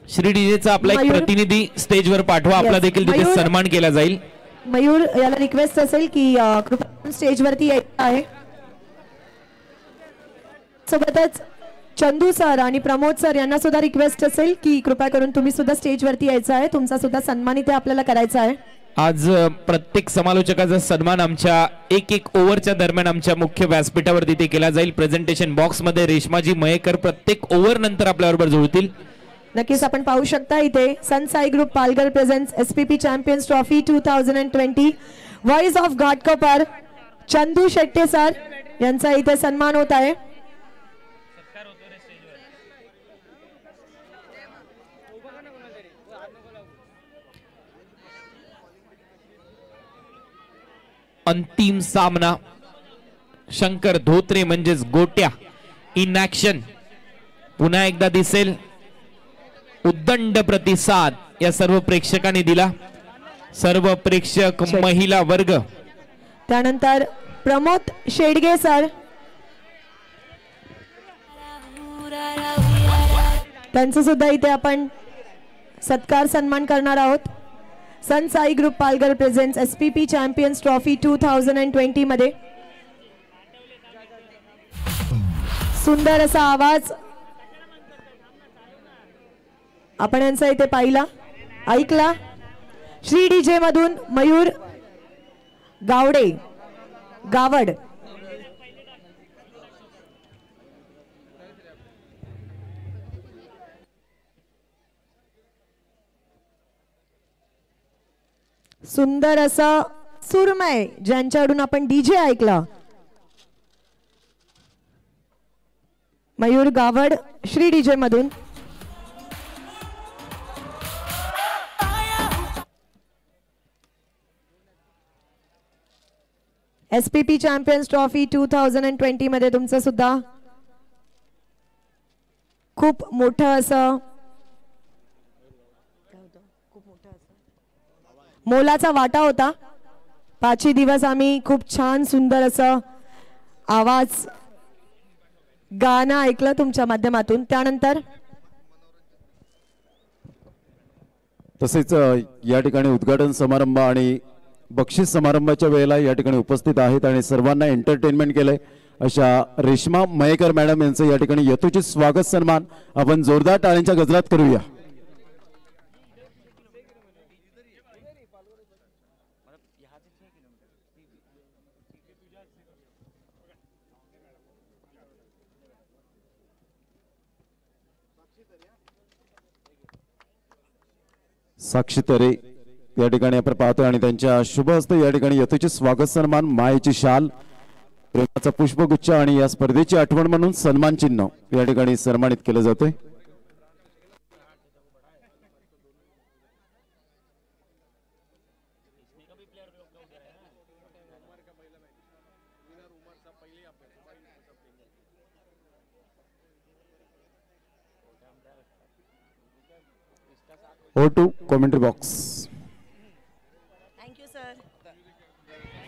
श्री डीजेचा आपला एक प्रतिनिधी स्टेजवर पाठवा, आपला देखील तिथे सन्मान केला जाईल. मयूर याला रिक्वेस्ट असेल की कृपया स्टेजवरती यायचं आहे. सोबतच चंदू सर आणि प्रमोद सर यांना सुद्धा रिक्वेस्ट असेल की कृपया करून तुम्ही सुद्धा स्टेजवरती यायचं आहे. तुमचा सुद्धा सन्मान इथे आपल्याला करायचा आहे. आज प्रत्येक समालोचकाचा सन्मान आमच्या एक ओव्हरच्या दरम्यान आमच्या मुख्य व्यासपीठावर तिथे केला जाईल. प्रेझेंटेशन बॉक्स मध्ये रेशमाजी मयेकर प्रत्येक ओव्हर नंतर आपल्याबरोबर जुळतील. नक्कीच आपण पाहू शकता इथे sun Sai group Palghar presents SPP champions trophy 2020 voice of Ghatkopar Chandu Shette sir यांचा इथे सन्मान होत आहे. अंतिम सामना शंकर धोत्रे म्हणजेच गोट्या इन ऍक्शन पुन्हा एकदा दिसेल. उद्दंड प्रतिसाद या सर्व प्रेक्षकांनी दिला. सर्व प्रेक्षक महिला वर्ग. त्यानंतर प्रमोद शेडगे सर त्यांचं सुद्धा इथे आपण सत्कार सन्मान करणार आहोत. Sun Sai group Palghar presents SPP champions trophy 2020 मध्ये सुंदर असा आवाज आपण यांचा इथे पाहिला ऐकला. श्री डीजे मधून मयूर गावड सुंदर असा सुरमय ज्यांच्याकडून आपण डीजे ऐकला. मयूर गावड श्री डीजे मधून. एसपीपी चॅम्पियन्स ट्रॉफी 2020 मध्ये तुमचं सुद्धा खूप मोठं असं मोलाचा वाटा होता. 5 दिवस आम्ही खूप छान सुंदर असं आवाज गाणं ऐकलं तुमच्या माध्यमातून. त्यानंतर तसेच या ठिकाणी उद्घाटन समारंभ आणि बक्षीस समारंभाच्या वेळेला या ठिकाणी उपस्थित आहेत आणि सर्वांना एंटरटेनमेंट केलंय अशा रेश्मा मयेकर मॅडम यांचं या ठिकाणी यथोचित स्वागत सन्मान आपण जोरदार टाळ्यांच्या गजरात करूया. साक्षी तरे या ठिकाणी आपण पाहतोय आणि त्यांच्या शुभ हस्ते या ठिकाणी यथोचित स्वागत सन्मान मायेची शाल प्रेमाचा पुष्पगुच्छ आणि या स्पर्धेची आठवण म्हणून सन्मान चिन्ह या ठिकाणी सन्मानित केलं जातंय. O2 commentary box.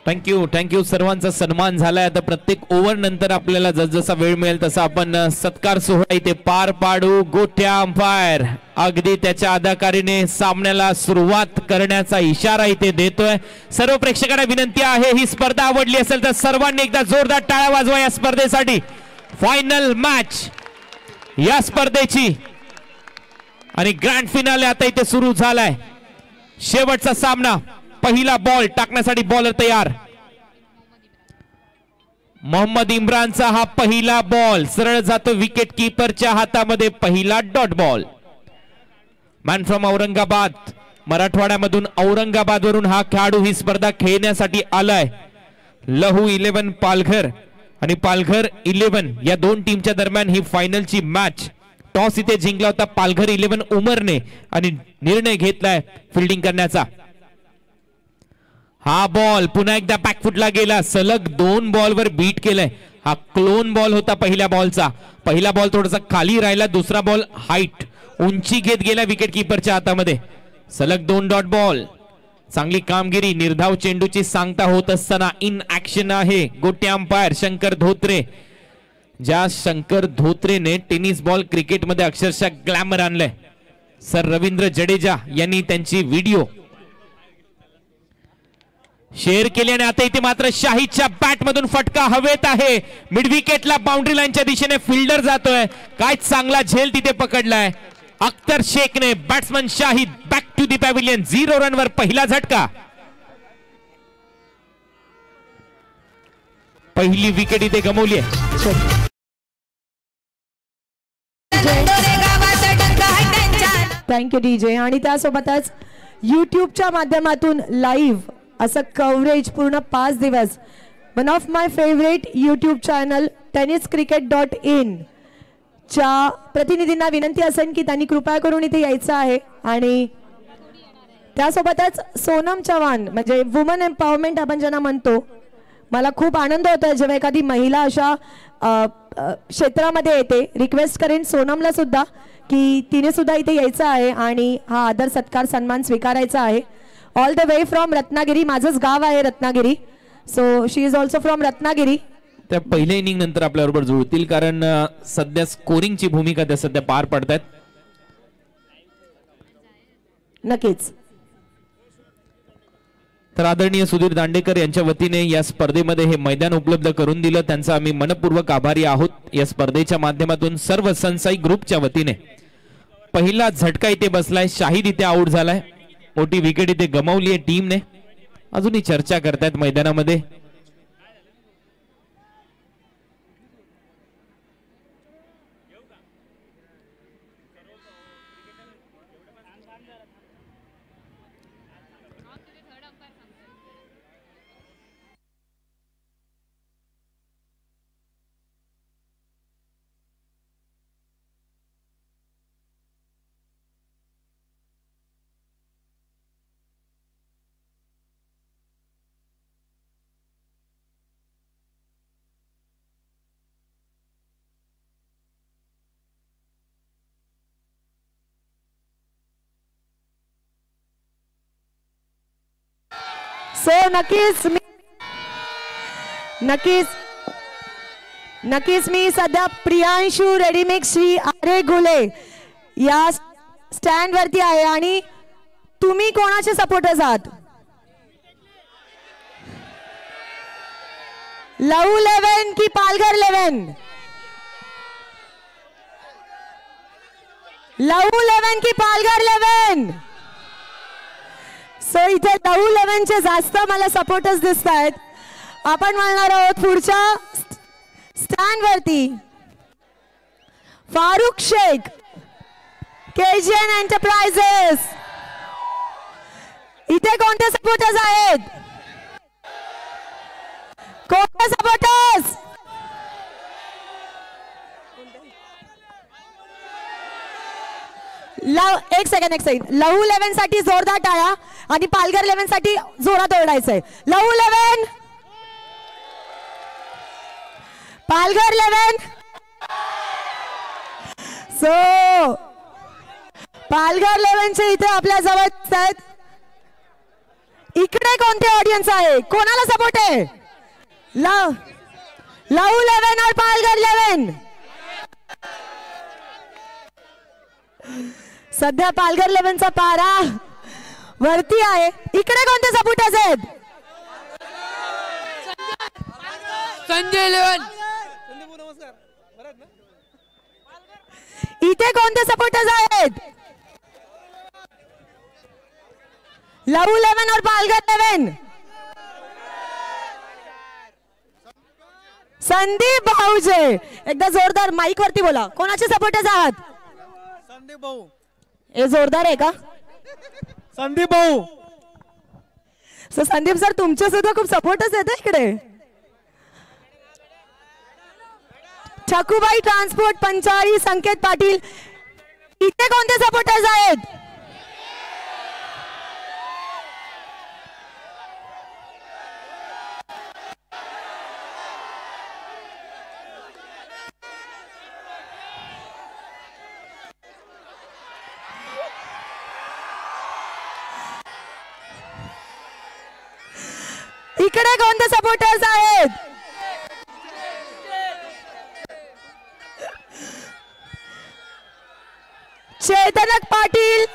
थँक्यू सर्वांचा सन्मान झालाय. आता प्रत्येक ओव्हर नंतर आपल्याला जसजसा वेळ मिळेल तसा आपण सत्कार सोहळा इथे पार पाडू. गोट्या अंपायर अगदी त्याच्या अदाकारीने सामन्याला सुरुवात करण्याचा इशारा इथे देतोय. सर्व प्रेक्षकांना विनंती आहे ही स्पर्धा आवडली असेल तर सर्वांनी एकदा जोरदार टाळ्या वाजवा या स्पर्धेसाठी. फायनल मॅच या स्पर्धेची आणि ग्रँड फिनाले आता इथे सुरू झालाय. शेवटचा सामना. पहिला बॉल टाकण्यासाठी बॉलर तयार. मोहम्मद इम्रानचा हा पहिला बॉल सरळ जातो विकेट कीपरच्या हातामध्ये. पहिला dot ball. Man from Aurangabad मराठवाड्यामधून औरंगाबाद वरून हा खेळाडू ही स्पर्धा खेळण्यासाठी आलाय. लहू 11 पालघर आणि पालघर 11 या दोन टीमच्या दरम्यान ही फायनलची मॅच. टॉस इथे जिंकला होता पालघर 11 उमरने आणि निर्णय घेतलाय फिल्डिंग करण्याचा. हा बॉल पुन्हा एकदा बॅकफुटला गेला. सलग 2 बॉलवर बीट केलंय. हा क्लोन बॉल होता पहिल्या बॉलचा. पहिला बॉल थोडासा खाली राहिला. दुसरा बॉल हाईट उंची घेत गेला विकेट कीपरच्या हातामध्ये. सलग 2 डॉट बॉल. चांगली कामगिरी. निर्धाव चेंडूची सांगता होत असताना इन ऍक्शन आहे गोट्या अंपायर शंकर धोत्रे. ज्या शंकर धोत्रेने टेनिस बॉल क्रिकेटमध्ये अक्षरशः ग्लॅमर आणलंय. सर रवींद्र जडेजा यांनी त्यांची व्हिडिओ शेअर केली आणि आता इथे मात्र शाहिदच्या बॅट मधून फटका हवेत आहे. मिड विकेटला बाउंड्री लाईनच्या दिशेने फिल्डर जातोय. काय चांगला झेल तिथे पकडलाय अख्तर शेखने. Batsman Shahid back to the pavilion. 0 रनवर पहिला झटका. पहिली विकेट इथे गमावली आहे. Thank you DJ. आणि त्यासोबतच युट्यूबच्या माध्यमातून लाईव्ह असं कव्हरेज पूर्ण 5 दिवस. One of my favourite YouTube channel tenniscricket.in च्या प्रतिनिधींना विनंती असेल की त्यांनी कृपया करून इथे यायचं आहे. आणि त्यासोबतच सोनम चव्हाण म्हणजे वुमन एम्पॉवरमेंट आपण ज्यांना म्हणतो, मला खूप आनंद होतो जेव्हा एखादी महिला अशा क्षेत्रामध्ये येते. रिक्वेस्ट करेन सोनमला सुद्धा की तिने सुद्धा इथे यायचं आहे आणि हा आदर सत्कार सन्मान स्वीकारायचा आहे. All the way from Ratnagiri. माझंच गाव आहे Ratnagiri. So she is also from Ratnagiri. त्या पहिल्या इनिंग नंतर आपल्या बरोबर जुळतील कारण सध्या स्कोरिंगची भूमिका त्या सध्या पार पडतायत. नक्कीच. तर आदरणीय सुधीर दांडेकर यांच्या वतीने या स्पर्धेमध्ये हे मैदान उपलब्ध करून दिलं, त्यांचा आम्ही मनपूर्वक आभारी आहोत. या स्पर्धेच्या माध्यमातून सर्व सनसाई ग्रुपच्या वतीने पहिला झटका इथे बसलाय. शाहिद इथे आउट झालाय. मोठी विकेट इथे गमावली आहे टीमने. अजूनही चर्चा करतायत मैदानामध्ये. सो नक्कीच मी सध्या प्रियांशू रेडीमिक्स श्री आरे घुले या स्टँड वरती आहे. आणि तुम्ही कोणाचे सपोर्टर्स आहात? लहू 11 की पालघर 11? लहू 11 की पालघर 11? सो इथे लहू 11 चे जास्त मला सपोर्टर्स दिसत आहेत. आपण म्हणणार आहोत पुढच्या स्टँड वरती फारुख शेख KGN एंटरप्राइजेस. इथे कोणते सपोर्टर्स आहेत? कोणते सपोर्टर्स? एक सेकंड. लहू 11 साठी जोरदार टाळ्या आणि पालघर 11 साठी जोरात ओरडायचंय. लहू 11, पालघर 11. सो पालघर 11 चे इथे आपल्या जवळ आहेत. इकडे कोणते ऑडियन्स आहे? कोणाला सपोर्ट आहे? लहू 11 और पालघर 11? सध्या पालघर 11 चा पारा वरती आहे. इकडे कोणते सपोर्टर्स आहेत? संजय 11. इथे कोणते सपोर्टर्स आहेत? लहू 11 और पालघर 11? संदीप भाऊजे. एकदा जोरदार माईक वरती बोला. कोणाचे सपोर्टर्स आहात? संदीप भाऊ. हे जोरदार आहे का? संदीप भाऊ. सो संदीप सर तुमचे सुद्धा खूप सपोर्टर्स आहेत इकडे. ठकूबाई ट्रान्सपोर्ट पंचाळी संकेत पाटील. इथे कोणते सपोर्टर्स आहेत? इकडे कोणते सपोर्टर्स आहेत? चेतनक पाटील,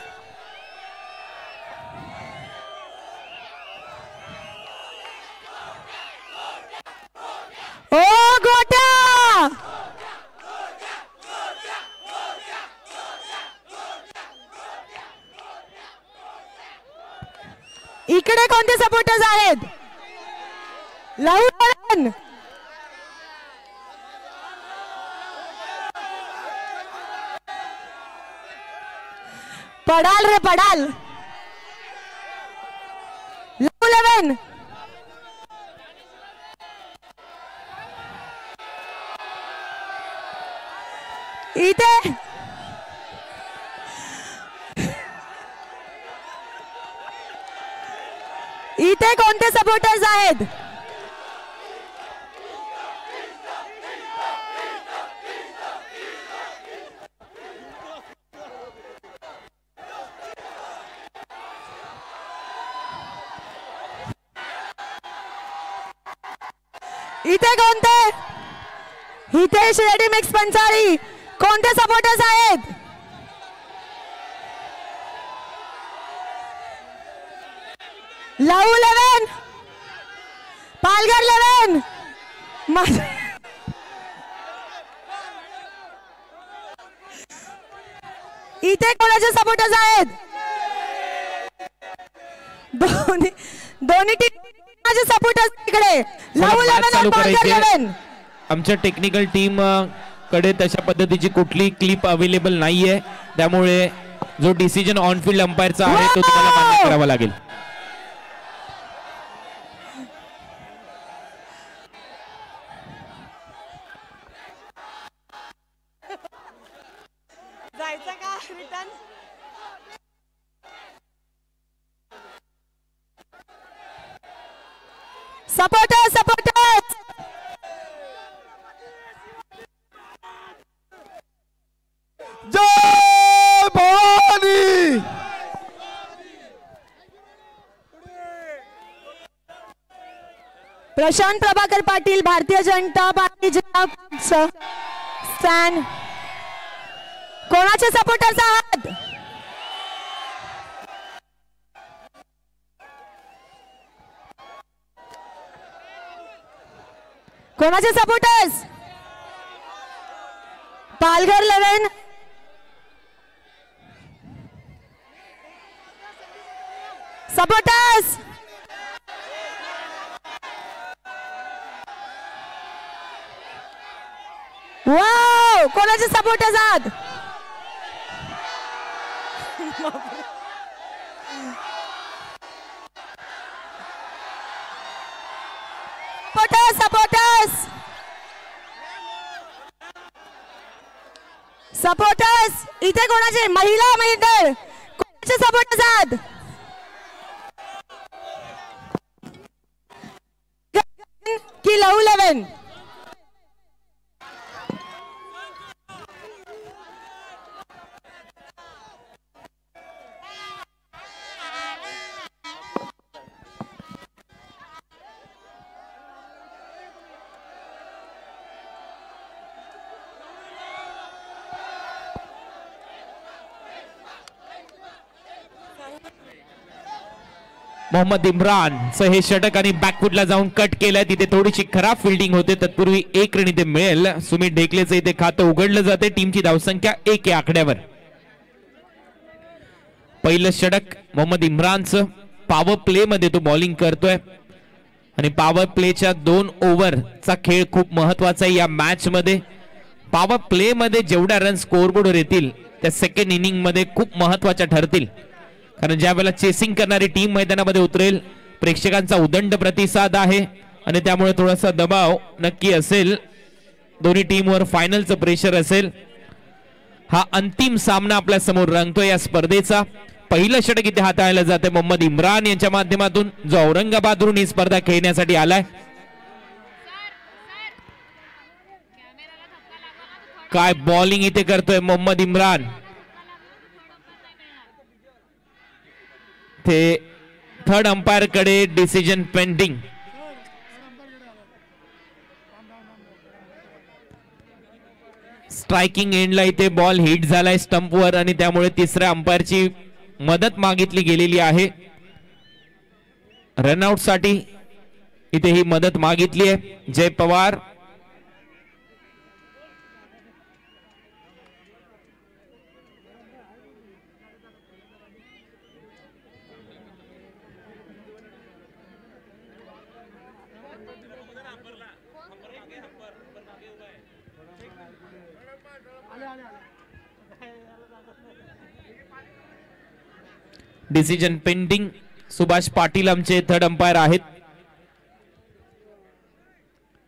ओ गोट्या, इकडे कोणते सपोर्टर्स आहेत? लवकर पडाल रे पडाल. 11 इथे इथे कोणते सपोर्टर्स आहेत? इथे कोणते? हितेश रेड्डी मिक्स पंचाळी, कोणते सपोर्टर्स आहेत? लव 11, पालघर 11, इथे कोणाचे सपोर्टर्स आहेत? दोन्ही टीमचे सपोर्टर्स इकडे. लव 11 आणि पालघर 11. आमच्या टेक्निकल टीम कडे तशा पद्धतीची कुठली क्लिप अवेलेबल नाहीये, त्यामुळे जो डिसिजन ऑन फील्ड अंपायरचा आहे तो तुम्हाला मान्य करावा लागेल. जायचं का रिटर्न? सपोर्टर्स सपोर्टर्स जय भवानी. प्रशांत प्रभाकर पाटील, भारतीय जनता पार्टी जिल्हा स्टँड, कोणाचे सपोर्टर्स आहात? कोणाचे सपोर्टर्स? पालघर 11, सपोर्टर्स. वाव, कोणाचे सपोर्टर्स आहात? सपोर्टर्स सपोर्टर्स सपोर्टर्स इथे कोणाचे? महिला मंडळ, कोणाचे सपोर्टर्स आहात? की लव 11? मोहम्मद इम्रानचं हे षटक आणि बॅकफुटला जाऊन कट केलंय. तिथे थोडीशी खराब फिल्डिंग होते. तत्पूर्वी 1 रन इथे मिळेल. सुमित ढेकलेचं इथे खातं उघडलं जाते. टीमची धावसंख्या 1 या आकड्यावर. पहिलं षटक मोहम्मद इम्रानचं. पॉवर प्ले मध्ये तो बॉलिंग करतोय आणि पॉवर प्लेच्या 2 ओव्हरचा खेळ खूप महत्वाचा आहे या मॅच मध्ये. पॉवर प्ले मध्ये जेवढ्या रन स्कोअरबोर्डवर येतील त्या सेकंड इनिंग मध्ये खूप महत्वाच्या ठरतील, कारण ज्या वेळेला चेसिंग करणारी टीम मैदानामध्ये उतरेल प्रेक्षकांचा उदंड प्रतिसाद आहे आणि त्यामुळे थोडासा दबाव नक्की असेल. दोन्ही टीमवर फायनलचं प्रेशर असेल. हा अंतिम सामना आपल्या समोर रंगतोय या स्पर्धेचा. पहिलं षटक इथे हाताळलं जाते मोहम्मद इम्रान यांच्या माध्यमातून, जो औरंगाबादवरून ही स्पर्धा खेळण्यासाठी आलाय. काय बॉलिंग इथे करतोय मोहम्मद इम्रान. ते थर्ड अंपायर कडे डिसिजन पेंडिंग. स्ट्रायकिंग एंडला इथे बॉल हिट झालाय स्टंपवर आणि त्यामुळे तिसऱ्या अंपायरची मदत मागितली गेलेली आहे. रनआउट साठी इथे ही मदत मागितली आहे. जय पवार डिसिजन पेंडिंग. सुभाष पाटील आमचे थर्ड अंपायर आहेत.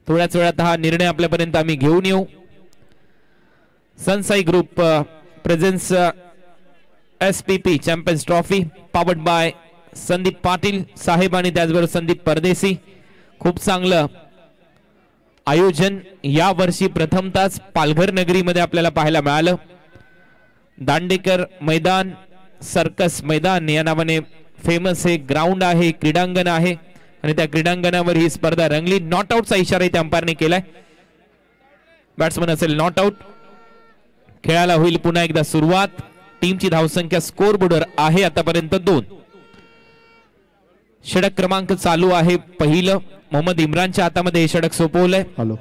थोड्याच वेळात हा निर्णय आपल्यापर्यंत आम्ही घेऊन येऊ. Sunsai group presents SPP champions trophy powered by Sandeep Patil साहेब आणि त्याचबरोबर संदीप परदेशी. खूप चांगलं आयोजन या वर्षी प्रथमतःच पालघर नगरीमध्ये आपल्याला पाहायला मिळालं. दांडेकर मैदान सर्कस मैदान या नावाने फेमस हे ग्राउंड आहे, क्रीडांगण आहे आणि त्या क्रीडांगणावर ही स्पर्धा रंगली. नॉट आउटचा इशारा इथे अंपायरने केलाय. बॅट्समन असेल नॉट आउट. खेळाला होईल पुन्हा एकदा सुरुवात. टीमची धावसंख्या स्कोर बोर्डवर आहे आतापर्यंत 2. षटक क्रमांक चालू आहे पहिलं. मोहम्मद इम्रानच्या हातामध्ये हे षटक सोपवलंय. हॅलो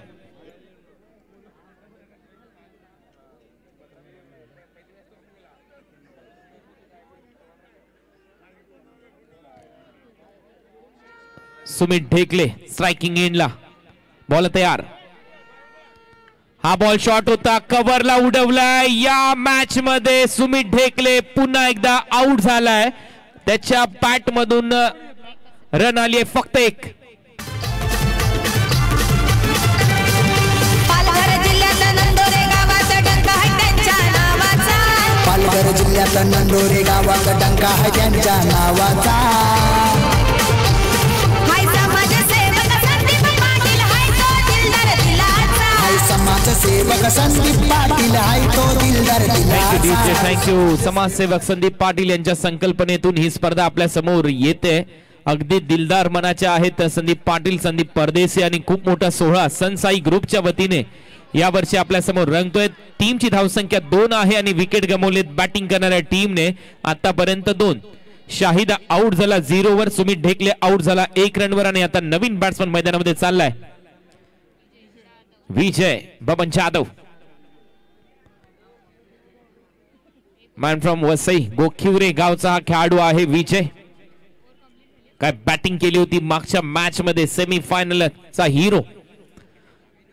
सुमित ढेकले स्ट्रायकिंग एंडला. बॉल तयार. हा बॉल शॉट होता, कव्हरला उडवलाय. या मॅच मध्ये सुमित ढेकले पुन्हा एकदा आउट झालाय. त्याच्या बॅट मधून रन आली आहे फक्त 1. पालघर जिल्ह्यात नंदोरे गावात डंका आहे त्यांच्या नावाचा. पालघर जिल्ह्यात नंदोरे गावात डंका आहे त्यांच्या नावाचा. हाय समाजसेवक संदीप पाटील हाय तो दिलदार दिलाचा. हाय समाजसेवक संदीप पाटील हाय तो दिलदार दिलाचा. थँक्यू. समाजसेवक संदीप पाटील यांच्या संकल्पनेतून ही स्पर्धा आपल्या समोर येते. अगदी दिलदार मनाच्या आहेत संदीप पाटील, संदीप परदेशी आणि खूप मोठा सोहळा सनसाई ग्रुपच्या वतीने या वर्षी आपल्या समोर रंगतोय. टीमची धावसंख्या 2 आहे आणि विकेट गमावलेत बॅटिंग करणाऱ्या टीमने आतापर्यंत 2. शाहिद आउट झाला 0 वर. सुमित ढेकले आउट झाला 1 रनवर आणि आता नवीन बॅट्समन मैदानामध्ये चाललाय विजय बबन जाधव. मॅन फ्रॉम वसई गोखिवरे गावचा हा खेळाडू आहे विजय. काय बॅटिंग केली होती मागच्या मॅच मध्ये, सेमी फायनलचा हिरो.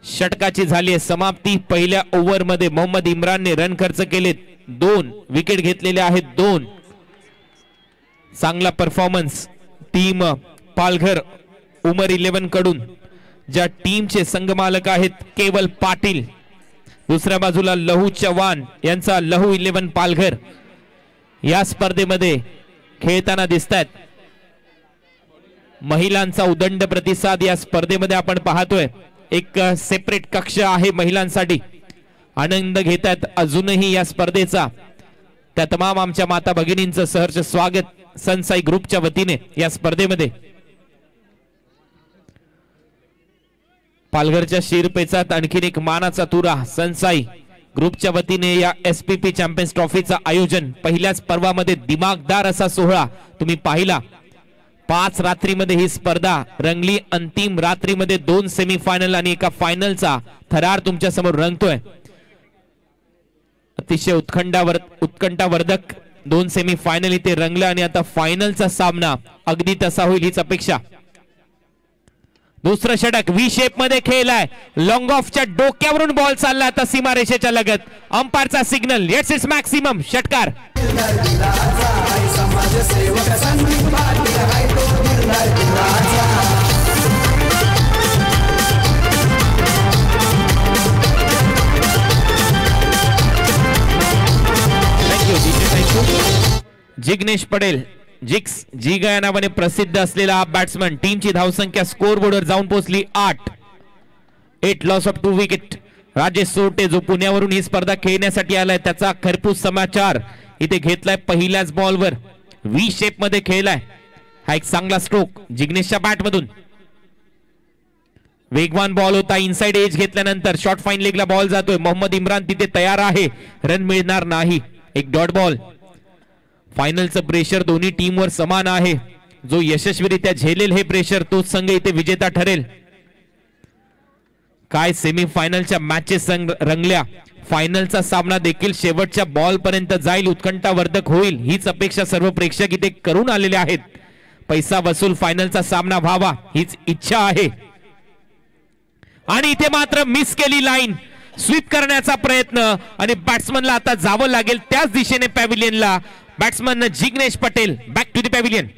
षटकाची झाली आहे समाप्ती. पहिल्या ओव्हर मध्ये मोहम्मद इम्रानने रन खर्च केलेत 2, विकेट घेतलेले आहेत 2. चांगला परफॉर्मन्स टीम पालघर उमर 11 कडून, ज्या टीमचे संघमालक आहेत केवल पाटील. दुसऱ्या बाजूला लहू चव्हाण यांचा लहू 11 पालघर या स्पर्धेमध्ये खेळताना दिसतात. महिलांचा उदंड प्रतिसाद या स्पर्धेमध्ये आपण पाहतोय. एक सेपरेट कक्ष आहे महिलांसाठी. आनंद घेतात अजूनही या स्पर्धेचा. त्या तमाम आमच्या माता भगिनींचं सहर्ष स्वागत सनसाई ग्रुपच्या वतीने या स्पर्धेमध्ये. पालघरच्या शिरपेचात आणखीन एक मानाचा तुरा सनसाई ग्रुपच्या वतीने या SPP चॅम्पियन्स ट्रॉफीचं आयोजन. पहिल्याच पर्वामध्ये दिमागदार असा सोहळा तुम्ही पाहिला. 5 रात्रीमध्ये ही स्पर्धा रंगली. अंतिम रात्रीमध्ये 2 सेमीफायनल आणि एका फायनलचा थरार तुमच्या समोर रंगतोय. अतिशय उत्कंठावर्धक 2 सेमीफायनल इथे रंगला आणि आता फायनलचा सामना अगदी तसा होईल हीच अपेक्षा. दुसरं षटक व्ही शेप मध्ये खेळलाय. लॉंग ऑफच्या डोक्यावरून बॉल चालला आता सीमारेषेच्या लगत. अंपायरचा सिग्नल येट्स इट्स मॅक्सिमम. षटकार. जिग्नेश पटेल जिक्स जिगा या नावाने प्रसिद्ध असलेला हा बॅट्समन. टीमची धावसंख्या स्कोर बोर्डवर जाऊन पोहोचली 8 लॉस ऑफ 2 विकेट. राजेश सोरटे जो पुण्यावरून ही स्पर्धा खेळण्यासाठी आलाय त्याचा खरपूस समाचार इथे घेतलाय. पहिल्याच बॉलवर व्ही शेप मध्ये खेळलाय. हा एक चांगला स्ट्रोक जिग्नेशच्या बॅट मधून. वेगवान बॉल होता, इनसाइड एज घेतल्यानंतर शॉर्ट फाईन लेगला बॉल जातोय. मोहम्मद इम्रान तिथे तयार आहे, रन मिळणार नाही. एक डॉट बॉल. फायनलचं प्रेशर दोन्ही टीमवर समान आहे. जो यशस्वीरित्या झेलेल हे प्रेशर तोच संघ इथे विजेता ठरेल. काय सेमीफायनलच्या मॅचेस रंगल्या. फायनलचा सामना देखील शेवटच्या बॉल पर्यंत जाईल, उत्कंठावर्धक होईल हीच अपेक्षा सर्व प्रेक्षक इथे करून आलेले आहेत. पैसा वसूल फायनलचा सामना व्हावा हीच इच्छा आहे. आणि इथे मात्र मिस केली लाईन. स्वीप करण्याचा प्रयत्न आणि बॅट्समनला आता जावं लागेल त्याच दिशेने पॅव्हिलियनला. Batsman Jignesh Patel back to the pavilion.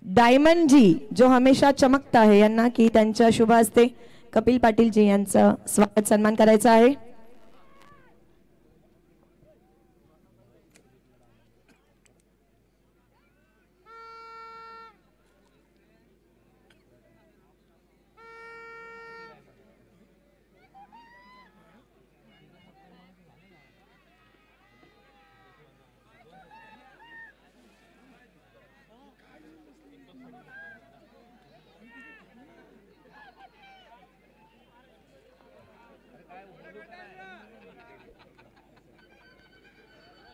Diamond जी जो हमेशा चमकता है यांना की त्यांच्या शुभ हस्ते कपिल पाटील जी यांचं स्वागत सन्मान करायचा आहे.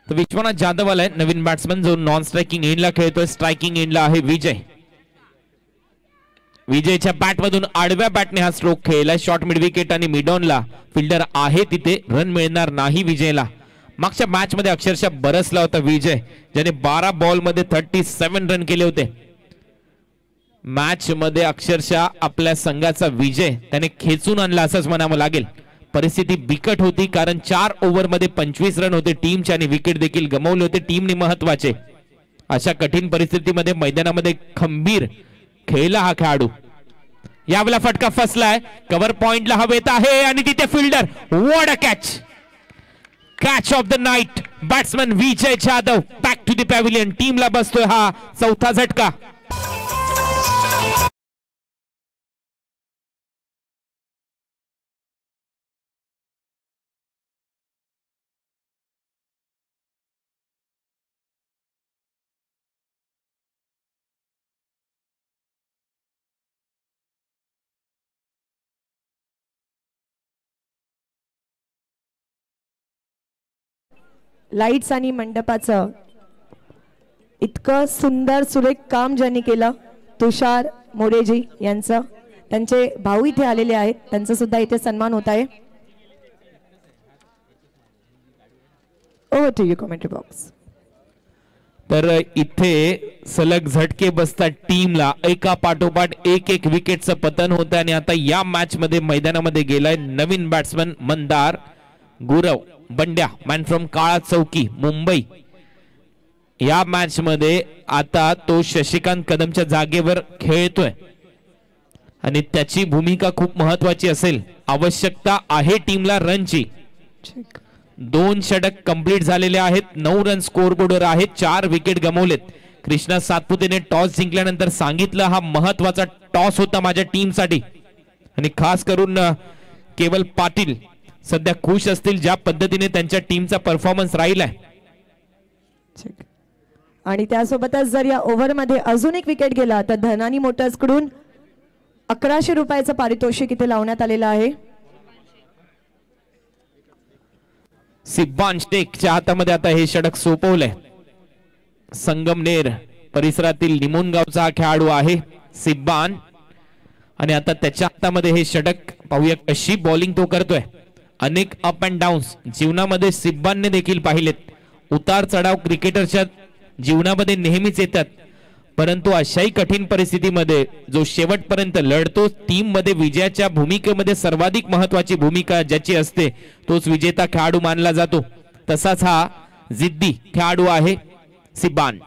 तर विश्वनाथ जाधव आलाय नवीन बॅट्समन जो नॉन स्ट्रायकिंग एंडला खेळतोय. स्ट्रायकिंग एंडला आहे विजय. विजयच्या बॅट मधून आडव्या बॅटने हा स्ट्रोक खेळलाय. शॉर्ट मिड विकेट आणि मिडॉनला फिल्डर आहे तिथे रन मिळणार नाही विजयला. मागच्या मॅच मध्ये अक्षरशः बरसला होता विजय ज्याने 12 बॉल मध्ये 37 रन केले होते. मॅच मध्ये अक्षरशः आपल्या संघाचा विजय त्याने खेचून आणला असंच म्हणावं लागेल. परिस्थिती बिकट होती कारण 4 ओव्हर मध्ये 25 रन होते टीमचे आणि विकेट देखील गमावले होते टीमने महत्वाचे. अशा कठीण परिस्थितीमध्ये मैदानामध्ये खंबीर खेळला हा खेळाडू. यावेळेला फटका फसलाय. कव्हर पॉइंटला हवेत आहे आणि तिथे fielder. What a catch. Catch of the night. Batsman Vijay Jadhav back to the pavilion. टीमला बसतोय हा चौथा झटका. लाईट्स आणि मंडपाचं इतकं सुंदर सुरेख काम ज्यांनी केलं तुषार मोरेजी यांचं. त्यांचे भाऊ इथे आलेले आहेत, त्यांचा सुद्धा इथे सन्मान होत आहे. Over to you commentary box. तर इथे सलग झटके बसतात टीमला. एका पाठोपाठ एक विकेटचं पतन होतं आणि आता या मॅच मध्ये मैदानामध्ये गेलाय नवीन batsman Mandar Gurav Bandya man from Kala Chowki Mumbai. या मॅच मध्ये आता तो शशिकांत कदमच्या जागेवर खेळतोय. आणि त्याची भूमिका खूप महत्वाची असेल. आवश्यकता आहे टीमला रनची. 2 षटक कंप्लीट झालेले आहेत. 9 रन स्कोर बोर्डवर आहेत. 4 विकेट गमावलेत. कृष्णा सातपुतेने टॉस जिंकल्यानंतर सांगितलं हा महत्वाचा टॉस होता माझ्या टीमसाठी. आणि खास करून केवल पाटील सध्या खुश असतील ज्या पद्धतीने त्यांच्या टीमचा परफॉर्मन्स राहिलाय. आणि त्यासोबतच जर या ओव्हरमध्ये अजून एक विकेट गेला तर धनानी मोटर्स कडून 1100 रुपयाचं पारितोषिक इथे लावण्यात आलेलं आहे. सिब्बान शेखच्या हातामध्ये आता हे षटक सोपवलंय. संगमनेर परिसरातील निमोनगावचा हा खेळाडू आहे सिब्बान. आणि आता त्याच्या हातामध्ये हे षटक. पाहूया कशी बॉलिंग तो करतोय. अनेक अप अँड डाऊन्स जीवनामध्ये सिब्बानने देखील पाहिलेत. उतार चढाव क्रिकेटरच्या जीवनामध्ये नेहमीच येतात. परंतु अशाही कठीण परिस्थितीमध्ये जो शेवटपर्यंत लढतो, टीम मध्ये विजयाच्या भूमिकेमध्ये सर्वाधिक महत्वाची भूमिका ज्याची असते तोच विजेता खेळाडू मानला जातो. तसाच हा जिद्दी खेळाडू आहे सिब्बान.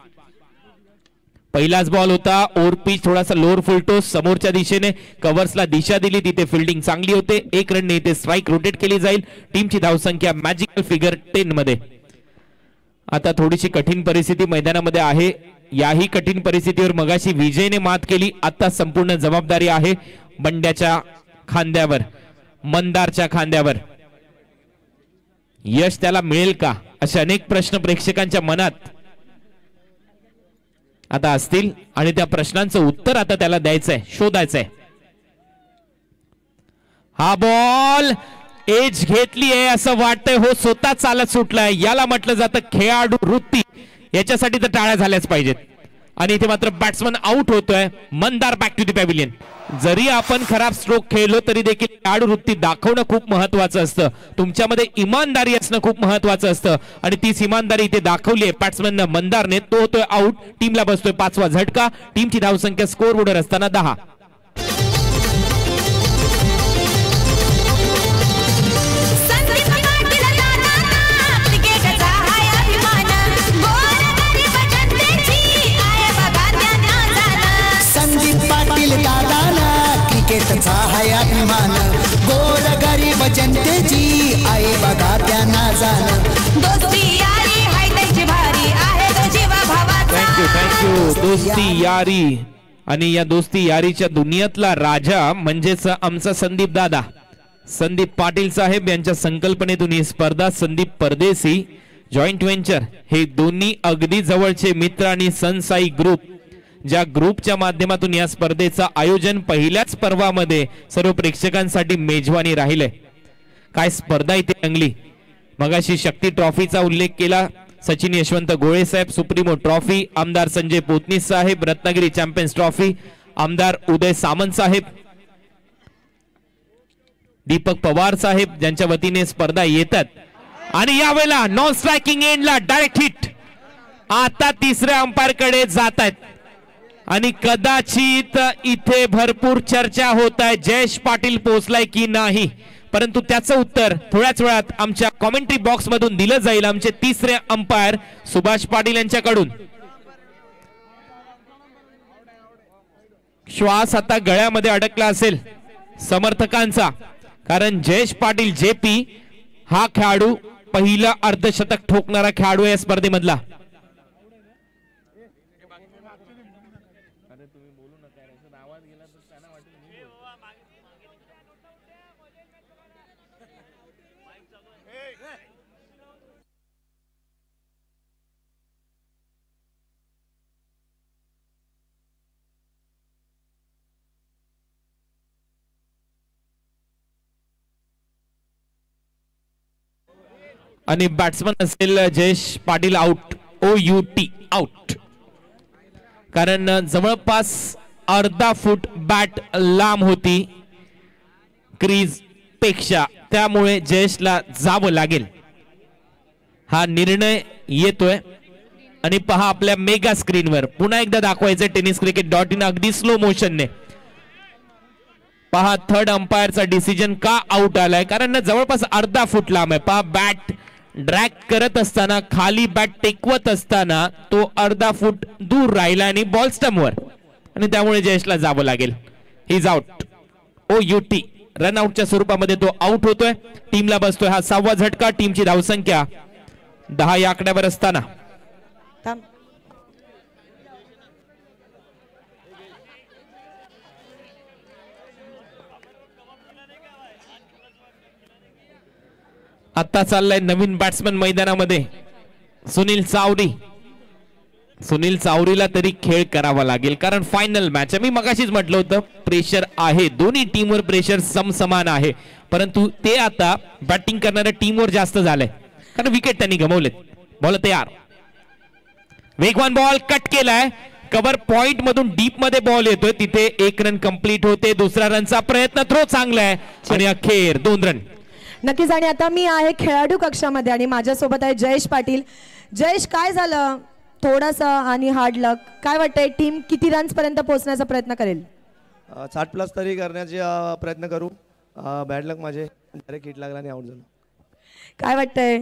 पहिलाच बॉल होता. ओव्हर पिच थोडासा लोअर फुलटोस. समोरच्या दिशेने कव्हर्सला दिशा दिली. तिथे फिल्डिंग चांगली होते. 1 रनने इथे स्ट्राईक रोटेट केली जाईल. टीमची धावसंख्या मॅजिकल फिगर 10 मध्ये. आता थोडीशी कठीण परिस्थिती मैदानामध्ये आहे. याही कठीण परिस्थितीवर मगाशी विजयने मात केली. आता संपूर्ण जबाबदारी आहे बंड्याच्या खांद्यावर, मंदारच्या खांद्यावर. यश त्याला मिळेल का असे अनेक प्रश्न प्रेक्षकांच्या मनात आता असतील आणि त्या प्रश्नांचं उत्तर आता त्याला द्यायचंय, शोधायचंय. हा बॉल एज घेतली आहे असं वाटतंय. हो, स्वतः चालत सुटलाय. याला म्हटलं जातं खेळाडू वृत्ती. याच्यासाठी तर टाळ्या झाल्याच पाहिजेत. आणि इथे मात्र बॅट्समन आउट होतोय. Mandar back to the pavilion. जरी आपण खराब स्ट्रोक खेळलो तरी देखील खेळाडू वृत्ती दाखवणं खूप महत्वाचं असतं. तुमच्यामध्ये इमानदारी असणं खूप महत्वाचं असतं आणि तीच इमानदारी इथे दाखवली आहे बॅट्समन मंदारने. तो होतोय आउट. टीमला बसतोय 5वा झटका. टीमची धावसंख्या स्कोर बोर्डवर असताना 10. क्रिकेटचा हाय अभिमान. गोर गरीब जनतेची आहे बघा त्यांना जाण. दोस्ती यारी हाय त्यांची भारी आहे तो जीवा भावाचा. थँक्यू. दोस्ती यारी. आणि या दोस्ती यारीच्या दुनियेतला राजा म्हणजेच आमचा संदीप दादा, संदीप पाटील साहेब यांच्या संकल्पनेतून ही स्पर्धा. संदीप परदेशी जॉईंट व्हेंचर हे दोन्ही अगदी जवळचे मित्र आणि सनसाई ग्रुप ज्या ग्रुपच्या माध्यमातून या स्पर्धेचं आयोजन पहिल्याच पर्वामध्ये सर्व प्रेक्षकांसाठी मेजवानी राहिले. काय स्पर्धा इथे रंगली. मगाशी शक्ती ट्रॉफीचा उल्लेख केला. सचिन यशवंत गोळे साहेब सुप्रीमो ट्रॉफी, आमदार संजय पोतनीस साहेब रत्नागिरी चॅम्पियन्स ट्रॉफी, आमदार उदय सामंत साहेब, दीपक पवार साहेब ज्यांच्या वतीने स्पर्धा येतात. आणि यावेळेला नॉन स्ट्रायकिंग एंडला डायरेक्ट हिट. आता तिसऱ्या अंपायर कडे जात आहेत आणि कदाचित इथे भरपूर चर्चा होत आहे जयेश पाटील पोहोचलाय की नाही. परंतु त्याचं उत्तर थोड्याच वेळात आमच्या कॉमेंट्री बॉक्स मधून दिलं जाईल आमचे तिसरे अंपायर सुभाष पाटील यांच्याकडून. श्वास आता गळ्यामध्ये अडकला असेल समर्थकांचा, कारण जयेश पाटील जेपी हा खेळाडू पहिला अर्धशतक ठोकणारा खेळाडू आहे या स्पर्धेमधला. आणि बॅट्समन असेल Jayesh Patil out. OUT out. कारण जवळपास अर्धा फूट बॅट लांब होती क्रीज पेक्षा, त्यामुळे जयेशला जावं लागेल. हा निर्णय येतोय आणि पहा आपल्या मेगा स्क्रीनवर पुन्हा एकदा दाखवायचं tenniscricket.in अगदी स्लो मोशनने. पहा थर्ड अंपायरचा डिसिजन का आउट आलाय, कारण जवळपास अर्धा फूट लांब आहे. पहा बॅट ड्रॅग करत असताना खाली बॅट टेकवत असताना तो अर्धा फूट दूर राहिला आणि बॉल स्टंपवर, आणि त्यामुळे जयेशला जावं लागेल. Is out. OUT रनआउटच्या स्वरूपामध्ये तो आउट होतोय. टीमला बसतोय हा 6वा झटका. टीमची धावसंख्या 10 या आकड्यावर असताना थांब. आता चाललाय नवीन बॅट्समन मैदानामध्ये सुनील चावरी. सुनील चावरीला तरी खेळ करावा लागेल कारण फायनल मॅच. मी मगाशीच म्हटलं होतं प्रेशर आहे, दोन्ही टीमवर प्रेशर समसमान आहे, परंतु ते आता बॅटिंग करणाऱ्या टीमवर जास्त झालंय कारण विकेट त्यांनी गमावलेत. बॉल तयार. वेगवान बॉल कट केलाय. कव्हर पॉइंट मधून डीप मध्ये बॉल येतोय. तिथे 1 रन कंप्लीट होते. दुसरा रनचा प्रयत्न. थ्रो चांगला आहे आणि अखेर 2 रन. नक्कीच. आणि आता मी आहे खेळाडू कक्षामध्ये आणि माझ्यासोबत आहे जयेश पाटील. जयेश, काय झालं थोडासा आणि हार्ड लक, काय वाटतंय टीम किती रन्स पर्यंत पोहोचण्याचा प्रयत्न करेल? 60+ तरी करण्याचे प्रयत्न करू. बॅड लक माझे डायरेक्ट हिट लागला आणि आउट झालो. काय वाटतंय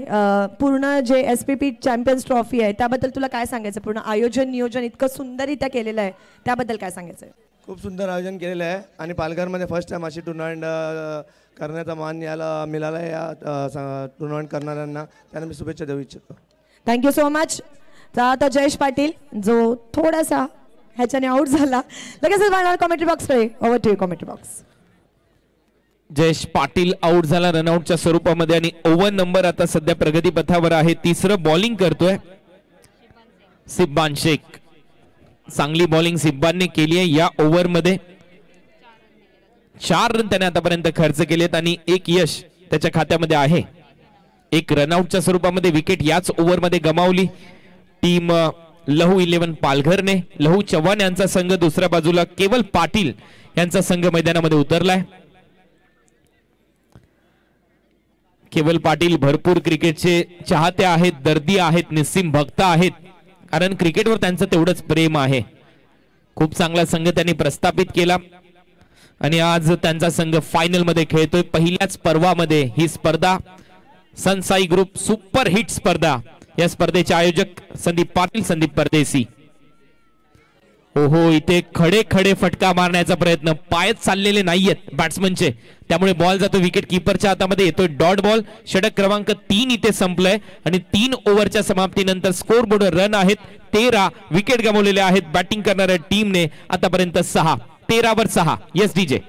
पूर्ण जे SPP चॅम्पियन्स ट्रॉफी आहे त्याबद्दल तुला काय सांगायचं? पूर्ण आयोजन नियोजन इतकं सुंदररित्या केलेलं आहे त्याबद्दल काय सांगायचं? खूप सुंदर आयोजन केलेलं आहे आणि पालघरमध्ये फर्स्ट टाइम अशी टुर्नामेंट करण्याचा मान याला मिळाला आहे. या टुर्नामेंट करणाऱ्यांना त्यांना मी शुभेच्छा देऊ इच्छितो. Thank you so much. आता जयेश पाटील जो थोडासा ह्याच्याने आउट झाला, लगेचच जाणार कॉमेंट्री बॉक्सकडे. Over to you commentary box. Jayesh Patil out झाला रनआउटच्या स्वरूपामध्ये आणि ओव्हर नंबर आता सध्या प्रगतीपथावर आहे. तिसरं बॉलिंग करतोय सिब्बान शेख. चांगली बॉलिंग सिब्बानने केली आहे या ओव्हर मध्ये. 4 रन त्याने आतापर्यंत खर्च केलेत आणि 1 यश त्याच्या खात्यामध्ये आहे. 1 रनआउटच्या स्वरूपामध्ये विकेट याच ओव्हर मध्ये गमावली टीम लहू 11 पालघरने. लहू चव्हाण यांचा संघ दुसऱ्या बाजूला केवल पाटील यांचा संघ मैदानामध्ये उतरलाय. केवल पाटील भरपूर क्रिकेटचे चाहते आहेत, दर्दी आहेत, निस्सीम भक्त आहेत कारण क्रिकेटवर त्यांचं तेवढंच प्रेम आहे. खूप चांगला संघ त्यांनी प्रस्थापित केला आणि आज त्यांचा संघ फायनल मध्ये खेळतोय. पहिल्याच पर्वामध्ये ही स्पर्धा सनसाई ग्रुप सुपर हिट स्पर्धा. या स्पर्धेचे आयोजक संदीप पाटील, संदीप परदेसी. ओहो, इथे खडे खडे फटका मारण्याचा प्रयत्न. पायच चाललेले नाहीयेत बॅट्समनचे, त्यामुळे बॉल जातो विकेट कीपरच्या हातामध्ये. येतोय डॉट बॉल. षटक क्रमांक 3 इथे संपलंय आणि 3 ओव्हरच्या समाप्तीनंतर स्कोर बोर्डवर रन आहेत 13. विकेट गमावलेले आहेत बॅटिंग करणाऱ्या टीमने आतापर्यंत 6. 13 वर 6. Yes DJ.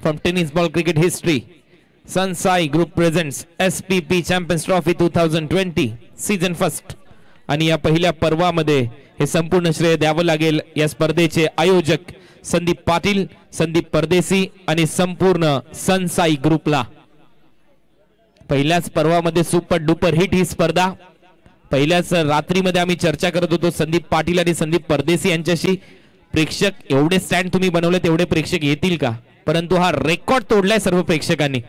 From tennis ball cricket history, Sansai Group presents SPP Champions Trophy 2020 season first. आणि या पहिल्या पर्वामध्ये हे संपूर्ण श्रेय द्यावं लागेल या स्पर्धेचे आयोजक संदीप पाटील, संदीप परदेसी आणि संपूर्ण सनसाई ग्रुपला. पहिल्याच पर्वामध्ये सुपर डुपर हिट ही स्पर्धा. पहिल्याच रात्रीमध्ये आम्ही चर्चा करत होतो संदीप पाटील आणि संदीप परदेसी यांच्याशी. प्रेक्षक एवढे स्टँड तुम्ही बनवले तेवढे प्रेक्षक येतील का? परंतु हा रेकॉर्ड तोडलाय सर्व प्रेक्षकांनी.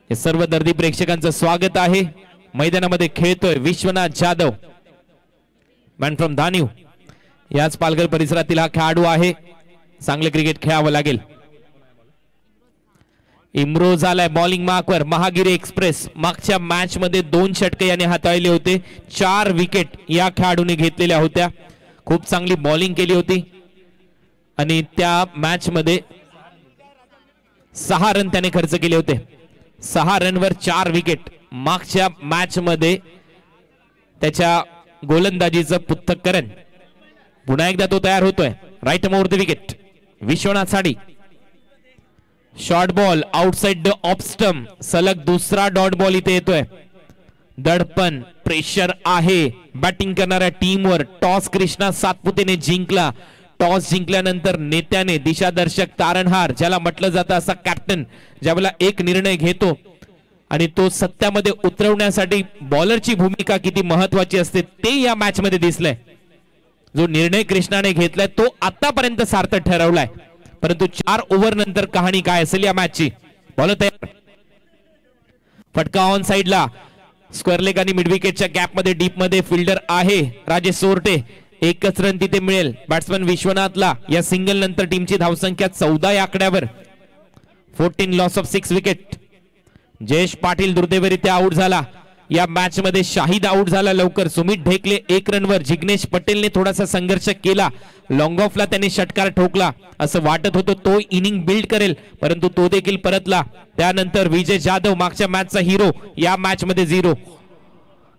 हे सर्व दर्दी प्रेक्षकांचं स्वागत आहे. मैदानामध्ये खेळतोय विश्वनाथ जाधव, मॅन फ्रॉम धानिव. याच पालघर परिसरातील हा खेळाडू आहे. चांगले क्रिकेट खेळावं लागेल. इम्रोज आलाय बॉलिंग मार्कवर. महागिरी एक्सप्रेस मागच्या मॅच मध्ये 2 षटके याने हाताळले होते. 4 विकेट या खेळाडूने घेतलेल्या होत्या. खूप चांगली बॉलिंग केली होती आणि त्या मॅच मध्ये 6 रन त्याने खर्च केले होते. 6 रनवर 4 विकेट. मागच्या मॅच मध्ये त्याच्या गोलंदाजीचं पृथक्करण. पुन्हा एकदा तो तयार होतोय. Right more the wicket. Vishwanath Sadi. Short ball outside the off stump. सलग दुसरा डॉट बॉल इथे येतोय. दडपण प्रेशर आहे बॅटिंग करणाऱ्या टीमवर. टॉस कृष्णा सातपुतेने जिंकला. टॉस जिंकल्यानंतर नेत्याने दिशादर्शक तारणहार ज्याला म्हटलं जातं असा कॅप्टन ज्यावेळेला एक निर्णय घेतो आणि तो सत्यामध्ये उतरवण्यासाठी बॉलरची भूमिका किती महत्वाची असते ते या मॅच मध्ये दिसलंय. जो निर्णय कृष्णाने घेतलाय तो आतापर्यंत सार्थक ठरवलाय, परंतु 4 ओव्हर नंतर कहाणी काय असेल या मॅचची. बॉलर तयार, फटका ऑन साइडला, स्क्वेअर लेग आणि मिड विकेटच्या गॅप मध्ये डीप मध्ये फिल्डर आहे राजेश सोरटे. एकच रन तिथे मिळेल बॅट्समन विश्वनाथला. या सिंगल नंतर टीमची धावसंख्या 14 या आकड्यावर. 14 loss of 6 wicket. Jayesh Patil दुर्दैवरित्या आउट झाला या मॅच मध्ये. शाहिद आउट झाला लवकर. सुमित ढेकले 1 रनवर. जिग्नेश पटेलने थोडासा संघर्ष केला. लॉंग ऑफला त्यांनी षटकार ठोकला. असं वाटत होतं तो इनिंग बिल्ड करेल, परंतु तो देखील परतला. त्यानंतर विजय जाधव मागच्या मॅचचा हिरो या मॅच मध्ये 0.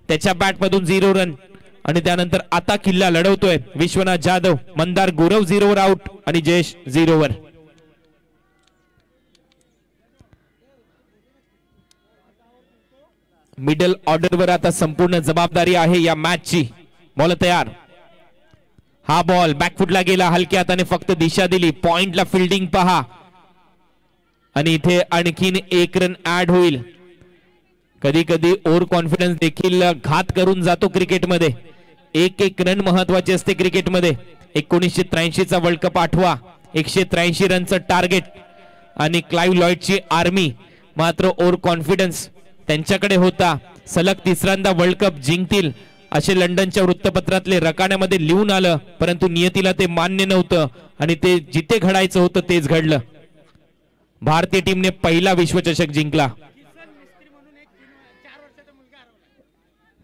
त्याच्या बॅट मधून 0 रन. आणि त्यानंतर आता किल्ला लढवतोय विश्वनाथ जाधव. मंदार गुरव 0 वर आउट आणि जयेश 0 वर. मिडल ऑर्डरवर आता संपूर्ण जबाबदारी आहे या मॅचची. बॉल तयार. हा बॉल बॅकफुटला गेला. हलक्या हाताने फक्त दिशा दिली. पॉइंटला फिल्डिंग पहा आणि इथे आणखीन 1 रन ऍड होईल. कधी कधी ओव्हर कॉन्फिडन्स देखील घात करून जातो क्रिकेटमध्ये. 1 रन महत्वाचे असते क्रिकेटमध्ये. 1983 चा वर्ल्ड कप आठवा. 183 रनचं टार्गेट आणि क्लाइव्ह लॉयडची आर्मी. मात्र ओव्हर कॉन्फिडन्स त्यांच्याकडे होता. सलग 3ऱ्यांदा वर्ल्ड कप जिंकतील असे लंडनच्या वृत्तपत्रातले रकान्यामध्ये लिहून आलं, परंतु नियतीला ते मान्य नव्हतं आणि ते जिथे घडायचं होतं तेच घडलं. भारतीय टीमने पहिला विश्वचषक जिंकला.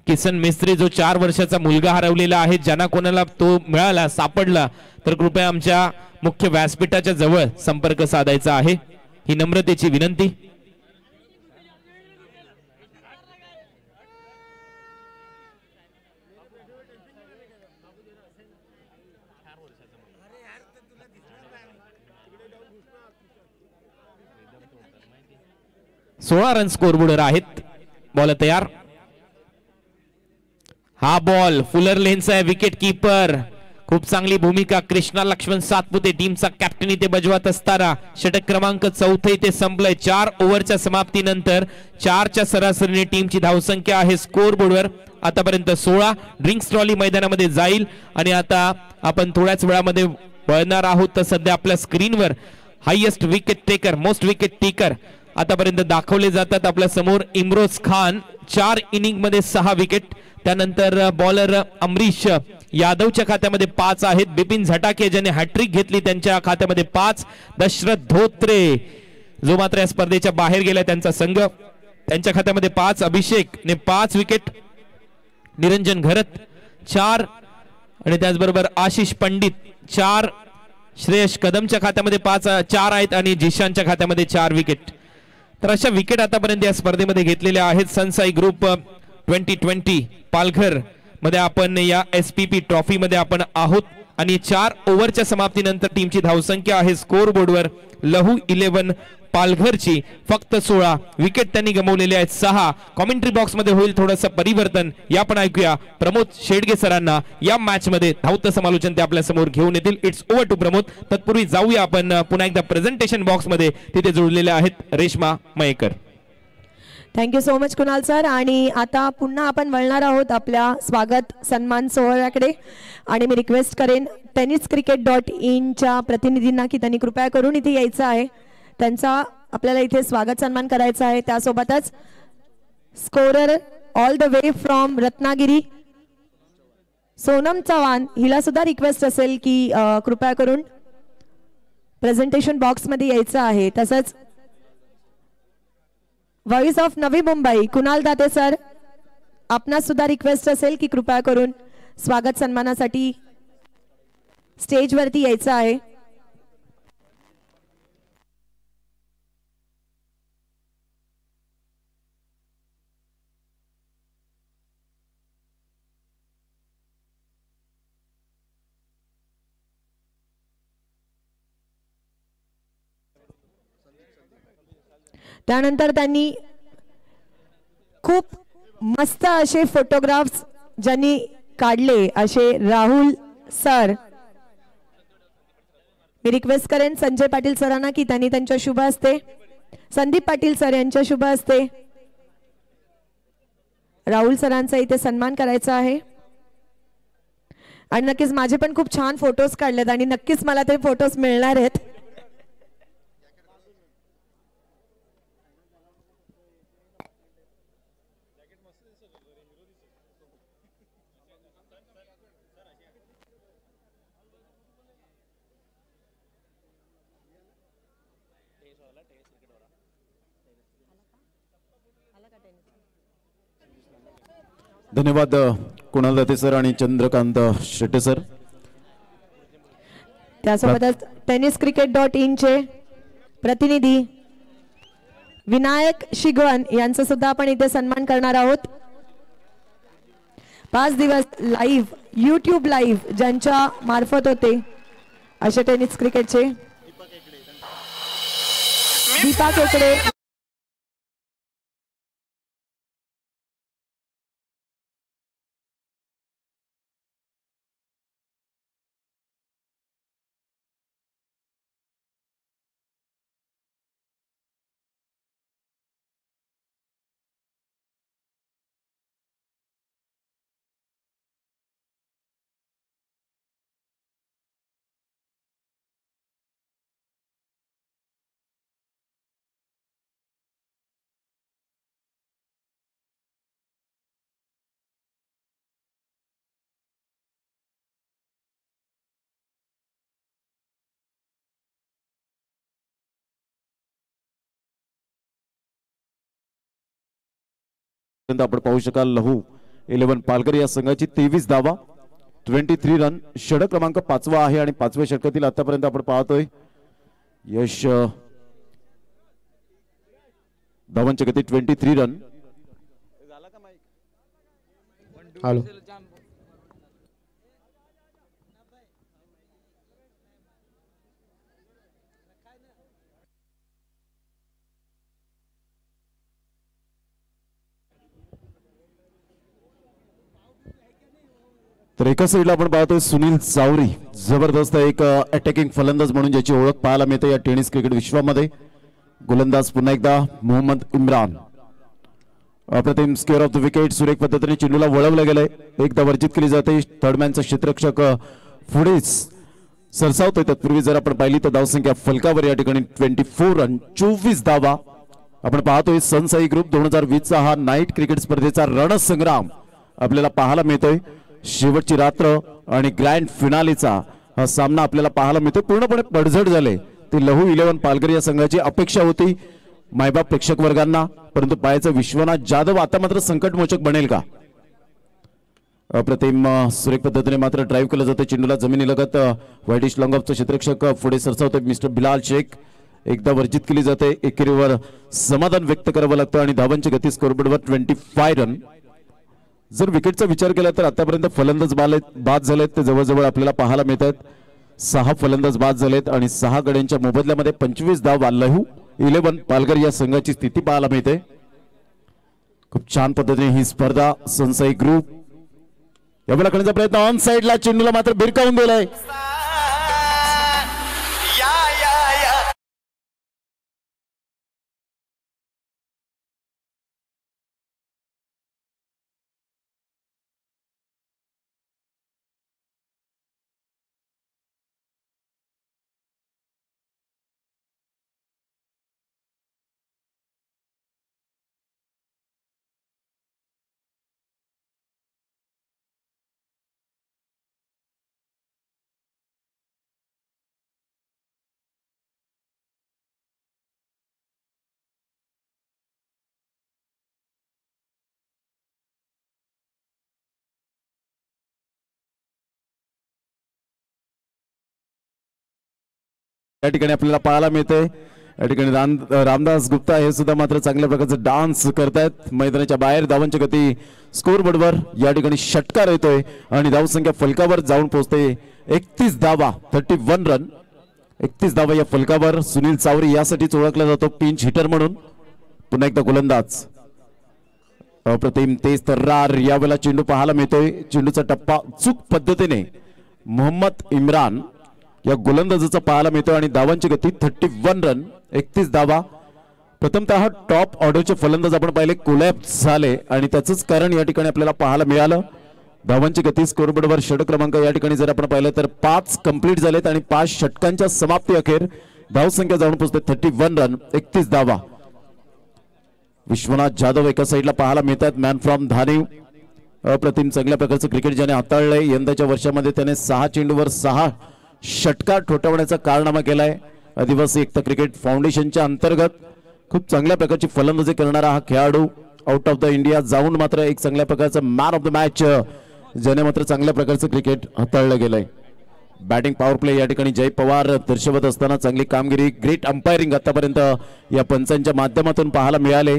किसन मिस्त्री जो 4 वर्षाचा मुलगा हरवलेला आहे, ज्यांना कोणाला तो मिळाला सापडला तर कृपया आमच्या मुख्य व्यासपीठाच्या जवळ संपर्क साधायचा आहे, ही नम्रतेची विनंती. सोळा रन स्कोरबोर्डवर आहेत. बॉल तयार. हा बॉल फुलर लेन्स आहे. विकेट कीपर खूप चांगली भूमिका. कृष्णा लक्ष्मण सातपुते टीमचा कॅप्टन इथे बजवत असताना षटक क्रमांक 4 इथे संपलंय. 4 ओव्हरच्या समाप्तीनंतर 4च्या सरासरीने टीमची धावसंख्या आहे स्कोरबोर्डवर आतापर्यंत 16. ड्रिंक्स ट्रॉली मैदानामध्ये जाईल आणि आता आपण थोड्याच वेळामध्ये वळणार आहोत. तर सध्या आपल्या स्क्रीनवर highest wicket taker, most wicket taker आतापर्यंत दाखवले जातात. आपल्या समोर इम्रोज खान 4 इनिंग मध्ये 6 विकेट. त्यानंतर बॉलर अमरीश यादवच्या खात्यामध्ये 5 आहेत. बिपिन झटाके ज्याने हॅट्रिक घेतली त्यांच्या खात्यामध्ये 5. दशरथ धोत्रे जो मात्र या स्पर्धेच्या बाहेर गेला त्यांचा संघ, त्यांच्या खात्यामध्ये 5. अभिषेक ने 5 विकेट. निरंजन घरत 4 आणि त्याचबरोबर आशिष पंडित 4. श्रेयश कदमच्या खात्यामध्ये 4 आहेत आणि जिशानच्या खात्यामध्ये 4 विकेट. तर अशा विकेट आतापर्यंत या स्पर्धेमध्ये घेतलेल्या आहेत. सनसाई ग्रुप 2020 पालघर मध्ये आपण या SPP ट्रॉफी मध्ये आपण आहोत आणि 4 ओव्हरच्या समाप्तीनंतर टीमची धावसंख्या आहे स्कोरबोर्डवर लहू 11 पालघरची फक्त 16. विकेट त्यांनी गमावलेले आहेत 6. कॉमेंट्री बॉक्स मध्ये होईल थोडंसं परिवर्तन. या पण ऐकूया प्रमोद शेडगे सरांना या मॅच मध्ये धावतं समालोचन ते आपल्या समोर घेऊन येतील. It's over to Pramod. तत्पूर्वी जाऊया आपण पुन्हा एकदा प्रेझेंटेशन बॉक्स मध्ये. तिथे जोडलेले आहेत Reshma Mayekar. Thank you so much Kunal sir. आणि आता पुन्हा आपण वळणार आहोत आपल्या स्वागत सन्मान सोहळ्याकडे आणि मी रिक्वेस्ट करेन tenniscricket.in प्रतिनिधींना की त्यांनी कृपया करून इथे यायचं आहे. त्यांचा आपल्याला इथे स्वागत सन्मान करायचा आहे. त्यासोबतच scorer all the way from Ratnagiri Sonam Chavan हिला सुद्धा रिक्वेस्ट असेल की कृपया करून प्रेझेंटेशन बॉक्स मध्ये यायचं आहे. तसंच voice of Navi Mumbai Kunal Date sir आपणास सुद्धा रिक्वेस्ट असेल की कृपया करून स्वागत सन्मानासाठी स्टेजवरती यायचं आहे. त्यानंतर त्यांनी खूप मस्त असे फोटोग्राफ्स ज्यांनी काढले असे राहुल सर, मी रिक्वेस्ट करेन संजय पाटील सरांना की त्यांनी त्यांच्या शुभ हस्ते, संदीप पाटील सर यांच्या शुभ हस्ते राहुल सरांचा इथे सन्मान करायचा आहे आणि नक्कीच माझे पण खूप छान फोटोज काढलेत आणि नक्कीच मला ते फोटोज मिळणार आहेत. धन्यवाद कुणाल दत्ते सर आणि चंद्रकांत शेट्टे सर. त्यासोबतच tenniscricket.in चे प्रतिनिधी विनायक शिगवन यांचा सुद्धा आपण इथे सन्मान करणार आहोत. 5 दिवस लाईव्ह YouTube लाईव्ह ज्यांच्या मार्फत होते असे टेनिस क्रिकेटचे दीपा केकडे. आपण पाहू शकाल लहू 11 पालघर या संघाची 23 धावा 23 रन. षटक क्रमांक 5वा आहे आणि 5व्या षटकातील आतापर्यंत आपण पाहतोय यश धावांची गती 23 रन. हॅलो तर एका साईडला आपण पाहतोय सुनील चावरी जबरदस्त एक अटॅकिंग फलंदाज म्हणून ज्याची ओळख पाहायला मिळते या टेनिस क्रिकेट विश्वामध्ये. गोलंदाज पुन्हा एकदा मोहम्मद इम्रान. अप्रतिम स्क्वेअर ऑफ द विकेट. सुरेख पद्धतीने चेंडूला वळवलं गेलंय. एकदा वर्जित केली जाते. थर्डमॅनचा क्षेत्ररक्षक पुढेच सरसावतोय. तत्पूर्वी जर आपण पाहिली तर धावसंख्या फलकावर या ठिकाणी 24 रन 24 धावा आपण पाहतोय. सनसाई ग्रुप 2020 चा हा नाईट क्रिकेट स्पर्धेचा रणसंग्राम आपल्याला पाहायला मिळतोय. शेवटची रात्र आणि ग्रँड फिनालेचा हा सामना आपल्याला पाहायला मिळतो. पूर्णपणे पडझड झाले ती लहू 11 पालघर या संघाची अपेक्षा होती मायबाप प्रेक्षक वर्गांना, परंतु पायाचं विश्वनाथ जाधव आता मात्र संकटमोचक बनेल का? अप्रतिम सुरेख पद्धतीने मात्र ड्राईव्ह केलं जातं. चेंडूला जमिनीलगत व्हाईटिश लॉंग ऑफचा क्षेत्ररक्षक पुढे सरसावतोय मिस्टर बिलाल शेख. एकदा वर्जित केली जाते. एकेरीवर समाधान व्यक्त करावं लागतं आणि धावांची गती स्कोरबोर्डवर 25 रन. जर विकेटचा विचार केला तर आतापर्यंत फलंदाज बाद झालेत ते जवळजवळ आपल्याला पाहायला मिळतात. 6 फलंदाज बाद झालेत आणि 6 गड्यांच्या मोबदल्यामध्ये 25 धावा लहू 11 पालघर या संघाची स्थिती पाहायला मिळते. खूप छान पद्धतीने ही स्पर्धा सनसाई ग्रुप यावेळेला करण्याचा प्रयत्न ऑन साइडला चेंडूला मात्र भिरकावून दिलाय. या ठिकाणी आपल्याला पाहायला मिळते या ठिकाणी रामदास गुप्ता हे सुद्धा मात्र चांगल्या प्रकारचा डान्स करतायत. मैदानाच्या बाहेर धावांची गती स्कोर बोर्डवर या ठिकाणी षटकार येतोय आणि धावसंख्या फलकावर जाऊन पोहोचते 31 धावा 31 रन. 31 धावा या फलकावर. सुनील चावरी यासाठीच ओळखला जातो पिंच हिटर म्हणून. पुन्हा एकदा गोलंदाज अप्रतिम तेज तर्रार यावेळेला चेंडू पाहायला मिळतोय. चेंडूचा टप्पा चूक पद्धतीने मोहम्मद इम्रान या गोलंदाजाचा पाहायला मिळतो आणि धावांची गती 31 रन 31 धावा. प्रथमतः टॉप ऑर्डरचे फलंदाज आपण पाहिले कोलॅप्स झाले आणि त्याचंच कारण या ठिकाणी आपल्याला पाहायला मिळालं. धावांची गती स्कोरबोर्डवर षटक क्रमांक या ठिकाणी जर आपण पाहिलं तर 5 कंप्लीट झालेत आणि 5 षटकांच्या समाप्ती अखेर धावसंख्या जाऊन पोहोचते 31 रन 31 धावा. विश्वनाथ जाधव एका साईडला पाहायला मिळतात. मॅन फ्रॉम धारीव, अप्रतिम चांगल्या प्रकारचं क्रिकेट ज्याने हाताळलंय. यंदाच्या वर्षामध्ये त्याने 6 चेंडूवर 6 षटकार ठोठावण्याचा कारनामा केलाय. आदिवासी एकता क्रिकेट फाउंडेशनच्या अंतर्गत खूप चांगल्या प्रकारची फलंदाजी करणारा हा खेळाडू आउट ऑफ द इंडिया जाऊन मात्र एक चांगल्या प्रकारचं मॅन ऑफ द मॅच ज्याने मात्र चांगल्या प्रकारचं क्रिकेट हाताळलं गेलंय. बॅटिंग पॉवर प्ले या ठिकाणी जय पवार दर्शवत असताना चांगली कामगिरी, ग्रेट अंपायरिंग आतापर्यंत या पंचांच्या माध्यमातून पाहायला मिळाले.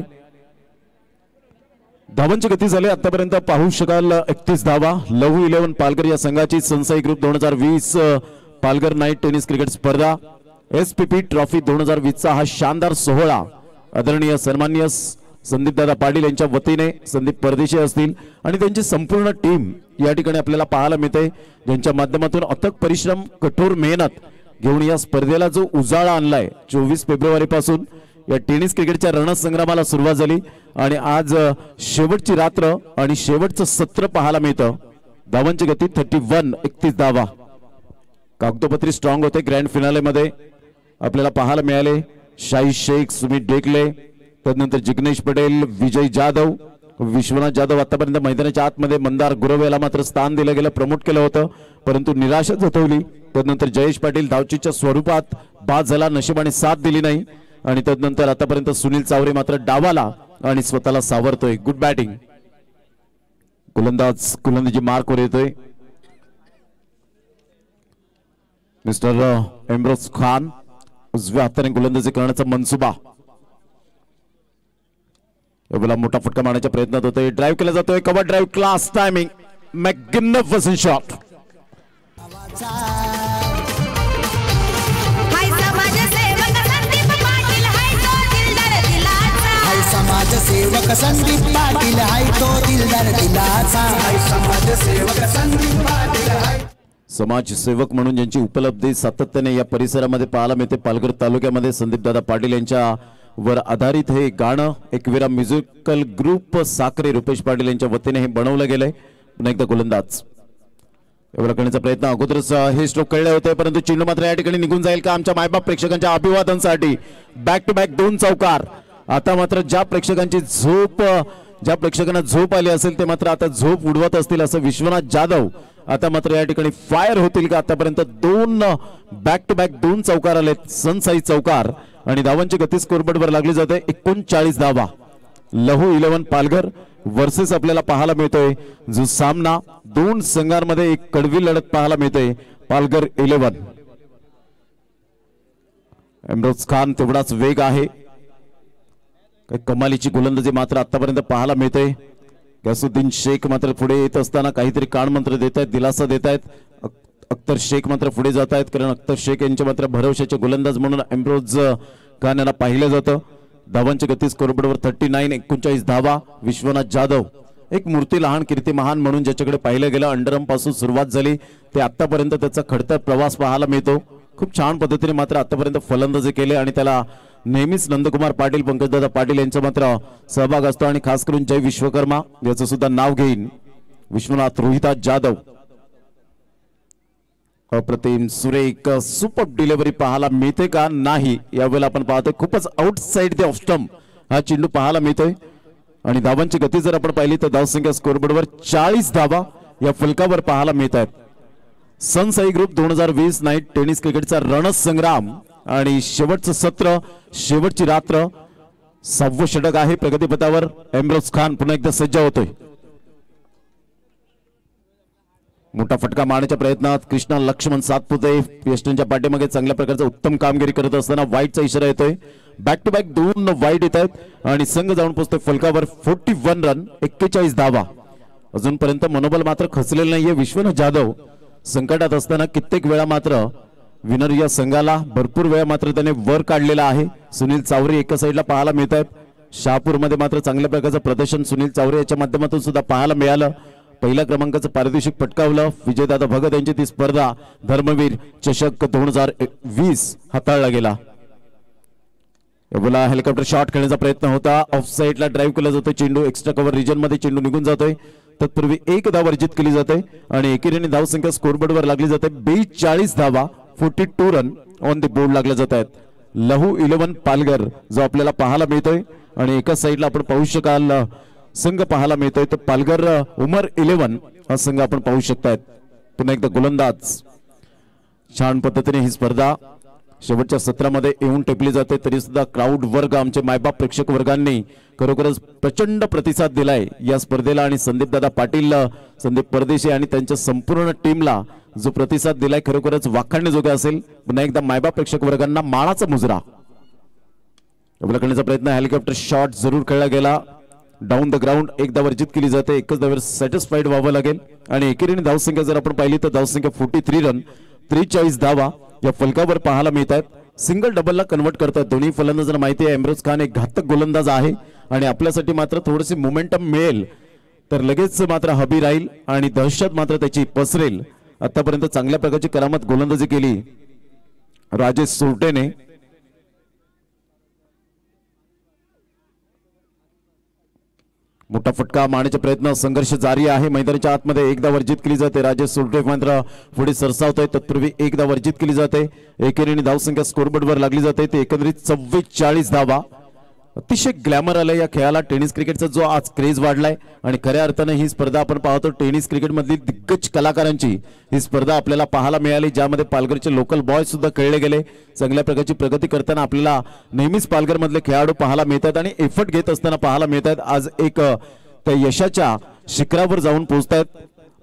धावांची गती झाली आतापर्यंत पाहू शकाल 31 धावा. लहू 11 पालघर या संघाची Sunsai group 2020 Palghar night tennis cricket स्पर्धा SPP ट्रॉफी 2020 चा हा शानदार सोहळा आदरणीय सन्माननीय संदीपदादा पाटील यांच्या वतीने संदीप परदेशी असतील आणि त्यांची संपूर्ण टीम या ठिकाणी आपल्याला पाहायला मिळते, ज्यांच्या माध्यमातून अथक परिश्रम कठोर मेहनत घेऊन या स्पर्धेला जो उजाळा आणलाय. 24 फेब्रुवारी पासून या टेनिस क्रिकेटच्या रणसंग्रामाला सुरुवात झाली आणि आज शेवटची रात्र आणि शेवटचं सत्र पाहायला मिळतं. धावांची गती 31 31 धावा. कागदोपत्री स्ट्रॉंग होते. ग्रँड फिनाले मध्ये आपल्याला पाहायला मिळाले शाही शेख, सुमित डेकले, त्यानंतर जिग्नेश पटेल, विजय जाधव, विश्वनाथ जाधव. आतापर्यंत मैदानाच्या आतमध्ये मंदार गुरवेला मात्र स्थान दिलं गेलं, प्रमोट केलं होतं, परंतु निराशा जतवली. त्यानंतर जयेश पाटील धावचीच्या स्वरूपात बाद झाला, नशिबाने साथ दिली नाही. आणि त्यानंतर आतापर्यंत सुनील चावरे मात्र डावाला आणि स्वतःला सावरतोय. Good batting. गोलंदाजी मार्कवर येतोय मिस्टर इम्रोज खान. उजव्या हाताने गोलंदाजी करण्याचा मनसुबा. यावेळेला मोठा फटका मारण्याच्या प्रयत्नात होतोय. ड्राईव्ह केला जातोय, cover drive, class timing, magnificent shot. हाय समाजसेवक संदीप पाटील हाय तो दिलदार दिलाचा. हाय समाजसेवक संदीप पाटील हाय तो दिलदार दिलाचा. हाय समाजसेवक संदीप पाटील हाय. समाजसेवक म्हणून ज्यांची उपलब्धी सातत्याने या परिसरामध्ये पाहायला मिळते. पालघर तालुक्यामध्ये संदीपदादा पाटील यांच्या वर आधारित हे गाणं एकविरा म्युझिकल ग्रुप साखरे रुपेश पाटील यांच्या वतीने हे बनवलं गेलंय. पुन्हा एकदा गोलंदाज एवढा करण्याचा प्रयत्न. अगोदरच हे स्ट्रोक कळले होते, परंतु चेंडू मात्र या ठिकाणी निघून जाईल का आमच्या मायबाप प्रेक्षकांच्या अभिवादनासाठी. बॅक टू बॅक 2 चौकार. आता मात्र ज्या प्रेक्षकांना झोप आली असेल ते मात्र आता झोप उडवत असतील असं विश्वनाथ जाधव. आता मात्र या ठिकाणी फायर होतील का. आतापर्यंत 2 बॅक टू बॅक 2 चौकार आलेत, सनसाई चौकार. आणि धावांची गती स्कोरबोर्डवर लागली जाते 39 धावा. लहू 11 पालघर वर्सेस आपल्याला पाहायला मिळतोय जो सामना 2 संघांमध्ये एक कडवी लढत पाहायला मिळते. पालघर 11. इम्रोज खान तेवढाच वेग आहे. काही कमालीची गोलंदाजी मात्र आतापर्यंत पाहायला मिळते. गैसुद्दीन शेख मात्र पुढे येत असताना काहीतरी कानमंत्र देत आहेत, दिलासा देत आहेत. अख्तर शेख मात्र पुढे जात आहेत, कारण अख्तर शेख यांच्या मात्र भरवशाचे गोलंदाज म्हणून इम्रोज खान यांना पाहिलं जातं. धावांची गती स्कोरबोर्डवर 39 39 धावा. विश्वनाथ जाधव एक मूर्ती लहान कीर्ती महान म्हणून ज्याच्याकडे पाहिलं गेलं, अंडरम पासून सुरुवात झाली ते आतापर्यंत त्याचा खडतर प्रवास पाहायला मिळतो. खूप छान पद्धतीने मात्र आतापर्यंत फलंदाजी केले आणि त्याला नेहमीच नंदकुमार पाटील, पंकजदादा पाटील यांचा मात्र सहभाग असतो. आणि खास करून जय विश्वकर्मा याचं सुद्धा नाव घेईन विश्वनाथ रोहिताज जाधव. अप्रतिम सुरेख सुपर डिलिव्हरी पाहायला मिळते का नाही यावेळेला आपण पाहतोय. खूपच आउटसाइड द ऑफ स्टंप हा चेंडू पाहायला मिळतोय. आणि धावांची गती जर आपण पाहिली तर धावसंख्या स्कोरबोर्डवर 40 धावा या फलकावर पाहायला मिळत आहेत. सनसाई ग्रुप 2020 नाईट टेनिस क्रिकेटचा रणसंग्राम आणि शेवटचं सत्र, शेवटची रात्र, 6वं षटक आहे प्रगतीपथावर. इम्रोज खान पुन्हा एकदा सज्ज होतोय. मोठा फटका मारण्याच्या प्रयत्नात कृष्णा लक्ष्मण सातपुते वेस्टर्नच्या पाठीमागे चांगल्या प्रकारचं उत्तम कामगिरी करत असताना वाईटचा इशारा येतोय. बॅक टू बॅक 2 वाईट येत आहेत आणि संघ जाऊन पोहोचतोय फलकावर 41 रन 41 धावा. अजूनपर्यंत मनोबल मात्र खचलेलं नाहीये. विश्वनाथ जाधव संकटात असताना कित्येक वेळा मात्र विनर या संघाला भरपूर वेळा मात्र त्याने वर काढलेला आहे. सुनील चावरे एका साईडला पाहायला मिळत आहेत. शहापूरमध्ये मात्र चांगल्या प्रकारचं प्रदर्शन सुनील चावरे याच्या माध्यमातून सुद्धा पाहायला मिळालं. पहिल्या क्रमांकाचं पारितोषिक पटकावलं. विजयदादा भगत यांची ती स्पर्धा धर्मवीर चषक 2020 हाताळला गेला. बोला हेलिकॉप्टर शॉट खेळण्याचा प्रयत्न होता, ऑफ साइडला ड्राईव्ह केला जातो चेंडू, एक्स्ट्रा कव्हर रिजन मध्ये चेंडू निघून जातोय. तत्पूर्वी एक धाव वर्जित केली जाते आणि एकेरीने धाव संख्या स्कोरबोर्डवर लागली जाते. 42 धावा, 42 रन ऑन द बोर्ड लागले जात आहेत. लहू 11 पालघर जो आपल्याला पाहायला मिळतोय आणि एका साईडला आपण पाहू शकाल संघ पाहायला मिळतोय, तर पालघर उमर 11 हा संघ आपण पाहू शकतायत. पुन्हा एकदा गोलंदाज, छान पद्धतीने ही स्पर्धा शेवटच्या सत्रामध्ये येऊन टेपली जाते. तरी सुद्धा क्राऊड वर्ग, आमचे मायबाप प्रेक्षक वर्गांनी खरोखरच प्रचंड प्रतिसाद दिलाय या स्पर्धेला आणि संदीप दादा पाटील, संदीप परदेशी आणि त्यांच्या संपूर्ण टीमला जो प्रतिसाद दिलाय खरोखरच वाखाणण्याजोगा असेल. पुन्हा एकदा मायबाप प्रेक्षक वर्गांना मानाचा मुजरा. करण्याचा प्रयत्न, हेलिकॉप्टर शॉट जरूर खेळला गेला, डाऊन द ग्राउंड एकदा वर्जित केली जाते. एकच धावेवर सॅटिस्फाईड व्हावं लागेल आणि एकेरीने धावसंख्या जर आपण पाहिली तर धावसंख्या 43 रन, 43 धावा या फलकावर पाहायला मिळत आहेत. सिंगल डबलला कन्वर्ट करतात दोन्ही फलंदाजांना माहिती आहे इम्रोज खान एक घातक गोलंदाज आहे आणि आपल्यासाठी मात्र थोडीशी मोमेंटम मिळेल तर लगेच मात्र हबी राहील आणि दहशत मात्र त्याची पसरेल. आतापर्यंत चांगल्या प्रकारची करामत गोलंदाजी केली राजेश सोरटेने. मोठा फटका मारण्याचा प्रयत्न, संघर्ष जारी आहे मैदानाच्या आतमध्ये. एकदा वर्जित केली जाते, राजेश सोरटे मात्र पुढे सरसावतोय. तत्पूर्वी एकदा वर्जित केली जाते, एकेरीने धावसंख्या स्कोरबोर्डवर लागली जाते. ते एकंदरीत 44 धावा. अतिशय ग्लॅमर आलंय या खेळाला. टेनिस क्रिकेटचा जो आज क्रेज वाढलाय आणि खऱ्या अर्थाने ही स्पर्धा आपण पाहतो टेनिस क्रिकेट मधली दिग्गज कलाकारांची ही स्पर्धा आपल्याला पाहायला मिळाली, ज्यामध्ये पालघरचे लोकल बॉयज सुद्धा खेळले गेले. चांगल्या प्रकारची प्रगती करताना आपल्याला नेहमीच पालघर मधले खेळाडू पाहायला मिळतात आणि एफर्ट घेत असताना पाहायला मिळतात. आज एक त्या यशाच्या शिखरावर जाऊन पोहोचतायत.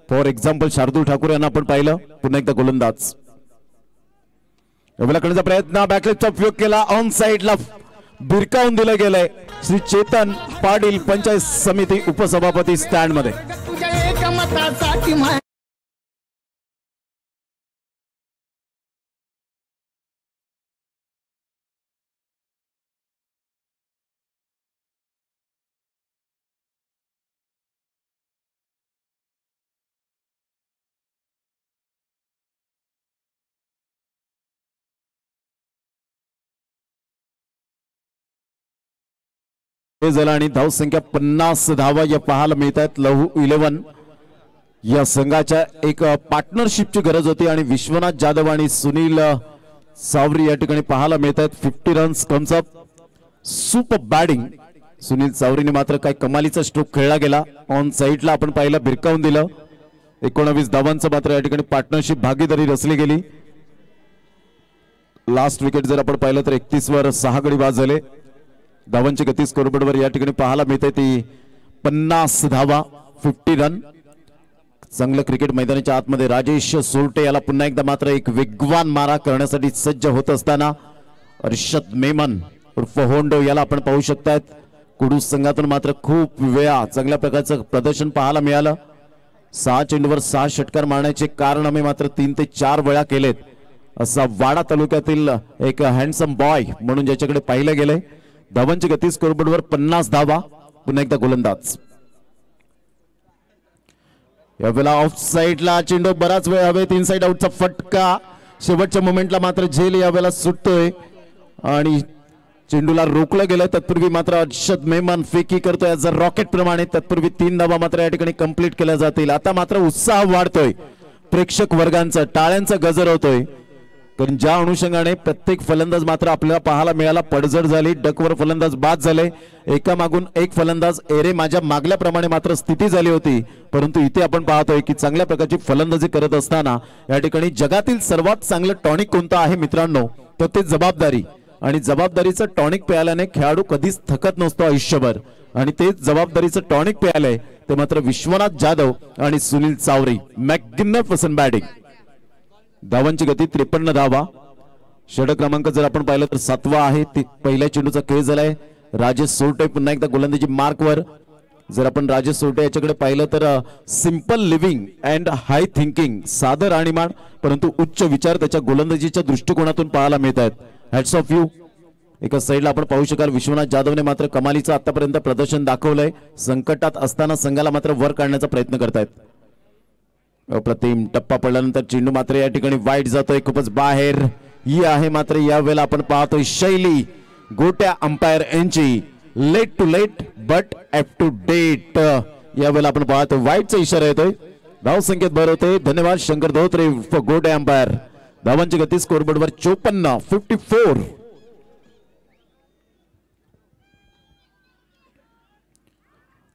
फॉर एक्झाम्पल शार्दूल ठाकूर यांना आपण पाहिलं. पुन्हा एकदा गोलंदाज, करण्याचा प्रयत्न, बॅकलेटचा उपयोग केला, ऑन साइडला भिरकावून दिलं गेलंय. श्री चेतन पाटील पंचायत समिती उपसभापती स्टँड मध्ये. झाला आणि धाव संख्या 50 धावा या पाहायला मिळतात. लहू 11 या संघाच्या एक पार्टनरशिपची गरज होती आणि विश्वनाथ जाधव आणि सुनील सावरी या ठिकाणी पाहायला मिळतात. 50 runs comes up. Super batting Sunil सावरीने मात्र काय कमालीचा स्ट्रोक खेळला गेला. ऑन साइडला आपण पाहिलं, भिरकावून दिलं. 19 धावांचं मात्र या ठिकाणी पार्टनरशिप भागीदारी रचली गेली. लास्ट विकेट जर आपण पाहिलं तर 31 वर 6 गडी बाद झाले. धावांची गती स्कोरबोर्डवर या ठिकाणी पाहायला मिळते ती 50 धावा, 50 रन. चांगलं क्रिकेट मैदानाच्या आतमध्ये राजेश सोरटे याला पुन्हा एकदा मात्र एक वेगवान मारा करण्यासाठी सज्ज होत असताना अर्षद मेमन उर्फ होंडो याला आपण पाहू शकतात. कुडू संघातून मात्र खूप वेळा चांगल्या प्रकारचं प्रदर्शन पाहायला मिळालं. 6 चेंडूवर 6 षटकार मारण्याचे कारनामे मात्र 3 ते 4 वेळा केलेत. असा वाडा तालुक्यातील एक हँडसम बॉय म्हणून ज्याच्याकडे पाहिलं गेलंय. धावांची गती स्कोरबोर्डवर 50 धावा. पुन्हा एकदा गोलंदाज, यावेळेला ऑफ साइडला चेंडू बराच वेळ हवेत. इनसाइड आउटचा फटका शेवटच्या मोमेंटला मात्र झेल यावेळेला सुटतोय आणि चेंडूला रोखलं गेलं. तत्पूर्वी मात्र अर्षद मेमन फेकी करतोय ॲज अ रॉकेट प्रमाणे. तत्पूर्वी 3 धावा मात्र या ठिकाणी कंप्लीट केल्या जातील. आता मात्र उत्साह वाढतोय प्रेक्षक वर्गांचा, टाळ्यांचा गजर होतोय. कारण ज्या अनुषंगाने प्रत्येक फलंदाज मात्र आपल्याला पाहायला मिळाला. पडझड झाली, डकवर फलंदाज बाद झाले, एका मागून एक फलंदाज एरे माझ्या मागल्याप्रमाणे मात्र स्थिती झाली होती. परंतु इथे आपण पाहतोय की चांगल्या प्रकारची फलंदाजी करत असताना या ठिकाणी जगातील सर्वात चांगलं टॉनिक कोणतं आहे मित्रांनो, तर ते जबाबदारी. आणि जबाबदारीचं टॉनिक प्यायल्याने खेळाडू कधीच थकत नसतो आयुष्यभर. आणि तेच जबाबदारीचं टॉनिक प्यायलंय ते मात्र विश्वनाथ जाधव आणि सुनील चावरी. Magnificent batting. धावांची गती 53 धावा. षटक क्रमांक जर आपण पाहिलं तर 7वा आहे. पहिल्या चेंडूचा खेळ झालाय. राजेश सोरटे पुन्हा एकदा गोलंदाजी मार्कवर. जर आपण राजेश सोरटे याच्याकडे पाहिलं तर simple living and high thinking, साधं राहणीमान परंतु उच्च विचार त्याच्या गोलंदाजीच्या दृष्टिकोनातून पाहायला मिळत आहेत. Hats off you. एका साईडला आपण पाहू शकाल विश्वनाथ जाधवने मात्र कमालीचं आतापर्यंत प्रदर्शन दाखवलंय. संकटात असताना संघाला मात्र वर काढण्याचा प्रयत्न करतायत. अप्रतिम टप्पा पडल्यानंतर चेंडू मात्र या ठिकाणी वाईट जातोय, खूपच बाहेर. ही आहे मात्र यावेळेला आपण पाहतोय शैली गोट्या अंपायर यांची late to late but up to date. यावेळेला आपण पाहतो वाईटचा इशारा येतोय. धाव संख्येत भर होते. धन्यवाद शंकर धोत्रे फॉर गोट्या अंपायर. धावांची गती स्कोरबोर्डवर 54 54.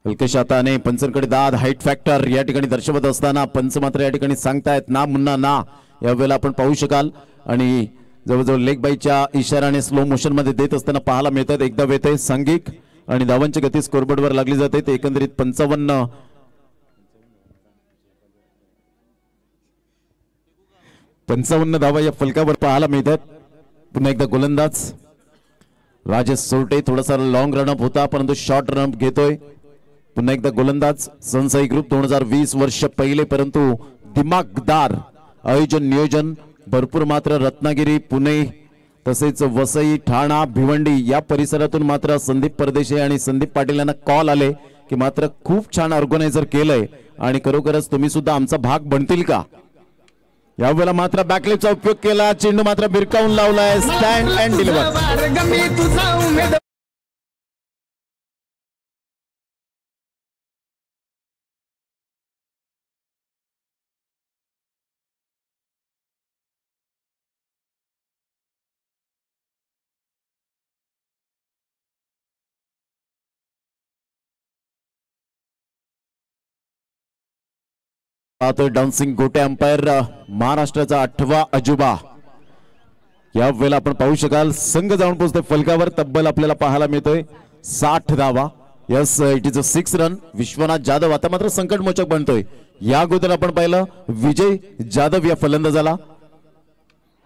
हलकेश हाताने पंचांकडे दाद हाईट फॅक्टर या ठिकाणी दर्शवत असताना पंच मात्र या ठिकाणी सांगतायत ना मुन्ना ना. यावेळेला आपण पाहू शकाल आणि जवळजवळ लेग बाईच्या इशाराने स्लो मोशन मध्ये देत असताना पाहायला मिळतात. एकदा येते सांघिक आणि धावांची गती स्कोरबोर्डवर लागली जाते. ते एकंदरीत 55 धावा या फलकावर पाहायला मिळतात. पुन्हा एकदा गोलंदाज राजेश सोरटे थोडासा लॉंग रनअप होता परंतु शॉर्ट रनअप घेतोय. पुन्हा एकदा गोलंदाज सनसाई ग्रुप 2020 वर्ष पहिले परंतु दिमागदार आयोजन नियोजन भरपूर मात्र रत्नागिरी पुणे तसेच वसई ठाणा भिवंडी या परिसरातून मात्र संदीप परदेशी आणि संदीप पाटील यांना कॉल आले की मात्र खूप छान ऑर्गनायझर केलंय आणि खरोखरच तुम्ही सुद्धा आमचा भाग बनतील का. यावेळेला मात्र बॅकलेटचा उपयोग केला. चेंडू मात्र भिरकावून लावलाय. Stand and deliver. Dancing Gote umpire महाराष्ट्राचा 8वा अजुबा. या वेळेला आपण पाहू शकाल संघ जाऊन पोहोचतोय फलकावर. तब्बल आपल्याला पाहायला मिळतोय 60 धावा. Yes it is a 6 run. Vishwanath Jadhav आता मात्र संकटमोचक बनतोय. या अगोदर आपण पाहिलं विजय जाधव या फलंदाजाला.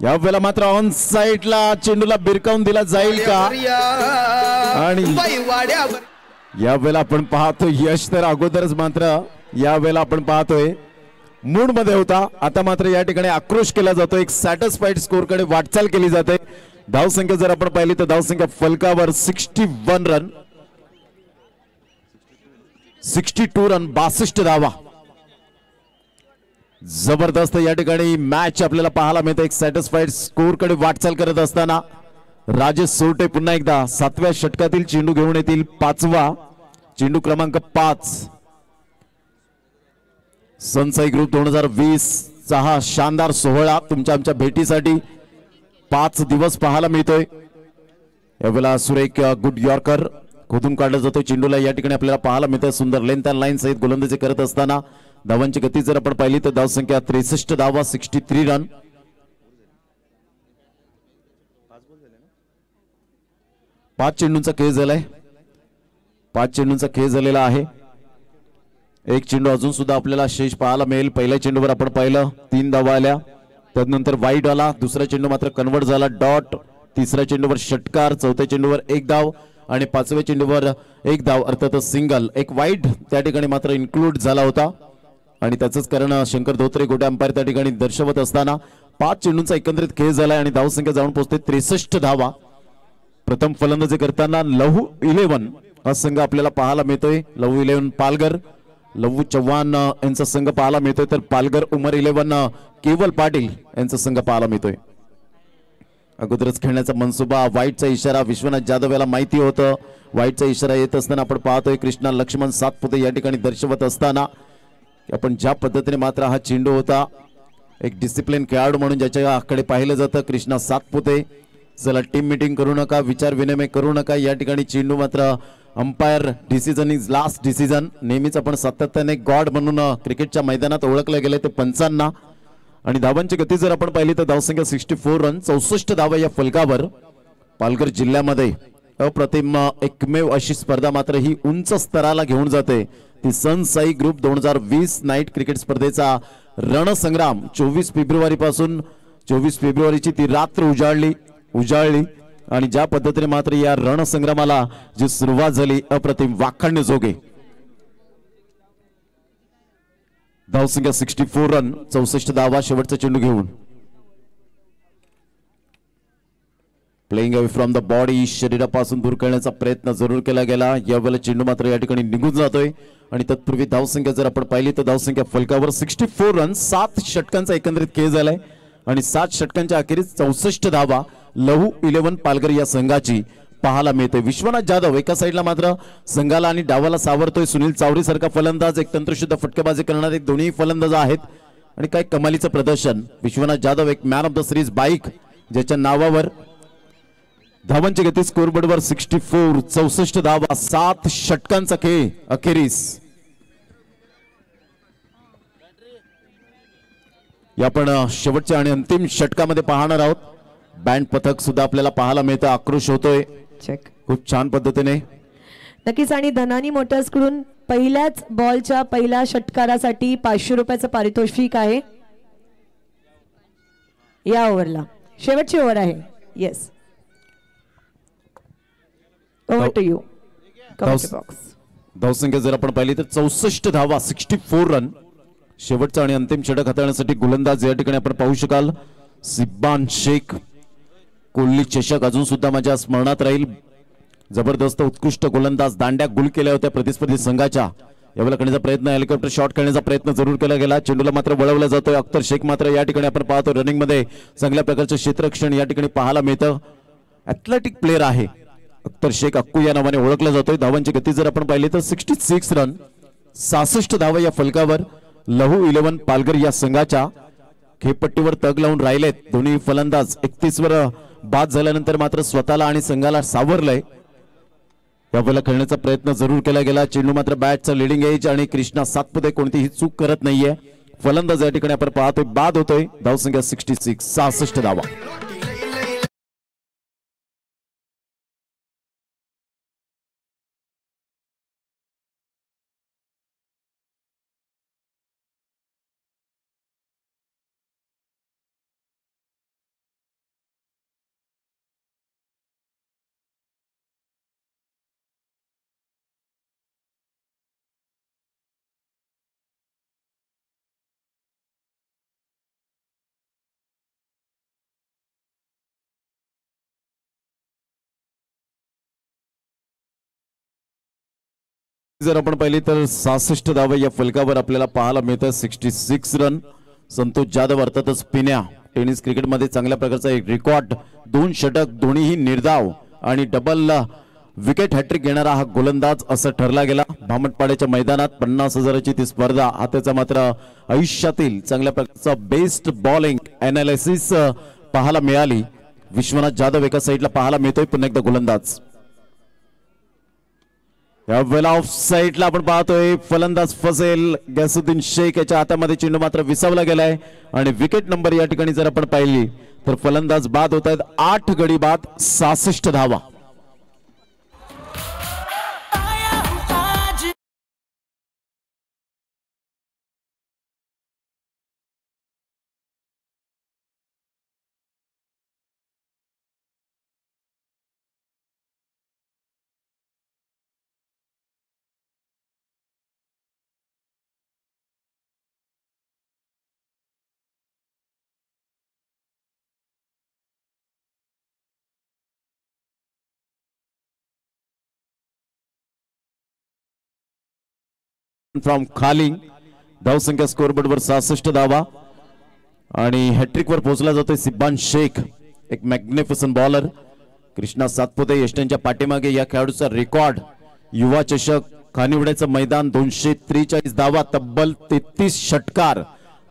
या वेळेला मात्र ऑन साइडला चेंडूला बिरकावून दिला जाईल का आणि या वेळेला आपण पाहतो यश तर अगोदरच मात्र या वेळेला आपण पाहतोय मूड मध्ये होता. आता मात्र या ठिकाणी आक्रोश केला जातो. एक सॅटिस्फाईड स्कोर कडे वाटचाल केली जाते. धावसंख्या जर आपण पाहिली तर धावसंख्या फलकावर 61 रन 62 रन 62 धावा. जबरदस्त या ठिकाणी मॅच आपल्याला पाहायला मिळते. एक सॅटिस्फाईड स्कोर कडे वाटचाल करत असताना राजेश सोरटे पुन्हा एकदा 7व्या षटकातील चेंडू घेऊन येतील. 5वा चेंडू क्रमांक 5. सनसाई ग्रुप 2020 चा हा शानदार सोहळा तुमच्या आमच्या भेटीसाठी 5 दिवस पाहायला मिळतोय. यावेळेला सुरेख गुड यॉर्कर खोदून काढला जातो. चेंडूला या ठिकाणी आपल्याला पाहायला मिळतंय. सुंदर लेंथ अँड लाईन सहित गोलंदाजी करत असताना धावांची गती जर आपण पाहिली तर धावसंख्या 63 धावा 63 रन. 5 चेंडूंचा खेळ झालाय. 5 चेंडूंचा खेळ झालेला आहे. एक चेंडू अजून सुद्धा आपल्याला शेष पाहायला मिळेल. पहिल्या चेंडूवर आपण पाहिलं 3 धावा आल्या. त्यानंतर वाईड आला. दुसरा चेंडू मात्र कन्वर्ट झाला डॉट. तिसऱ्या चेंडूवर षटकार. चौथ्या चेंडूवर 1 धाव आणि 5व्या चेंडूवर 1 धाव अर्थातच सिंगल. एक वाईड त्या ठिकाणी मात्र इन्क्लूड झाला होता आणि त्याचंच कारण शंकर धोत्रे गोटे अंपायर त्या ठिकाणी दर्शवत असताना 5 चेंडूंचा एकत्रित खेळ झालाय आणि धावसंख्या जाऊन पोहोचते 63 धावा. प्रथम फलंदाजी करताना लहू 11 हा संघ आपल्याला पाहायला मिळतोय. लहू 11 पालघर लवू चव्हाण यांचा संघ पाहायला मिळतोय तर पालघर उमर 11 केवल पाटील यांचा संघ पाहायला मिळतोय. अगोदरच खेळण्याचा मनसुबा वाईटचा इशारा विश्वनाथ जाधव याला माहिती होतं. वाईटचा इशारा येत असताना आपण पाहतोय कृष्णा लक्ष्मण सातपुते या ठिकाणी दर्शवत असताना आपण ज्या पद्धतीने मात्र हा चेंडू होता एक डिसिप्लिन खेळाडू म्हणून ज्याच्याकडे पाहिलं जातं कृष्णा सातपुते. चला टीम मीटिंग करू नका विचार विनिमय करू नका. या ठिकाणी चेंडू मात्र umpire decision is last decision. नेहमीच आपण सातत्याने गॉड म्हणून क्रिकेटच्या मैदानात ओळखलं गेले ते पंचांना. आणि धावांची गती जर आपण पाहिली तर धावसंख्या 64 रन 64 धावा या फलकावर. पालघर जिल्ह्यामध्ये अप्रतिम एकमेव अशी स्पर्धा मात्र ही उंच स्तराला घेऊन जाते ती सनसाई ग्रुप 2020 नाईट क्रिकेट स्पर्धेचा रणसंग्राम. 24 फेब्रुवारी पासून 24 फेब्रुवारीची ती रात्र उजाळली आणि ज्या पद्धतीने मात्र या रणसंग्रामाला जी सुरुवात झाली अप्रतिम वाखाणण्याजोगे. धावसंख्या 64 रन 64 धावा शेवटचा चेंडू घेऊन. Playing away from the body शरीरापासून दूर करण्याचा प्रयत्न जरूर केला गेला. यावेळेला चेंडू मात्र या ठिकाणी निघून जातोय आणि तत्पूर्वी धावसंख्या जर आपण पाहिली तर धावसंख्या फलकावर 64 रन 7 षटकांचा एकंदरीत खेळ झालाय आणि 7 षटकांच्या अखेरीस 64 धावा लहू 11 पालघर या संघाची पाहायला मिळते. विश्वनाथ जाधव एका साईडला मात्र संघाला आणि डावाला सावरतोय. सुनील चावरी सारखा फलंदाज, एक तंत्रशुद्ध फटकेबाजी करणारे दोन्ही फलंदाज आहेत आणि काय कमालीचं प्रदर्शन. विश्वनाथ जाधव एक man of the series bike ज्याच्या नावावर. धावांची गती स्कोरबोर्डवर 64, 64 धावा, 7 षटकांचा खेळ अखेरीस. या आपण शेवटच्या आणि अंतिम षटकामध्ये पाहणार आहोत. बँड पथक सुद्धा आपल्याला पाहायला मिळतं, आक्रोश होतोय खूप छान पद्धतीने. नक्कीच. आणि धनानी मोटर्स कडून पहिल्याच बॉलच्या पहिल्या षटकारासाठी 500 रुपयाचं पारितोषिक आहे या ओव्हरला. शेवटची ओव्हर आहे. Yes, over to you. धावसंख्या जर आपण पाहिली तर 64 धावा, 64 रन. शेवटचा आणि अंतिम षटक हाताळण्यासाठी गोलंदाज या ठिकाणी आपण पाहू शकाल सिब्बान शेख. कोहली चषक अजून सुद्धा माझ्या स्मरणात राहील. जबरदस्त उत्कृष्ट गोलंदाज, दांड्या गुल केल्या होत्या प्रतिस्पर्धी संघाच्या. यावेळेला करण्याचा प्रयत्न, हेलिकॉप्टर शॉट खेळण्याचा प्रयत्न जरूर केला गेला. चेंडूला मात्र वळवला जातोय. अख्तर शेख मात्र या ठिकाणी आपण पाहतो रनिंग मध्ये चांगल्या प्रकारचं क्षेत्ररक्षण या ठिकाणी पाहायला मिळतं. ॲथलेटिक प्लेअर आहे अख्तर शेख, अक्कू या नावाने ओळखला जातोय. धावांची गती जर आपण पाहिली तर 66 रन, 66 धावा या फलकावर लहू 11 पालघर या संघाच्या. खेळपट्टीवर तग लावून राहिलेत दोन्ही फलंदाज. 31 वर बाद झाल्यानंतर मात्र स्वतःला आणि संघाला सावरलंय. यावेळेला खेळण्याचा प्रयत्न जरूर केला गेला. चेंडू मात्र बॅटचा लिडिंग एज आणि कृष्णा सातपुते कोणतीही चूक करत नाहीये. फलंदाज या ठिकाणी आपण पाहतोय बाद होतोय. धावसंख्या 66, 66 धावा. जर आपण पाहिली तर 66 धावा या फलकावर आपल्याला पाहायला मिळतं. 66 रन. संतोष जाधव अर्थातच पिण्या टेनिस क्रिकेटमध्ये चांगल्या प्रकारचा एक रेकॉर्ड. 2 षटक, दोन्ही निर्धाव आणि डबल विकेट हॅट्रिक घेणारा हा गोलंदाज असं ठरला गेला. भामटपाड्याच्या मैदानात 50,000ची ती स्पर्धा. त्याचा मात्र आयुष्यातील चांगल्या प्रकारचा बेस्ट बॉलिंग अनालिसिस पाहायला मिळाली. विश्वनाथ जाधव एका साईडला पाहायला मिळतोय. पुन्हा एकदा गोलंदाज यावेळेला ऑफ साईडला आपण पाहतोय फलंदाज फसेल. गॅसुद्दीन शेख याच्या हातामध्ये चेंडू मात्र विसावला गेलाय आणि विकेट नंबर या ठिकाणी जर आपण पाहिली तर फलंदाज बाद होत आहेत. 8 गडी बाद, 66 धावा. फ्रॉम खालिंग. धावसंख्या स्कोरबोर्डवर 66 धावा आणि हॅट्रिक वर पोहोचला जातोय सिब्बान शेख, एक मॅग्निफिसंट बॉलर. कृष्णा सातपुते यष्टींच्या पाठीमागे या खेळाडूचा रेकॉर्ड. युवा चषक, खानिवड्याचं मैदान, 243 धावा, तब्बल 33 षटकार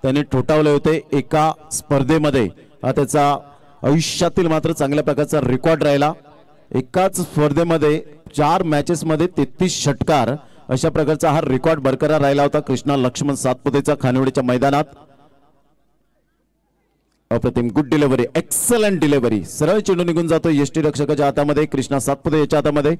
त्याने ठोठावले होते एका स्पर्धेमध्ये. हा त्याचा आयुष्यातील मात्र चांगल्या प्रकारचा रेकॉर्ड राहिला. एकाच स्पर्धेमध्ये 4 मॅचेस मध्ये 33 षटकार अशा प्रकारचा हा रेकॉर्ड बरकरार राहिला होता कृष्णा लक्ष्मण सातपुतेचा खानिवडीच्या मैदानात. अप्रतिम गुड डिलिव्हरी, एक्सलंट डिलिव्हरी. सरळ चेंडू निघून जातो यष्टी रक्षकाच्या हातामध्ये. कृष्णा सातपुते याच्या हातामध्ये.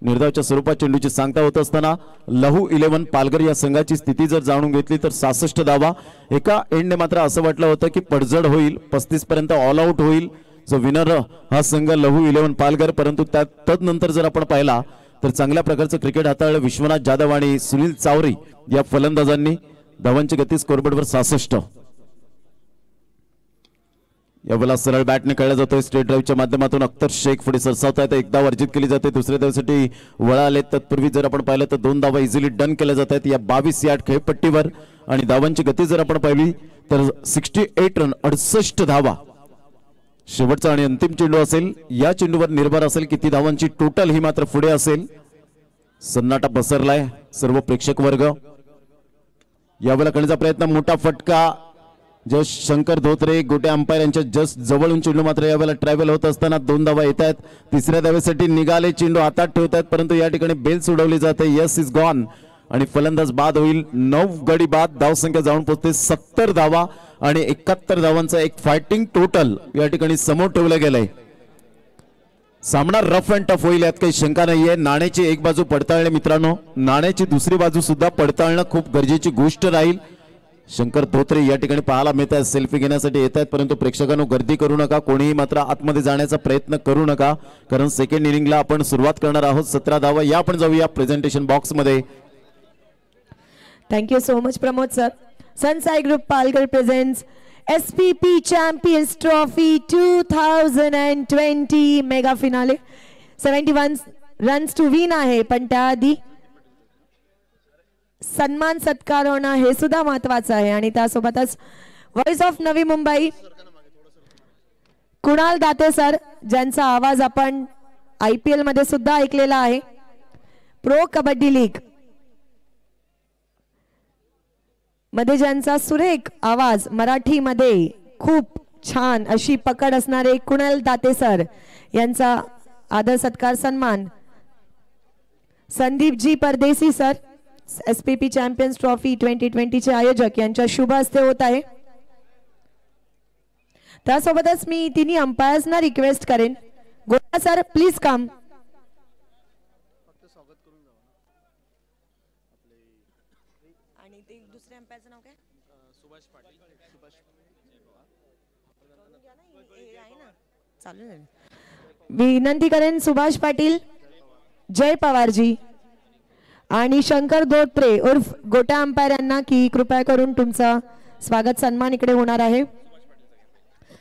निर्धावच्या स्वरूपात चेंडूची सांगता होत असताना लहू 11 पालघर या संघाची स्थिती जर जाणून घेतली तर 66 धावा. एका एंडने मात्र असं वाटलं होतं की पडझड होईल, 35 पर्यंत ऑल आउट होईल. जो विनर हा संघ लहू 11 पालघर, परंतु तदनंतर जर आपण पाहिला तर चांगल्या प्रकारचं क्रिकेट हाताळलं विश्वनाथ जाधव आणि सुनील चावरी या फलंदाजांनी. धावांची गती स्कोरबोर्डवर 66. यावेळेला सरळ बॅटने खेळला जातोय. स्ट्रेट ड्राईव्हच्या माध्यमातून अख्तर शेख पुढे सरसावत आहेत. एक धाव अर्जित केली जाते, दुसऱ्या धावेसाठी वळाले. तत्पूर्वी जर आपण पाहिलं तर 2 धावा इझिली डन केल्या जात आहेत या 22 यार्ड खेळपट्टीवर. आणि धावांची गती जर आपण पाहिली तर 68 रन, 68 धावा. शेवटचा आणि अंतिम चेंडू असेल. या चेंडूवर निर्भर असेल किती धावांची टोटल ही मात्र पुढे असेल. सन्नाटा पसरलाय सर्व प्रेक्षक वर्ग. यावेळेला खेळण्याचा प्रयत्न, मोठा फटका. जस्ट शंकर धोत्रे गोटे अंपायर यांच्या जस्ट जवळून चेंडू मात्र यावेळेला ट्रॅव्हल होत असताना 2 धावा येत आहेत. तिसऱ्या धावेसाठी निघाले, चेंडू हातात ठेवत आहेत परंतु या ठिकाणी बेल सोडवली जाते. यस इज गॉन आणि फलंदाज बाद होईल. 9 गडी बाद. धावसंख्या जाऊन पोहोचते 70 धावा आणि 71 धावांचा एक फायटिंग टोटल या ठिकाणी समोर ठेवलं गेलंय. सामना रफ अँड टफ होईल, यात काही शंका नाहीये. नाण्याची एक बाजू पडताळणे मित्रांनो, नाण्याची दुसरी बाजू सुद्धा पडताळणं खूप गरजेची गोष्ट राहील. शंकर धोत्रे या ठिकाणी पाहायला मिळत आहेत, सेल्फी घेण्यासाठी येत आहेत परंतु प्रेक्षकांनो गर्दी करू नका. कोणीही मात्र आतमध्ये जाण्याचा प्रयत्न करू नका कारण सेकंड इनिंगला आपण सुरुवात करणार आहोत. 17 धावा. या आपण जाऊया प्रेझेंटेशन बॉक्स मध्ये. Thank you so much Pramod sir. Sunsai group Palghar presents SPP champions trophy 2020 mega finale. 71 runs to win आहे पण त्याआधी सन्मान सत्कार होणं हे सुद्धा महत्वाचं आहे. आणि त्यासोबतच voice of Navi Mumbai Kunal Date sir, ज्यांचा आवाज आपण IPL मध्ये सुद्धा ऐकलेला आहे. प्रो कबड्डी लीग मध्ये ज्यांचा सुरेख आवाज मराठीमध्ये खूप छान अशी पकड असणारे कुणाल दाते सर यांचा आदर सत्कार सन्मान. संदीपजी परदेसी सर, SPP चॅम्पियन्स ट्रॉफी 2020 चे आयोजक, यांच्या शुभ हस्ते होत आहे. त्यासोबतच मी तिन्ही अंपायर्सना रिक्वेस्ट करेन, गोटा सर प्लीज कम. आणि ते दुसरे अंपायरचं नाव काय? सुभाष पाटील. विनंती करेन सुभाष पाटील, जय पवारजी आणि शंकर धोत्रे उर्फ गोटा अंपायर यांना की कृपया करून तुमचा स्वागत सन्मान इकडे होणार आहे.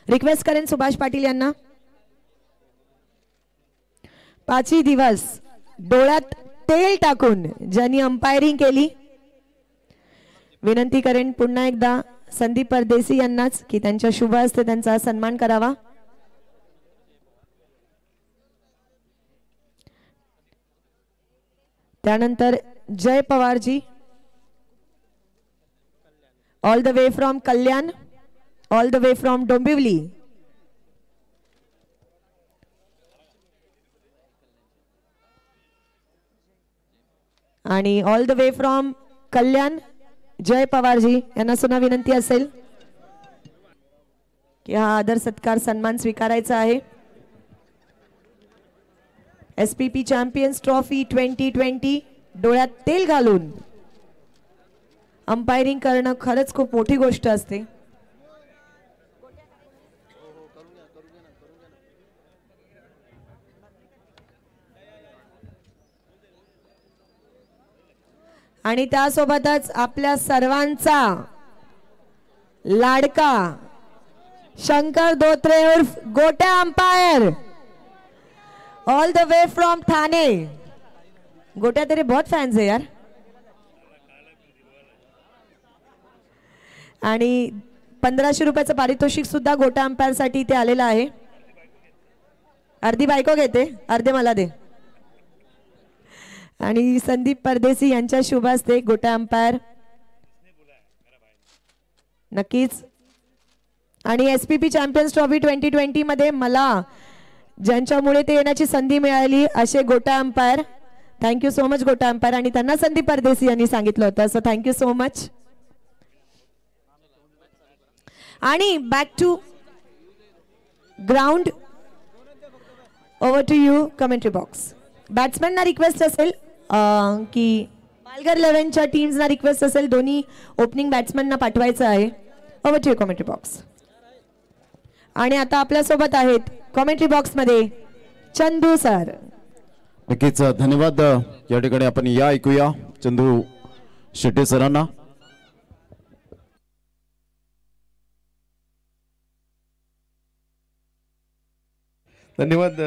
रिक्वेस्ट करेन सुभाष पाटील यांना. 5 दिवस डोळ्यात तेल टाकून ज्यांनी अंपायरिंग केली, विनंती करेन पुन्हा एकदा संदीप परदेसी यांनाच की त्यांच्या शुभ हस्ते त्यांचा सन्मान करावा. त्यानंतर Jay Pawar ji, all the way from Kalyan, all the way from Dombivli. आणि all the way from Kalyan Jay Pawar ji यांना सुद्धा विनंती असेल की हा आदर सत्कार सन्मान स्वीकारायचा आहे. SPP चॅम्पियन्स ट्रॉफी 2020 डोळ्यात तेल घालून अंपायरिंग करणं खरंच खूप मोठी गोष्ट असते. आणि त्यासोबतच आपल्या सर्वांचा लाडका शंकर धोत्रे उर्फ गोट्या umpire, all the way from Thane. गोट्या तेरे बहुत फैंस है यार. आणि 1500 रुपयाचं पारितोषिक सुद्धा गोट्या अंपायर साठी ते आलेलं आहे. अर्धी बायको घेते, अर्धे मला दे. आणि संदीप परदेसी यांच्या शुभ हस्ते गोट्या अंपायर नक्कीच. आणि SPP चॅम्पियन्स ट्रॉफी 2020 मध्ये मला ज्यांच्यामुळे ते येण्याची संधी मिळाली असे Gota umpire, thank you so much Gota umpire. आणि त्यांना संदीप परदेसी यांनी सांगितलं होतं, सो थँक्यू सो मच. आणि back to ground, over to you commentary box. बॅट्समॅनना रिक्वेस्ट असेल की पालघर 11च्या टीम्सना रिक्वेस्ट असेल दोन्ही ओपनिंग बॅट्समॅनना पाठवायचं आहे. Over to you commentary box. आणि आता आपल्या सोबत आहेत कमेंट्री बॉक्स मध्ये चंदू सर. नक्कीच धन्यवाद. या ठिकाणी आपण या ऐकूया चंदू शेट्टे सरांना. धन्यवाद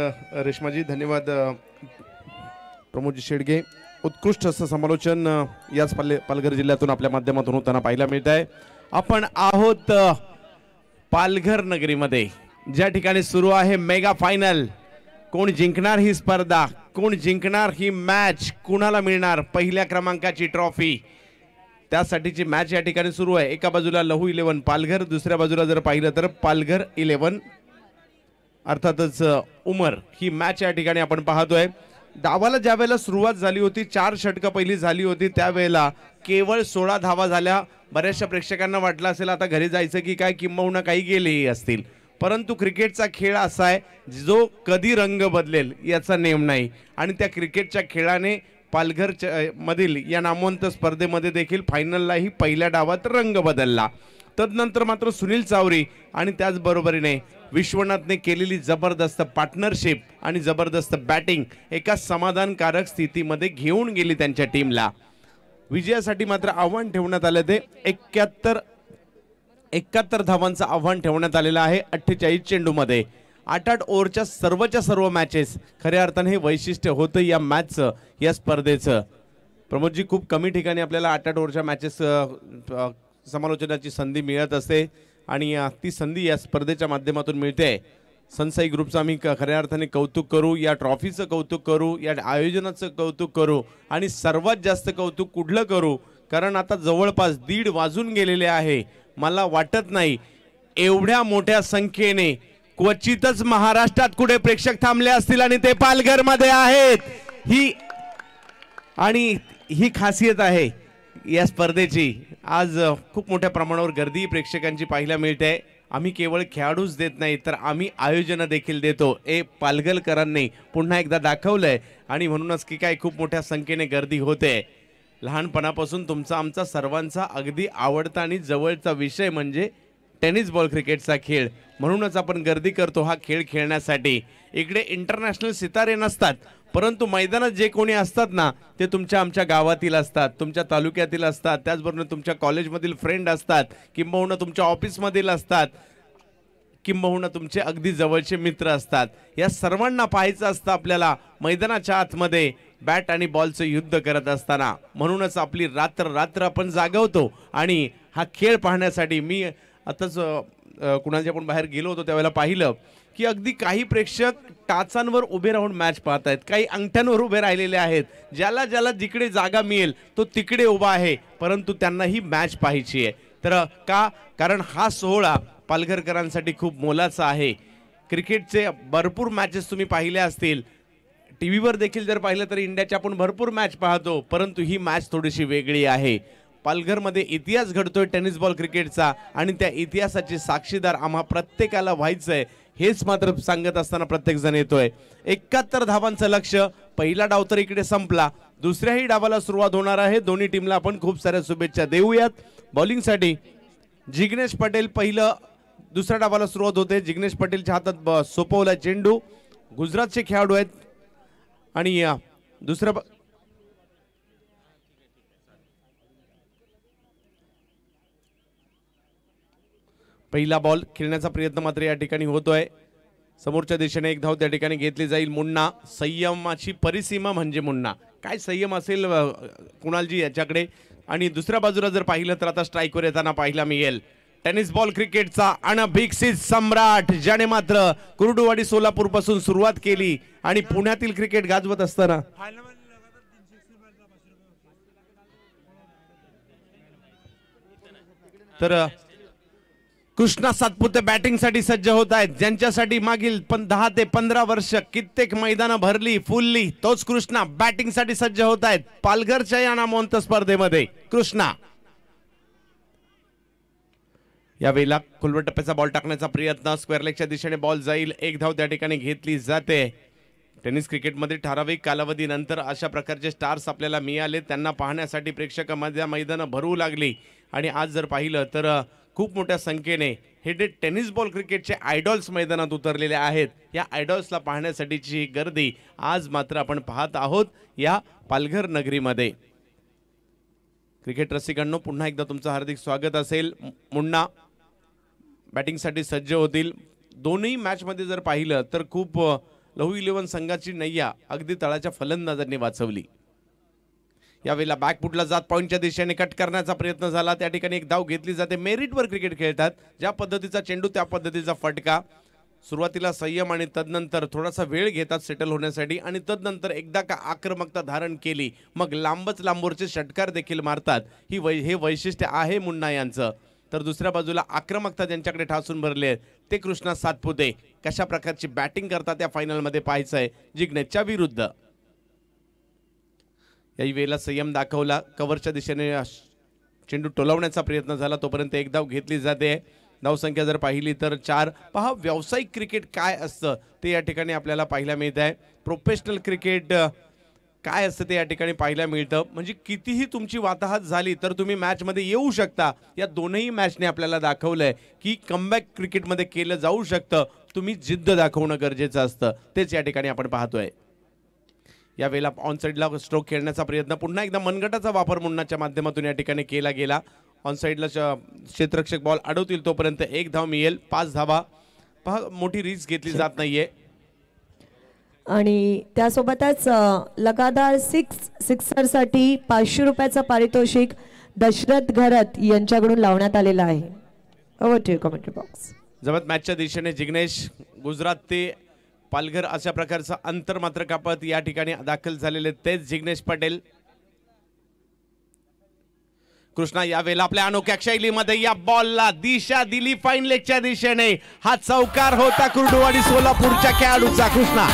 रेश्माजी, धन्यवाद प्रमोदजी शेडगे. उत्कृष्ट असं समालोचन याच पालघर जिल्ह्यातून आपल्या माध्यमातून होताना पाहायला मिळत आहे. आपण आहोत पालघर नगरीमध्ये ज्या ठिकाणी सुरू आहे मेगा फायनल. कोण जिंकणार ही स्पर्धा, कोण जिंकणार ही मॅच, कुणाला मिळणार पहिल्या क्रमांकाची ट्रॉफी, त्यासाठीची मॅच या ठिकाणी सुरू आहे. एका बाजूला लहू 11 पालघर, दुसऱ्या बाजूला जर पाहिलं तर पालघर 11 अर्थातच उमर ही मॅच या ठिकाणी आपण पाहतोय. धावाला ज्या वेळेला सुरुवात झाली होती, 4 षटकं पहिली झाली होती, त्यावेळेला केवळ 16 धावा झाल्या. बऱ्याचशा प्रेक्षकांना वाटलं असेल आता घरी जायचं की काय, किंबहुना काही गेलेही असतील. परंतु क्रिकेटचा खेळ असा आहे जो कधी रंग बदलेल याचा नेम नाही, आणि त्या क्रिकेटच्या खेळाने पालघर मधील या नामवंत स्पर्धेमध्ये देखील फायनललाही पहिल्या डावात रंग बदलला. तदनंतर मात्र सुनील चावरी आणि त्याचबरोबरीने विश्वनाथने केलेली जबरदस्त पार्टनरशिप आणि जबरदस्त बॅटिंग एका समाधानकारक स्थितीमध्ये घेऊन गेली त्यांच्या टीमला. विजयासाठी मात्र आव्हान ठेवण्यात आले ते 71 धावांचं आव्हान ठेवण्यात आलेलं आहे 48 चेंडूमध्ये. 8 ओव्हरच्या सर्व मॅचेस. खऱ्या अर्थाने हे वैशिष्ट्य होतं या मॅचचं, या स्पर्धेचं. प्रमोदजी, खूप कमी ठिकाणी आपल्याला 8 ओव्हरच्या मॅचेस समालोचनाची संधी मिळत असते, आणि ती संधी या स्पर्धेच्या माध्यमातून मिळते. सनसाई ग्रुपचं आम्ही खऱ्या अर्थाने कौतुक करू, या ट्रॉफीचं कौतुक करू, या आयोजनाचं कौतुक करू, आणि सर्वात जास्त कौतुक कुठलं करू, कारण आता जवळपास 1:30 वाजून गेलेले आहे. मला वाटत नाही एवढ्या मोठ्या संख्येने क्वचितच महाराष्ट्रात कुठे प्रेक्षक थांबले असतील, आणि ते पालघरमध्ये आहेत. ही खासियत आहे या स्पर्धेची. आज खूप मोठ्या प्रमाणावर गर्दी प्रेक्षकांची पाहायला मिळते. आम्ही केवळ खेळाडूच देत नाही, तर आम्ही आयोजन देखील देतो. पालघरकरांनी पुन्हा एकदा दाखवलंय, आणि म्हणूनच की काय खूप मोठ्या संख्येने गर्दी होते. लहानपणापासून तुमचा आमचा सर्वांचा अगदी आवडता आणि जवळचा विषय म्हणजे टेनिस बॉल क्रिकेटचा खेळ. म्हणूनच आपण गर्दी करतो हा खेळ खेळण्यासाठी. इकडे इंटरनॅशनल सितारे नसतात, परंतु मैदानात जे कोणी असतात ना, ते तुमच्या आमच्या गावातील असतात, तुमच्या तालुक्यातील असतात, त्याचबरोबर तुमच्या कॉलेजमधील फ्रेंड असतात, किंबहुना तुमच्या ऑफिसमधील असतात, किंबहुना तुमचे अगदी जवळचे मित्र असतात. या सर्वांना पाहायचं असतं आपल्याला मैदानाच्या आतमध्ये बॅट आणि बॉलचं युद्ध करत असताना. म्हणूनच आपली रात्र आपण जागवतो, आणि हा खेळ पाहण्यासाठी मी आताच कुणाच्या आपण बाहेर गेलो होतो त्यावेळेला पाहिलं की अगदी काही प्रेक्षक टाचांवर उभे राहून मॅच पाहत आहेत, काही अंगठ्यांवर उभे राहिलेले आहेत. ज्याला जिकडे जागा मिळेल तो तिकडे उभा आहे, परंतु त्यांना ही मॅच पाहायची आहे. तर कारण हा सोहळा पालघरकरांसाठी खूप मोलाचा आहे. क्रिकेटचे भरपूर मॅचेस तुम्ही पाहिले असतील, टीव्हीवर देखील जर पाहिलं तर इंडियाच्या आपण भरपूर मॅच पाहतो, परंतु ही मॅच थोडीशी वेगळी आहे. पालघरमध्ये इतिहास घडतोय टेनिस बॉल क्रिकेटचा, आणि त्या इतिहासाचे साक्षीदार आम्हा प्रत्येकाला व्हायचंय, हेच मात्र सांगत असताना प्रत्येक जण येतोय. 71 धावांचं लक्ष्य. पहिला डाव तर इकडे संपला, दुसऱ्याही डावाला सुरुवात होणार आहे. दोन्ही टीमला आपण खूप साऱ्या शुभेच्छा देऊयात. बॉलिंगसाठी जिग्नेश पटेल पहिलं, दुसऱ्या डावाला सुरुवात होते. जिग्नेश पटेलच्या हातात सोपवला चेंडू. गुजरातचे खेळाडू आहेत, आणि दुसऱ्या पहिला बॉल खेळण्याचा प्रयत्न मात्र या ठिकाणी होतोय. समोरच्या दिशेने एक धाव त्या ठिकाणी घेतली जाईल. मुन्ना, संयमाची परिसीमा म्हणजे मुन्ना. काय संयम असेल कुणालजी याच्याकडे. आणि दुसऱ्या बाजूला जर पाहिलं तर आता स्ट्राईकवर येताना पाहायला मिळेल टेनिस बॉल क्रिकेटचा अनभिक्षित सम्राट, ज्याने मात्र कुर्डुवाडी सोलापूर पासून सुरुवात केली आणि पुण्यातील क्रिकेट गाजवत असताना तर कृष्णा सातपुते बॅटिंग साठी सज्ज होत आहेत, ज्यांच्यासाठी मागील 10 ते 15 वर्ष कित्येक मैदानं भरली फुलली, तोच कृष्णा बॅटिंग साठी सज्ज होत आहेत पालघरच्या या नामवंत स्पर्धेमध्ये. कृष्णा यावेळेला खुलवट टप्प्याचा बॉल टाकण्याचा प्रयत्न, स्क्वेअर लेगच्या दिशेने बॉल जाईल. एक धाव त्या ठिकाणी घेतली जाते. टेनिस क्रिकेटमध्ये ठराविक कालावधीनंतर अशा प्रकारचे स्टार्स आपल्याला मिळाले, त्यांना पाहण्यासाठी प्रेक्षकांमध्ये मैदानं भरू लागली. आणि आज जर पाहिलं तर खूप मोठ्या संख्येने हे टेनिस बॉल क्रिकेटचे आयडॉल्स मैदानात उतरलेले आहेत. या आयडॉल्सला पाहण्यासाठीची गर्दी आज मात्र आपण पाहत आहोत या पालघर नगरीमध्ये. क्रिकेट रसिकांनो, पुन्हा एकदा तुमचं हार्दिक स्वागत असेल. मुन्ना बॅटिंगसाठी सज्ज होतील. दोन्ही मॅचमध्ये जर पाहिलं तर खूप लहू 11 संघाची नैया अगदी तळाच्या फलंदाजांनी वाचवली. यावेळेला बॅकफुटला जात पॉईंटच्या दिशेने कट करण्याचा प्रयत्न झाला, त्या ठिकाणी एक धाव घेतली जाते. मेरिटवर क्रिकेट खेळतात, ज्या पद्धतीचा चेंडू त्या पद्धतीचा फटका. सुरुवातीला संयम आणि तदनंतर थोडासा वेळ घेतात सेटल होण्यासाठी आणि तदनंतर एकदा का आक्रमकता धारण केली मग लांबच लांबवरचे षटकार देखील मारतात. हे वैशिष्ट्य आहे मुन्ना यांचं. तर दुसऱ्या बाजूला आक्रमकता ज्यांच्याकडे ठासून भरले आहेत ते कृष्णा सातपुते. कशा प्रकारची बॅटिंग करतात या फायनलमध्ये पाहायचं आहे जिग्नेशच्या विरुद्ध. याही वेळेला संयम दाखवला, कव्हरच्या दिशेने चेंडू टोलवण्याचा प्रयत्न झाला, तोपर्यंत एक धाव घेतली जाते. धावसंख्या जर पाहिली तर 4. पहा व्यावसायिक क्रिकेट काय असतं ते या ठिकाणी आपल्याला पाहायला मिळत आहे. प्रोफेशनल क्रिकेट काय असतं ते या ठिकाणी पाहायला मिळतं. म्हणजे कितीही तुमची वाताहत झाली तर तुम्ही मॅचमध्ये येऊ शकता. या दोनही मॅचने आपल्याला दाखवलंय की कमबॅक क्रिकेटमध्ये केलं जाऊ शकतं. तुम्ही जिद्द दाखवणं गरजेचं असतं, तेच या ठिकाणी आपण पाहतोय. यावेळेला ऑन साईडला स्ट्रोक खेळण्याचा प्रयत्न, पुन्हा एकदा मनगटाचा वापर मुन्नाच्या माध्यमातून या ठिकाणी केला गेला. ऑन साईडला क्षेत्ररक्षक बॉल अडवतील तोपर्यंत एक धाव मिळेल. 5 धावा. पहा मोठी रिस्क घेतली जात नाहीये. आणि त्यासोबतच लगातार सिक्सरसाठी 500 रुपयाचं पारितोषिक दशरथ घरत यांच्याकडून लावण्यात आलेलं आहे. Over to commentary box. जवळ मॅचच्या दिशेने जिग्नेश गुजरात ते पालघर अशा प्रकारचं अंतर मात्र कापत या ठिकाणी दाखल झालेले तेच जिग्नेश पटेल. कृष्णा यावेळेला आपल्या अनोख्या शैलीमध्ये या बॉलला दिशा दिली फाईन लेगच्या दिशेने. हा चौकार होता कुर्डुवाडी सोलापूरच्या खेळाडूचा कृष्णा.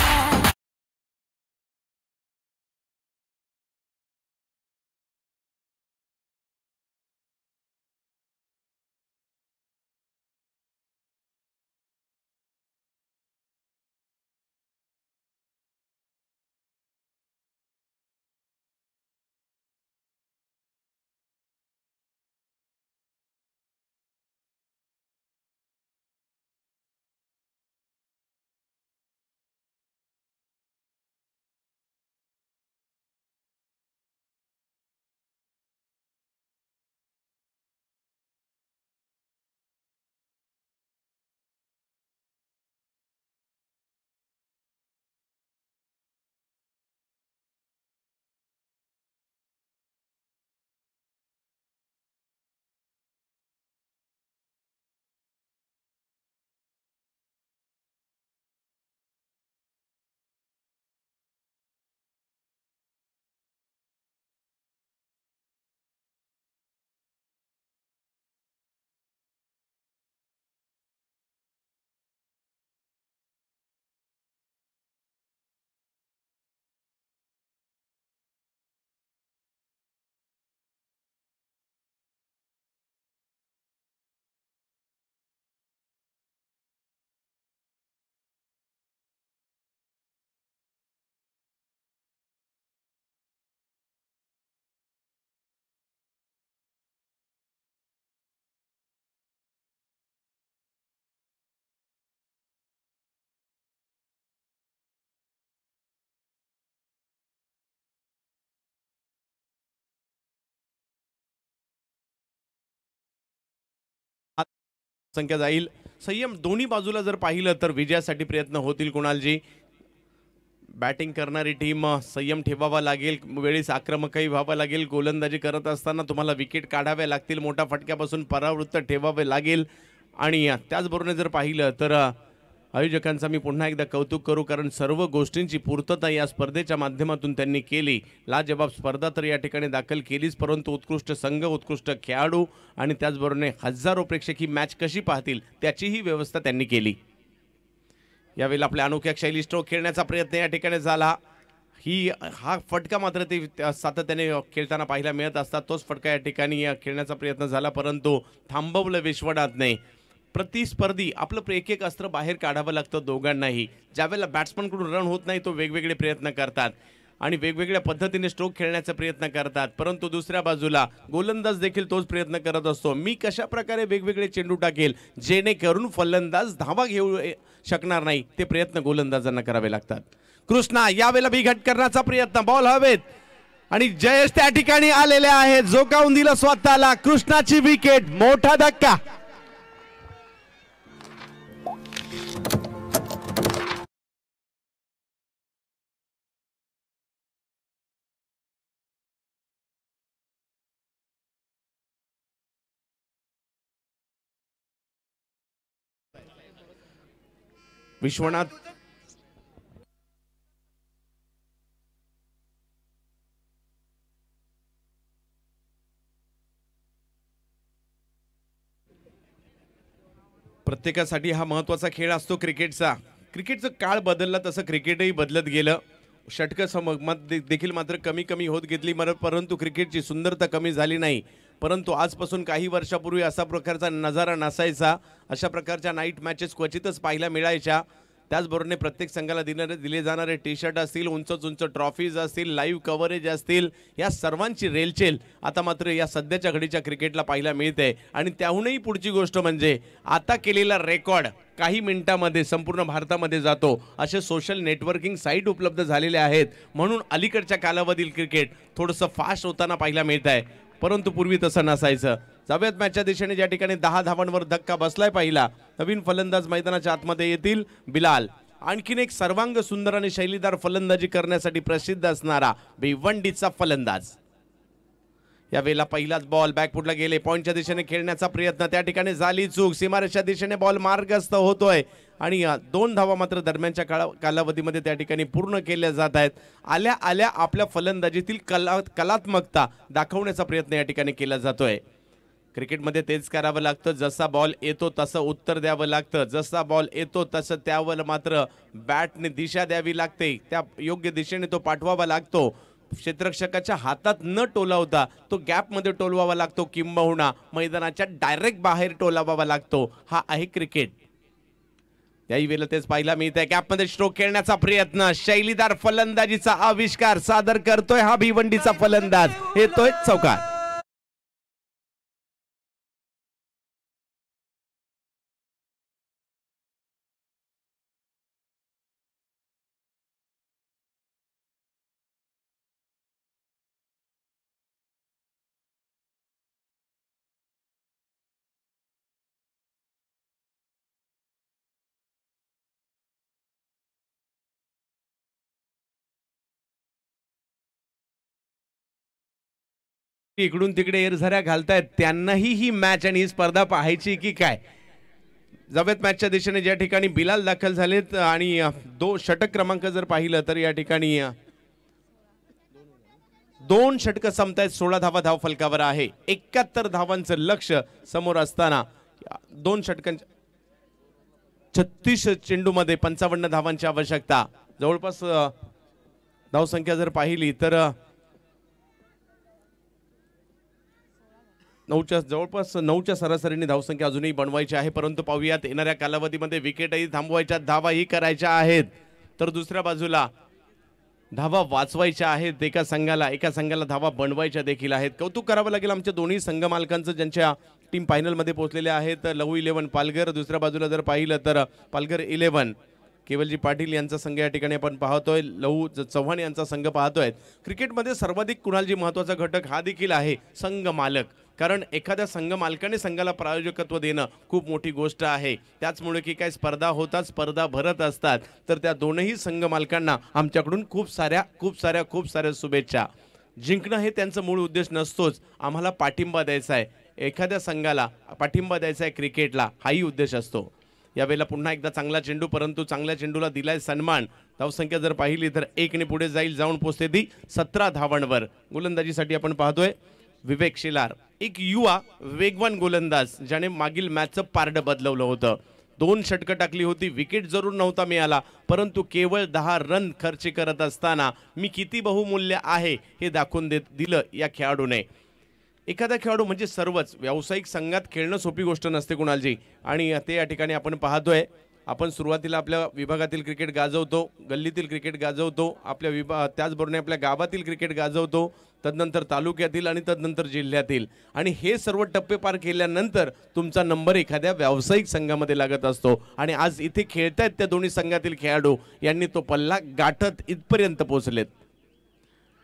संख्या जाईल. संयम दोन्ही बाजूला जर पाहिलं तर विजयासाठी प्रयत्न होतील कुणालजी. बॅटिंग करणारी टीम संयम ठेवावा लागेल, वेळेस आक्रमकही व्हावं लागेल. गोलंदाजी करत असताना तुम्हाला विकेट काढाव्या लागतील, मोठ्या फटक्यापासून परावृत्त ठेवावे लागेल. आणि त्याचबरोबर जर पाहिलं तर आयोजकांचा मी पुन्हा एकदा कौतुक करू, कारण सर्व गोष्टींची पूर्तता या स्पर्धेच्या माध्यमातून त्यांनी केली. लाजवाब स्पर्धा तर या ठिकाणी दाखल केलीच, परंतु उत्कृष्ट संघ, उत्कृष्ट खेळाडू आणि त्याचबरोबर हजारो प्रेक्षक ही मॅच कशी पाहतील त्याचीही व्यवस्था त्यांनी केली. यावेळेला आपल्या अनोख्या शैली स्ट्रोक खेळण्याचा प्रयत्न या ठिकाणी झाला. हा फटका मात्र ते सातत्याने खेळताना पाहायला मिळत असतात. तोच फटका या ठिकाणी खेळण्याचा प्रयत्न झाला, परंतु थांबवलं विश्वनाथने. प्रतिस्पर्धी आपलं एक एक अस्त्र बाहेर काढावं लागतं दोघांनाही. ज्यावेळेला बॅट्समनकडून रन होत नाही तो वेगवेगळे प्रयत्न करतात आणि वेगवेगळ्या पद्धतीने स्ट्रोक खेळण्याचा प्रयत्न करतात, परंतु दुसऱ्या बाजूला गोलंदाज देखील तोच प्रयत्न करत असतो. मी कशा प्रकारे वेगवेगळे चेंडू टाकेल जेणेकरून फलंदाज धावा घेऊ शकणार नाही, ते प्रयत्न गोलंदाजांना करावे लागतात. कृष्णा यावेळेला बिघाट करण्याचा प्रयत्न, बॉल हवेत आणि जयेश त्या ठिकाणी आलेले आहेत. झोकावून दिलं स्वतःला. कृष्णाची विकेट, मोठा धक्का. विश्वनाथ प्रत्येकासाठी हा महत्त्वाचा खेळ असतो क्रिकेटचा. क्रिकेटचं काळ बदलला तसं क्रिकेटही बदलत गेलं. षटकं देखील मात्र कमी कमी होत घेतली, परंतु क्रिकेटची सुंदरता कमी झाली नाही. परंतु आजपासून काही वर्षापूर्वी असा प्रकारचा नजारा नसायचा. अशा प्रकारच्या नाईट मॅचेस क्वचितच पाहायला मिळायच्या. त्याचबरोबर प्रत्येक संघाला दिले जाणारे टी शर्ट असतील, उंच उंच ट्रॉफीज असतील, लाईव्ह कव्हरेज असतील, या सर्वांची रेलचेल आता मात्र या सध्याच्या घडीच्या क्रिकेटला पाहायला मिळते. आणि त्याहूनही पुढची गोष्ट म्हणजे आता केलेला रेकॉर्ड काही मिनिटांमध्ये संपूर्ण भारतामध्ये जातो. असे सोशल नेटवर्किंग साईट उपलब्ध झालेले आहेत. म्हणून अलीकडच्या कालावधील क्रिकेट थोडंसं फास्ट होताना पाहायला मिळत आहे, परंतु पूर्वी तसं नसायचं. जावेद मॅचच्या दिशेने ज्या ठिकाणी 10 धावांवर धक्का बसलाय पहिला. नवीन फलंदाज मैदानाच्या आतमध्ये येतील बिलाल. आणखीन एक सर्वांग सुंदर आणि शैलीदार फलंदाजी करण्यासाठी प्रसिद्ध असणारा भिवंडीचा फलंदाज. यावेळेला पहिलाच बॉल बॅकफुटला गेले. पॉइंटच्या दिशेने खेळण्याचा प्रयत्न, त्या ठिकाणी झाली चूक. सीमारेषच्या दिशेने बॉल मार्गस्थ होतोय आणि 2 धावा मात्र दरम्यानच्या कालावधीमध्ये त्या ठिकाणी पूर्ण केल्या जात आहेत. आल्या आल्या आपल्या फलंदाजीतील कलात्मकता दाखवण्याचा प्रयत्न या ठिकाणी केला जातोय. क्रिकेटमध्ये तेच करावं लागतं. जसा बॉल येतो तसं उत्तर द्यावं लागतं. जसा बॉल येतो तसं त्यावर मात्र बॅटने दिशा द्यावी लागते. त्या योग्य दिशेने तो पाठवावा लागतो. क्षेत्ररक्षकाच्या हातात न टोलावता तो गॅपमध्ये टोलवावा लागतो, किंबहुना मैदानाच्या डायरेक्ट बाहेर टोलावावा लागतो. हा आहे क्रिकेट. याही वेळेला तेच पाहायला मिळतंय. गॅपमध्ये स्ट्रोक खेळण्याचा प्रयत्न, शैलीदार फलंदाजीचा आविष्कार सादर करतोय हा भिवंडीचा फलंदाज. येतोय चौकार. इकडून तिकडे एरझऱ्या घालतायत, त्यांनाही ही मॅच आणि ही स्पर्धा पाहायची की काय. जावेद मॅचच्या दिशेने ज्या ठिकाणी बिलाल दाखल झालेत आणि 2 षटक क्रमांक जर पाहिलं तर या ठिकाणी 2 षटक संपतायत. 16 धावा धाव फलकावर आहे. 71 धावांचं लक्ष समोर असताना 2 षटकांच्या 36 चेंडूमध्ये 55 धावांची आवश्यकता. जवळपास धावसंख्या जर पाहिली तर जवळपास 9च्या सरासरीने धावसंख्या अजूनही बनवायची आहे. परंतु पाहूयात येणाऱ्या कालावधीमध्ये विकेटही थांबवायच्या, धावाही करायच्या आहेत. तर दुसऱ्या बाजूला धावा वाचवायच्या आहेत एका संघाला धावा बनवायच्या देखील आहेत. कौतुक करावं लागेल आमच्या दोन्ही संघ मालकांचं, ज्यांच्या टीम फायनलमध्ये पोहोचलेल्या आहेत. लहू 11 पालघर. दुसऱ्या बाजूला जर पाहिलं तर पालघर 11 केवलजी पाटील यांचा संघ या ठिकाणी आपण पाहतोय. लहू चव्हाण यांचा संघ पाहतोय. क्रिकेटमध्ये सर्वाधिक कुणालजी महत्त्वाचा घटक हा देखील आहे संघ मालक. कारण एखाद्या संघ मालकाने संघाला प्रायोजकत्व देणं खूप मोठी गोष्ट आहे. त्याचमुळे की काय स्पर्धा होतात, स्पर्धा भरत असतात. तर त्या दोनही संघ मालकांना आमच्याकडून खूप साऱ्या शुभेच्छा. जिंकणं हे त्यांचं मूळ उद्देश नसतोच. आम्हाला पाठिंबा द्यायचा आहे, एखाद्या संघाला पाठिंबा द्यायचा आहे क्रिकेटला, हाही उद्देश असतो. यावेळेला पुन्हा एकदा चांगला चेंडू, परंतु चांगल्या चेंडूला दिलाय सन्मान. धावसंख्या जर पाहिली तर 1ने पुढे जाऊन पोहोचते ती 17 धावांवर. गोलंदाजीसाठी आपण पाहतोय विवेक शेलार, एक युवा वेगवान गोलंदाज ज्याने मागील मॅचचं पारडं बदलवलं होतं. 2 षटकं टाकली होती. विकेट जरूर नव्हता मिळाला, परंतु केवळ 10 रन खर्च करत असताना मी किती बहुमूल्य आहे हे दाखवून दिलं या खेळाडूने. एखादा खेळाडू म्हणजे सर्वच. व्यावसायिक संघात खेळणं सोपी गोष्ट नसते कुणालजी, आणि ते या ठिकाणी आपण पाहतोय. आपण सुरुवातीला आपल्या विभागातील क्रिकेट गाजवतो, गल्लीतील क्रिकेट गाजवतो, त्याचबरोबर आपल्या गावातील क्रिकेट गाजवतो, तदनंतर तालुक्यातील आणि तदनंतर जिल्ह्यातील. आणि हे सर्व टप्पे पार केल्यानंतर तुमचा नंबर एखाद्या व्यावसायिक संघामध्ये लागत असतो. आणि आज इथे खेळतायत त्या दोन्ही संघातील खेळाडू, यांनी तो पल्ला गाठत इथपर्यंत पोहोचलेत.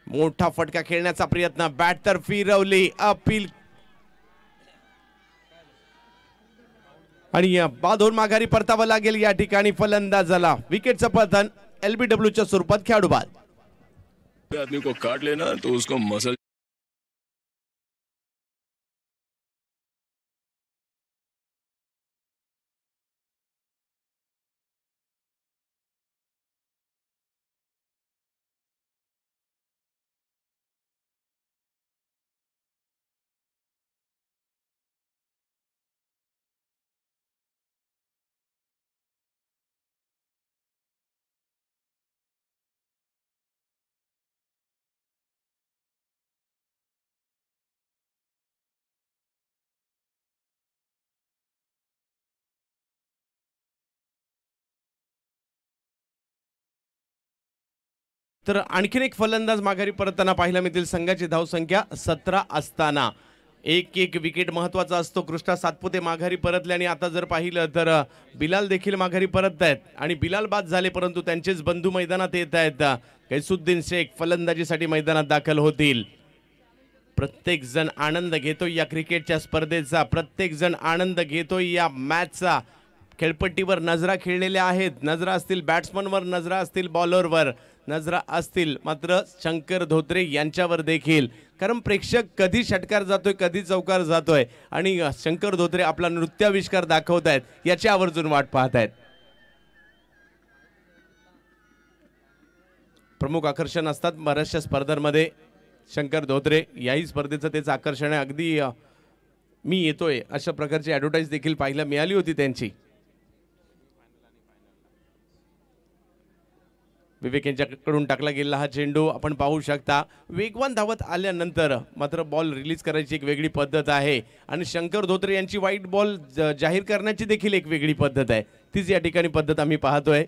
मोठा फटका खेळण्याचा प्रयत्न, बॅट तर फिरवली, अपील आणि बाधून माघारी परतावं लागेल या ठिकाणी फलंदाजाला. विकेटचं पतन LBWच्या स्वरूपात खेळाडू बाद. आदमी को काट लेना तो उसको मसल तर आणखीन एक फलंदाज माघारी परतताना पाहायला मिळतील. संघाची धावसंख्या 17 असताना एक एक विकेट महत्वाचा असतो. कृष्णा सातपुते माघारी परतले आणि आता जर पाहिलं तर बिलाल देखील माघारी परत आहेत आणि बिलाल बाद झाले, परंतु त्यांचेच बंधू मैदानात येत आहेत. कैसुद्दीन शेख फलंदाजीसाठी मैदानात दाखल होतील. प्रत्येक जण आनंद घेतो या क्रिकेटच्या स्पर्धेचा, प्रत्येक जण आनंद घेतो या मॅचचा. खेळपट्टीवर नजरा खेळलेल्या आहेत. नजरा असतील बॅट्समनवर, नजरा असतील बॉलरवर, नजरा असतील मात्र शंकर धोत्रे यांच्यावर देखील. कारण प्रेक्षक कधी षटकार जातोय, कधी चौकार जातोय आणि शंकर धोत्रे आपला नृत्याविष्कार दाखवत आहेत याची आवर्जून वाट पाहत आहेत. प्रमुख आकर्षण असतात बऱ्याचशा स्पर्धांमध्ये. शंकर धोत्रे याही स्पर्धेचं तेच आकर्षण आहे. अगदी मी येतोय अशा प्रकारची ॲडव्हर्टाईज देखील पाहायला मिळाली होती त्यांची. विवेक यांच्याकडून टाकला गेलेला हा चेंडू आपण पाहू शकता. वेगवान धावत आल्यानंतर मात्र बॉल रिलीज करायची एक वेगळी पद्धत आहे आणि शंकर धोत्रे यांची वाईट बॉल जाहीर करण्याची देखील एक वेगळी पद्धत आहे. तीच या ठिकाणी पद्धत आम्ही पाहतोय.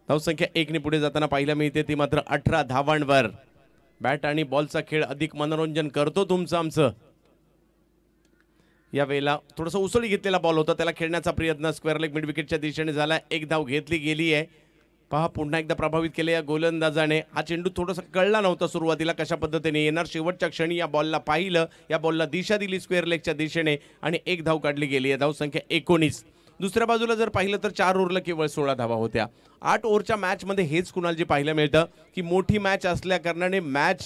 धावसंख्या 1 ने पुढे जाताना पाहायला मिळते, ती मात्र 18 धावांवर. बॅट आणि बॉलचा खेळ अधिक मनोरंजन करतो तुमचं आमचं. या वेळेला थोडासा उसळी घेतलेला बॉल होता, त्याला खेळण्याचा प्रयत्न स्क्वेअर लेग मिड विकेटच्या दिशेने झाला. एक धाव घेतली गेली आहे. पहा पुन्हा एकदा प्रभावित केले या गोलंदाजाने. हा चेंडू थोडासा कळला नव्हता सुरुवातीला कशा पद्धतीने येणार. शेवटच्या क्षणी या बॉलला पाहिलं, या बॉलला दिशा दिली स्क्वेअर लेगच्या दिशेने आणि एक धाव काढली गेली आहे. धावसंख्या 19. दुसऱ्या बाजूला जर पाहिलं तर 4 ओव्हरला केवळ 16 धावा होत्या. 8 ओव्हरच्या मॅचमध्ये हेच कुणाल जे पाहायला मिळतं की मोठी मॅच असल्या कारणाने मॅच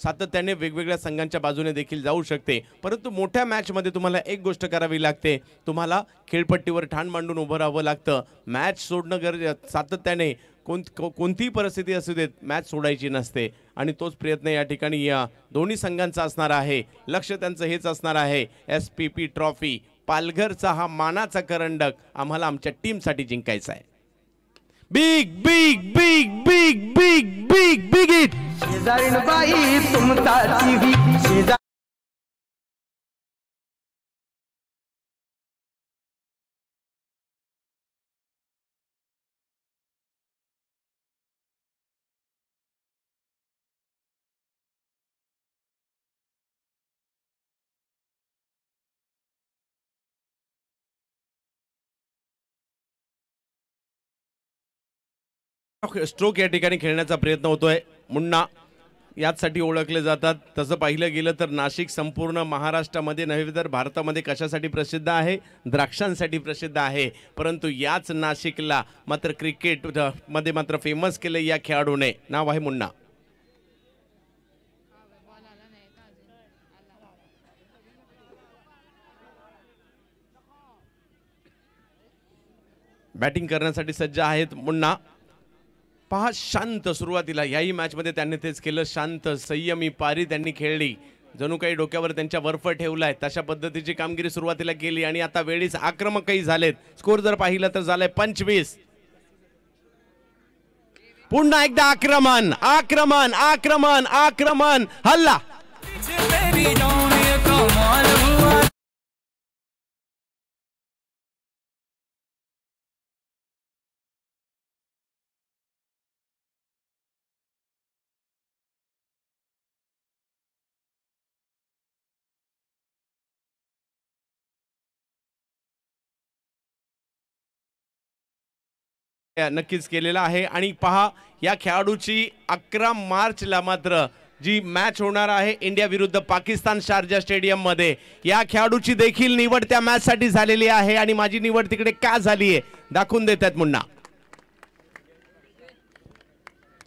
सातत्याने वेगवेगळ्या संघांच्या बाजूने देखील जाऊ शकते. परंतु मोठ्या मॅचमध्ये तुम्हाला एक गोष्ट करावी लागते, तुम्हाला खेळपट्टीवर ठाण मांडून उभं राहावं लागतं. मॅच सोडणं सातत्याने कोणतीही परिस्थिती असू देत मॅच सोडायची नसते आणि तोच प्रयत्न या ठिकाणी या दोन्ही संघांचा असणार आहे. लक्ष त्यांचं हेच असणार आहे. SPP ट्रॉफी पालघरचा हा मानाचा करंडक आम्हाला आमच्या टीमसाठी जिंकायचा आहे. Big big big big big big big it. शेजारीनबाई तुमचा टीव्ही शेजार स्ट्रोक या ठिकाणी खेळण्याचा प्रयत्न होतोय. मुन्ना याचसाठी ओळखले जातात. तसं पाहिलं गेलं तर नाशिक संपूर्ण महाराष्ट्रामध्ये नव्हे तर भारतामध्ये कशासाठी प्रसिद्ध आहे? द्राक्षांसाठी प्रसिद्ध आहे. परंतु याच नाशिकला मात्र क्रिकेट मध्ये मात्र फेमस केलं या खेळाडूने. नाव आहे मुन्ना. बॅटिंग करण्यासाठी सज्ज आहेत मुन्ना. पहा शांत सुरुवातीला याही मॅचमध्ये त्यांनी तेच केलं. शांत संयमी पारी त्यांनी खेळली. जणू काही डोक्यावर त्यांच्या बर्फ ठेवलाय तशा पद्धतीची कामगिरी सुरुवातीला केली आणि आता वेळीच आक्रमकही झालेत. स्कोर जर पाहिलं तर झालंय 25. पुन्हा एकदा आक्रमण आक्रमण आक्रमण आक्रमण हल्ला. नक्कीच केलेला आहे आणि पहा या खेळाडूची 11 मार्चला मात्र जी मॅच होणार आहे इंडिया विरुद्ध पाकिस्तान शारजा स्टेडियम मध्ये, या खेळाडूची देखील निवड त्या मॅच साठी झालेली आहे आणि माझी निवड तिकडे का झाली आहे दाखवून देतात मुन्ना.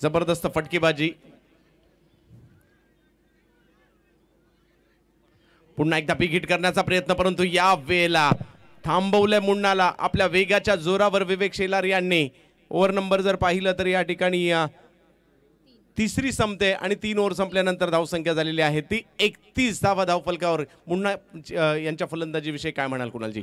जबरदस्त फटकेबाजी. पुन्हा एकदा पिक हिट करण्याचा प्रयत्न परंतु या वेळेला थांबवलंय मुन्नाला आपल्या वेगाच्या जोरावर विवेक शेलार यांनी. ओव्हर नंबर जर पाहिलं तर या ठिकाणी तिसरी संपते आणि 3 ओव्हर संपल्यानंतर धावसंख्या झालेली आहे ती 31 धावा धावफलकावर. मुन्ना यांच्या फलंदाजीविषयी काय म्हणाल कुणालजी?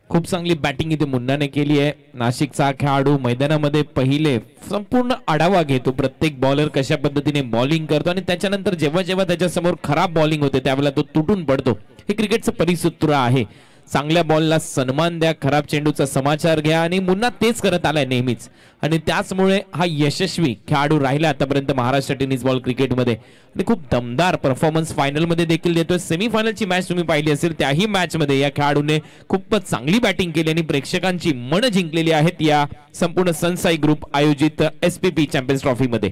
खूप चांगली बॅटिंग इथे मुन्नाने केली आहे. नाशिकचा खेळाडू मैदानामध्ये पहिले संपूर्ण आढावा घेतो, प्रत्येक बॉलर कशा पद्धतीने बॉलिंग करतो आणि त्याच्यानंतर जेव्हा जेव्हा त्याच्यासमोर खराब बॉलिंग होते त्यावेळेला तो तुटून पडतो. हे क्रिकेटचं परिसूत्र आहे. चांगल्या बॉलला सन्मान द्या, खराब चेंडूचा समाचार घ्या आणि मुन्ना तेच करत आलाय नेहमीच आणि त्याचमुळे हा यशस्वी खेळाडू राहिला आतापर्यंत महाराष्ट्र टेनिस बॉल क्रिकेटमध्ये आणि खूप दमदार परफॉर्मन्स फायनल मध्ये देखील देतोय. सेमीफायनलची मॅच तुम्ही पाहिली असेल, त्याही मॅच मध्ये या खेळाडूने खूपच चांगली बॅटिंग केली आणि प्रेक्षकांची मन जिंकलेली आहेत या संपूर्ण सनसाई ग्रुप आयोजित SPP चॅम्पियन्स ट्रॉफी मध्ये.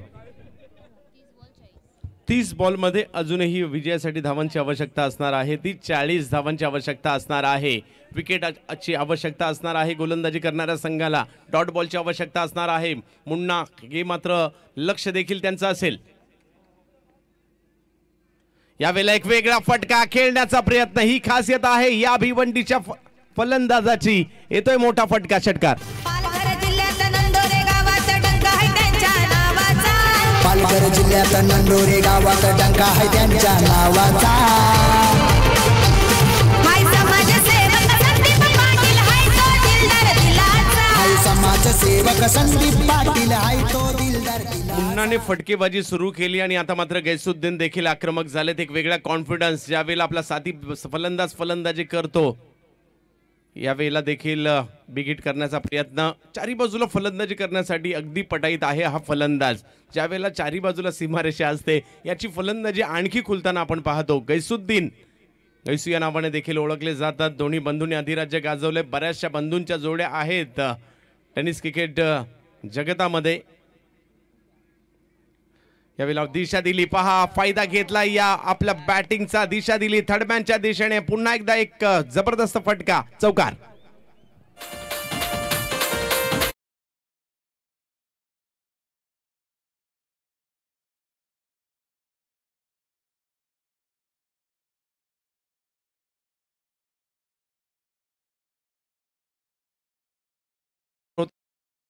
30 बॉलमध्ये अजूनही विजयासाठी धावांची आवश्यकता असणार आहे. ती 40 धावांची आवश्यकता असणार आहे. विकेटची आवश्यकता असणार आहे. गोलंदाजी करणाऱ्या संघाला डॉट बॉलची आवश्यकता असणार आहे. मुन्ना हे मात्र लक्ष देखील त्यांचं असेल. यावेळेला एक वेगळा फटका खेळण्याचा प्रयत्न, ही खासियत आहे या भिवंडीच्या फलंदाजाची. येतोय मोठा फटका, षटकार. पालघर जिल्ह्यात नंदोरे गावात डंका आहे त्यांच्या नावाचा. पालघर जिल्ह्यात नंदोरे गावात डंका आहे त्यांच्या नावाचा. माय समाजसेवक संदीप पाटील हाय तो दिलदार दिलाचा. हाय समाजसेवक संदीप पाटील हाय तो दिलदार दिलाचा. मुन्नाने फटकेबाजी सुरू केली आणि आता मात्र गैसुद्दीन देखील आक्रमक झालेत. एक वेगळा कॉन्फिडन्स ज्यावेळेला आपला साथी फलंदाजी करतो यावेळेला देखील बिग हिट करण्याचा प्रयत्न. चारी बाजूला फलंदाजी करण्यासाठी अगदी पटाईत आहे हा फलंदाज. ज्यावेळेला चारी बाजूला सीमारेषा असते याची फलंदाजी आणखी खुलताना आपण पाहतो. गैसुद्दीन, गैसू या नावाने देखील ओळखले जातात. दोन्ही बंधूंनी अधिराज्य गाजवले. बऱ्याचशा बंधूंच्या जोड्या आहेत टेनिस क्रिकेट जगतामध्ये. यावेळेला दिशा दिली, पहा फायदा घेतला या आपल्या बॅटिंगचा, दिशा दिली थर्डमॅनच्या दिशेने. पुन्हा एकदा एक जबरदस्त फटका, चौकार.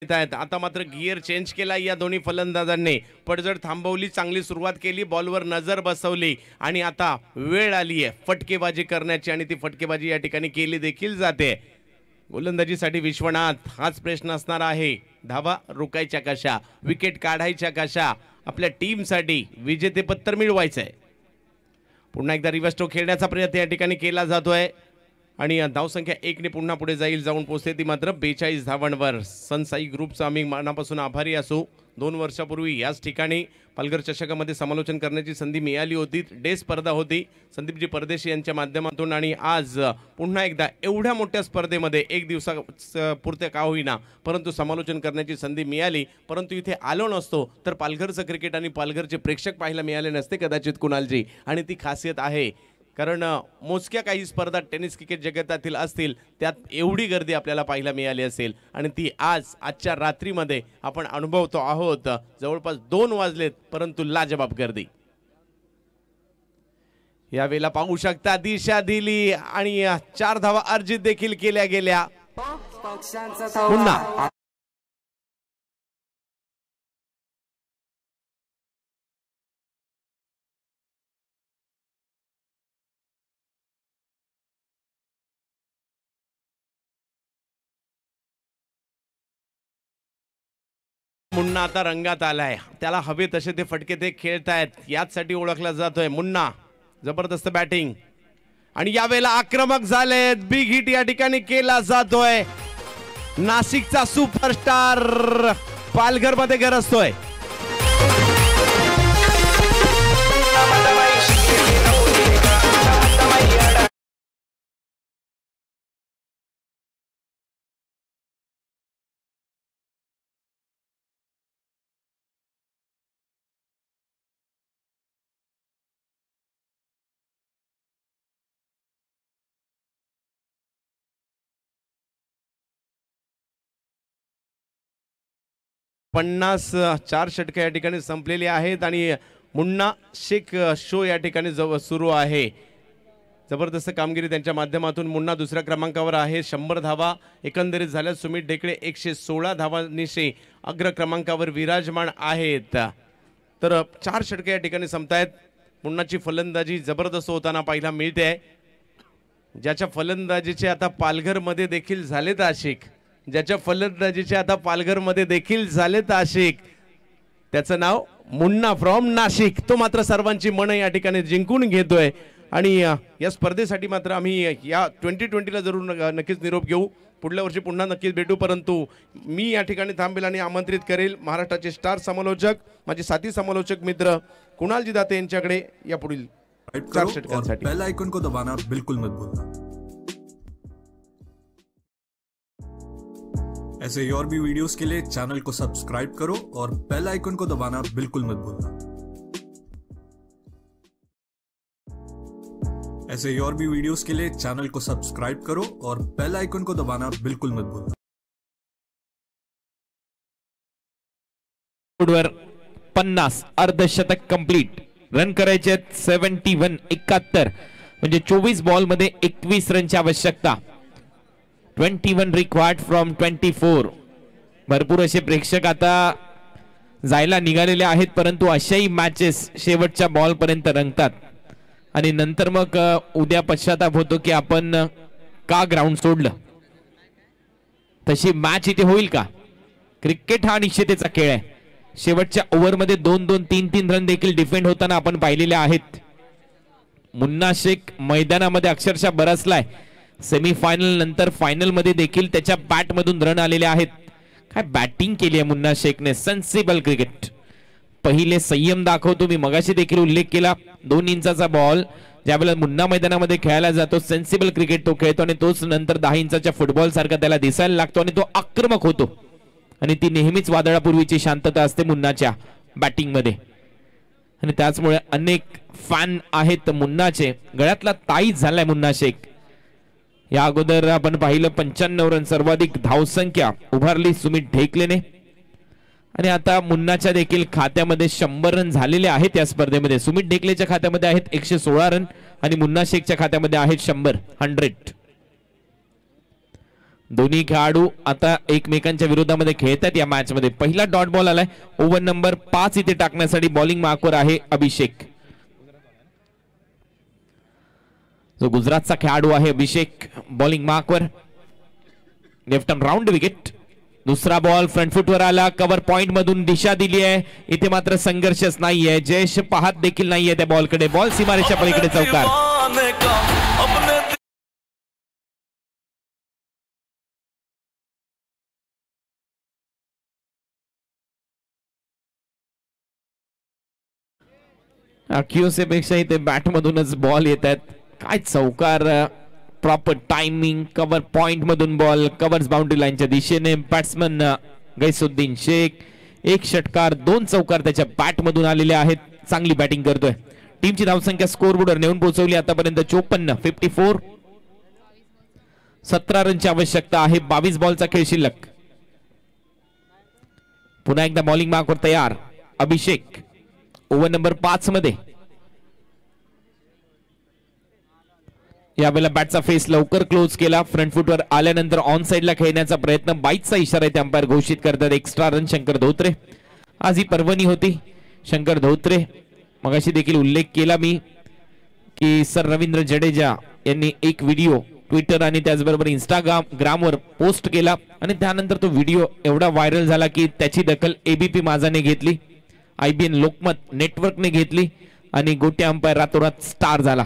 आता मात्र गिअर चेंज केला या दोन्ही फलंदाजांनी. पडझड थांबवली, चांगली सुरुवात केली, बॉलवर नजर बसवली आणि आता वेळ आली आहे फटकेबाजी करण्याची आणि ती फटकेबाजी या ठिकाणी केली देखील जाते. गोलंदाजीसाठी विश्वनाथ हाच प्रश्न असणार आहे. धावा रोखायच्या कशा, विकेट काढायच्या कशा, आपल्या टीमसाठी विजेतेपद मिळवायचंय. पुन्हा एकदा रिव्हर्स स्ट्रोक खेळण्याचा प्रयत्न या ठिकाणी केला जातोय आणि धावसंख्या 1 ने पुन्हा पुढे जाऊन पोहोचते ती मात्र 42 धावांवर. सनसाई ग्रुपचा आम्ही मनापासून आभारी असू. 2 वर्षापूर्वी याच ठिकाणी पालघर चषकामध्ये समालोचन करण्याची संधी मिळाली होती. डे स्पर्धा होती संदीपजी परदेशी यांच्या माध्यमातून आणि आज पुन्हा एकदा एवढ्या मोठ्या स्पर्धेमध्ये एक दिवसापुरते का होईना परंतु समालोचन करण्याची संधी मिळाली. परंतु इथे आलो नसतो तर पालघरचं क्रिकेट आणि पालघरचे प्रेक्षक पाहायला मिळाले नसते कदाचित कुणालजी. आणि ती खासियत आहे कारण मोजक्या काही स्पर्धा टेनिस क्रिकेट जगतातील असतील त्यात एवढी गर्दी आपल्याला पाहायला मिळाली असेल आणि ती आजच्या रात्रीमध्ये आपण अनुभवतो आहोत. जवळपास 2 वाजलेत परंतु लाजबाब गर्दी. यावेळेला पाहू शकता दिशा दिली आणि 4 धावा अर्जित देखील केल्या गेल्या. पुन्हा मुन्ना आता रंगात आलाय. त्याला हवे तसे ते फटके ते खेळतायत, याचसाठी ओळखला जातोय मुन्ना. जबरदस्त बॅटिंग आणि यावेळेला आक्रमक झालेत. बिग हिट या ठिकाणी केला जातोय. नाशिकचा सुपरस्टार पालघर मध्ये गरजतोय. पन्नास 4 षटके या ठिकाणी संपलेली आहेत आणि मुन्ना शेख शो या ठिकाणी सुरू आहे. जबरदस्त कामगिरी त्यांच्या माध्यमातून मुन्ना दुसऱ्या क्रमांकावर आहे. 100 धावा एकंदरीत झाल्या. सुमित ढेकळे 116 धावांनिशी अग्र क्रमांकावर विराजमान आहेत. तर 4 षटके या ठिकाणी संपतायत. मुन्नाची फलंदाजी जबरदस्त होताना पाहायला मिळते. ज्याच्या फलंदाजीचे आता पालघरमध्ये देखील झालेत आशिक, ज्याच्या फलंदाजीचे आता पालघरमध्ये देखील झालेत आशिक, त्याचं नाव मुन्ना फ्रॉम नाशिक. तो मात्र सर्वांची मनं या ठिकाणी जिंकून घेतोय आणि या स्पर्धेसाठी मात्र आम्ही या 2020ला जरूर नक्कीच निरोप घेऊ. पुढल्या वर्षी पुन्हा नक्कीच भेटू. परंतु मी या ठिकाणी थांबेल आणि आमंत्रित करेल महाराष्ट्राचे स्टार समालोचक, माझे साथी समालोचक मित्र कुणालजी दाते यांच्याकडे या पुढील 4 षटकांसाठी. बेल आइकन को दबाना बिल्कुल मत भूलना. ऐसे ही और भी वीडियोस के लिए चैनल को सब्सक्राइब करो और बेल आइकन को दबाना बिल्कुल मत भूलना. ऐसे ही और भी वीडियोस के लिए चैनल को सब्सक्राइब करो और बेल आइकन को दबाना बिल्कुल मत भूलना. 50 अर्धशतक कंप्लीट, रन करायचे 71 71, म्हणजे 24 बॉल मध्ये 21 रनची आवश्यकता. 21 रिक्वायर्ड फ्रॉम 24. भरपूर असे प्रेक्षक आता जायला निघालेले आहेत, परंतु अशाही मॅचेस शेवटच्या बॉल पर्यंत रंगतात आणि नंतर मग उद्या पश्चाताप होतो की आपण का ग्राउंड सोडलं. तशी मॅच इथे होईल का? क्रिकेट हा निश्चिततेचा खेळ आहे. शेवटच्या ओव्हरमध्ये 2-2 3-3 रन देखील डिफेंड होताना आपण पाहिलेले आहेत. मुन्ना शेख मैदानामध्ये अक्षरशः बरसलाय. सेमीफायनल नंतर फायनल मध्ये देखील त्याच्या बॅट मधून रन आलेले आहेत. काय बॅटिंग केली आहे मुन्ना शेखने. Sensible cricket. पहिले संयम दाखवतो. मी मगाशी देखील उल्लेख केला, 2 इंचाचा बॉल ज्यावेळेला मुन्ना मैदानामध्ये खेळायला जातो सेन्सिबल क्रिकेट तो खेळतो आणि तोच नंतर 10 इंचाच्या फुटबॉल सारखा त्याला दिसायला लागतो आणि तो आक्रमक होतो. आणि ती नेहमीच वादळापूर्वीची शांतता असते मुन्नाच्या बॅटिंग मध्ये आणि त्याचमुळे अनेक फॅन आहेत मुन्नाचे. गळ्यातला ताईच झालाय मुन्ना शेख. या अगोदर आपण पाहिलं 95 रन सर्वाधिक धावसंख्या उभारली सुमित ढेकलेने आणि आता मुन्नाच्या देखील खात्यामध्ये 100 रन झालेले आहेत या स्पर्धेमध्ये. सुमित ढेकलेच्या खात्यामध्ये आहेत 116 रन आणि मुन्ना शेखच्या खात्यामध्ये आहेत 100. दोन्ही खेळाडू आता एकमेकांच्या विरोधामध्ये खेळतात या मॅच मध्ये. पहिला डॉट बॉल आलाय. ओव्हर नंबर 5 इथे टाकण्यासाठी बॉलिंग मार्कवर आहे अभिषेक, जो गुजरातचा खेळाडू आहे. अभिषेक बॉलिंग मार्कवर. Left arm round wicket. दुसरा बॉल फ्रंट फुटवर आला. कव्हर पॉइंट मधून दिशा दिली आहे. इथे मात्र संघर्षच नाहीये. जयेश पाहत देखील नाहीये त्या बॉलकडे. बॉल सीमारेषेच्या पलीकडे चौकार. पेक्षा इथे बॅट मधूनच बॉल येत आहेत. काय चौकार. Proper timing. कव्हर पॉइंट मधून बॉल. कव्हर्स बाउंड्री लाईनच्या दिशेने. बॅट्समन गैसुद्दीन शेख. 1 षटकार 2 चौकार त्याच्या बॅट मधून आलेले आहेत. चांगली बॅटिंग करतोय. टीमची धावसंख्या स्कोरबोर्डवर नेऊन पोहोचवली आतापर्यंत 54 54. 17 रनची आवश्यकता आहे. 22 बॉलचा खेळ शिल्लक. पुन्हा एकदा बॉलिंग मार्कवर तयार अभिषेक. ओव्हर नंबर 5 मध्ये यावेळेला बॅटचा फेस लवकर क्लोज केला. फ्रंट फुटवर आल्यानंतर ऑन साइडला खेळण्याचा प्रयत्न. बाईटचा इशारा इथे अंपायर घोषित करतात. Extra run Shankar Dhotre. आज ही पर्वणी होती. शंकर धोत्रे मगाशी देखील उल्लेख केला मी की सर रवींद्र जडेजा यांनी एक व्हिडिओ ट्विटर आणि त्याचबरोबर इंस्टाग्रामवर पोस्ट केला आणि त्यानंतर तो व्हिडिओ एवढा व्हायरल झाला की त्याची दखल एबीपी माझाने घेतली, IBN लोकमत नेटवर्कने घेतली आणि गोटे अंपायर रातोरात स्टार झाला.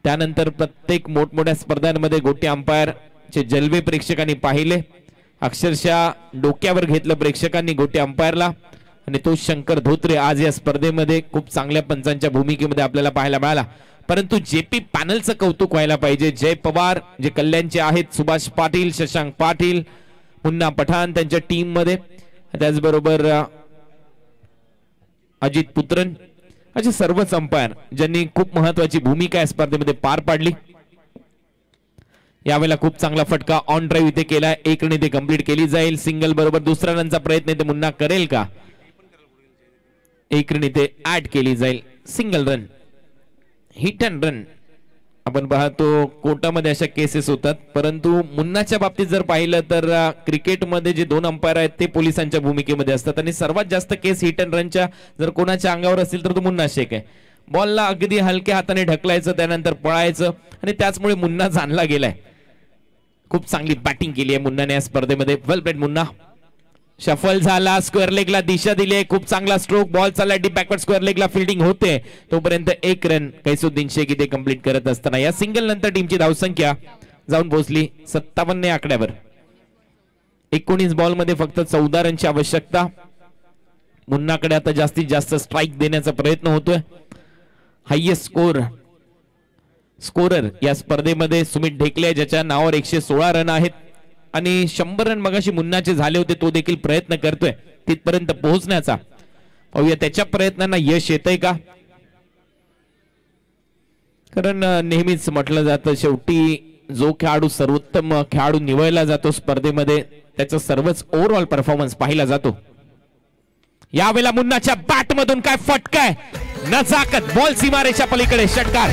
त्यानंतर प्रत्येक मोठमोठ्या स्पर्धांमध्ये गोटे अंपायरचे जलवे प्रेक्षकांनी पाहिले. अक्षरशः डोक्यावर घेतलं प्रेक्षकांनी गोटे अंपायरला आणि तो शंकर धोत्रे आज या स्पर्धेमध्ये खूप चांगल्या पंचांच्या भूमिकेमध्ये आपल्याला पाहायला मिळाला. परंतु जेपी पॅनलचं कौतुक व्हायला पाहिजे. जय पवार जे कल्याणचे आहेत, सुभाष पाटील, शशांक पाटील, मुन्ना पठाण त्यांच्या टीम मध्ये, त्याचबरोबर अजित पुत्रन असे सर्वच अंपायर ज्यांनी खूप महत्वाची भूमिका या स्पर्धेमध्ये पार पाडली. यावेळेला खूप चांगला फटका ऑन ड्राईव्ह इथे केलाय. 1 रन इथे कंप्लीट केली जाईल. सिंगल बरोबर दुसरा रनचा प्रयत्न इथे मुन्ना करेल का? 1 रन इथे ऍड केली जाईल. Single run. Hit and run आपण पाहतो कोर्टामध्ये अशा केसेस होतात, परंतु मुन्नाच्या बाबतीत जर पाहिलं तर क्रिकेटमध्ये जे 2 अंपायर आहेत ते पोलिसांच्या भूमिकेमध्ये असतात आणि सर्वात जास्त केस हिट अँड रनच्या जर कोणाच्या अंगावर असतील तर तो मुन्ना शेख आहे. बॉलला अगदी हलक्या हाताने ढकलायचं, त्यानंतर पळायचं आणि त्याचमुळे मुन्ना जाणला गेलाय. खूप चांगली बॅटिंग केली आहे मुन्नाने या स्पर्धेमध्ये. वेल प्लेड मुन्ना. शफल झाला, स्क्वेअर लेगला दिशा दिली आहे, खूप चांगला स्ट्रोक, बॉल चालला डीप बॅकवर्ड स्क्वेअर लेगला, फिल्डिंग होते तोपर्यंत 1 रन कैसुद्दीन शेख इथे कंप्लीट करत असताना या सिंगल नंतर टीमची धावसंख्या जाऊन पोहोचली 57 या आकड्यावर. 19 बॉल मध्ये फक्त 14 रनची आवश्यकता. मुन्नाकडे आता जास्तीत जास्त स्ट्राईक देण्याचा प्रयत्न होतोय. हायएस्ट स्कोरर या स्पर्धेमध्ये सुमित ढेकले ज्याच्या नावावर 116 रन आहेत आणि 100 रन मगाशी मुन्नाचे झाले होते, तो देखील प्रयत्न करतोय तिथपर्यंत पोहोचण्याचा. पाहूया त्याच्या प्रयत्नांना यश येतंय का, कारण नेहमीच म्हटलं जातं शेवटी जो खेळाडू सर्वोत्तम खेळाडू निवडला जातो स्पर्धेमध्ये त्याचा सर्वच ओव्हरऑल परफॉर्मन्स पाहिला जातो. यावेळेला मुन्नाच्या बॅट मधून काय फटकाय, नजाकत, बॉल सीमारेच्या पलीकडे, षटकार.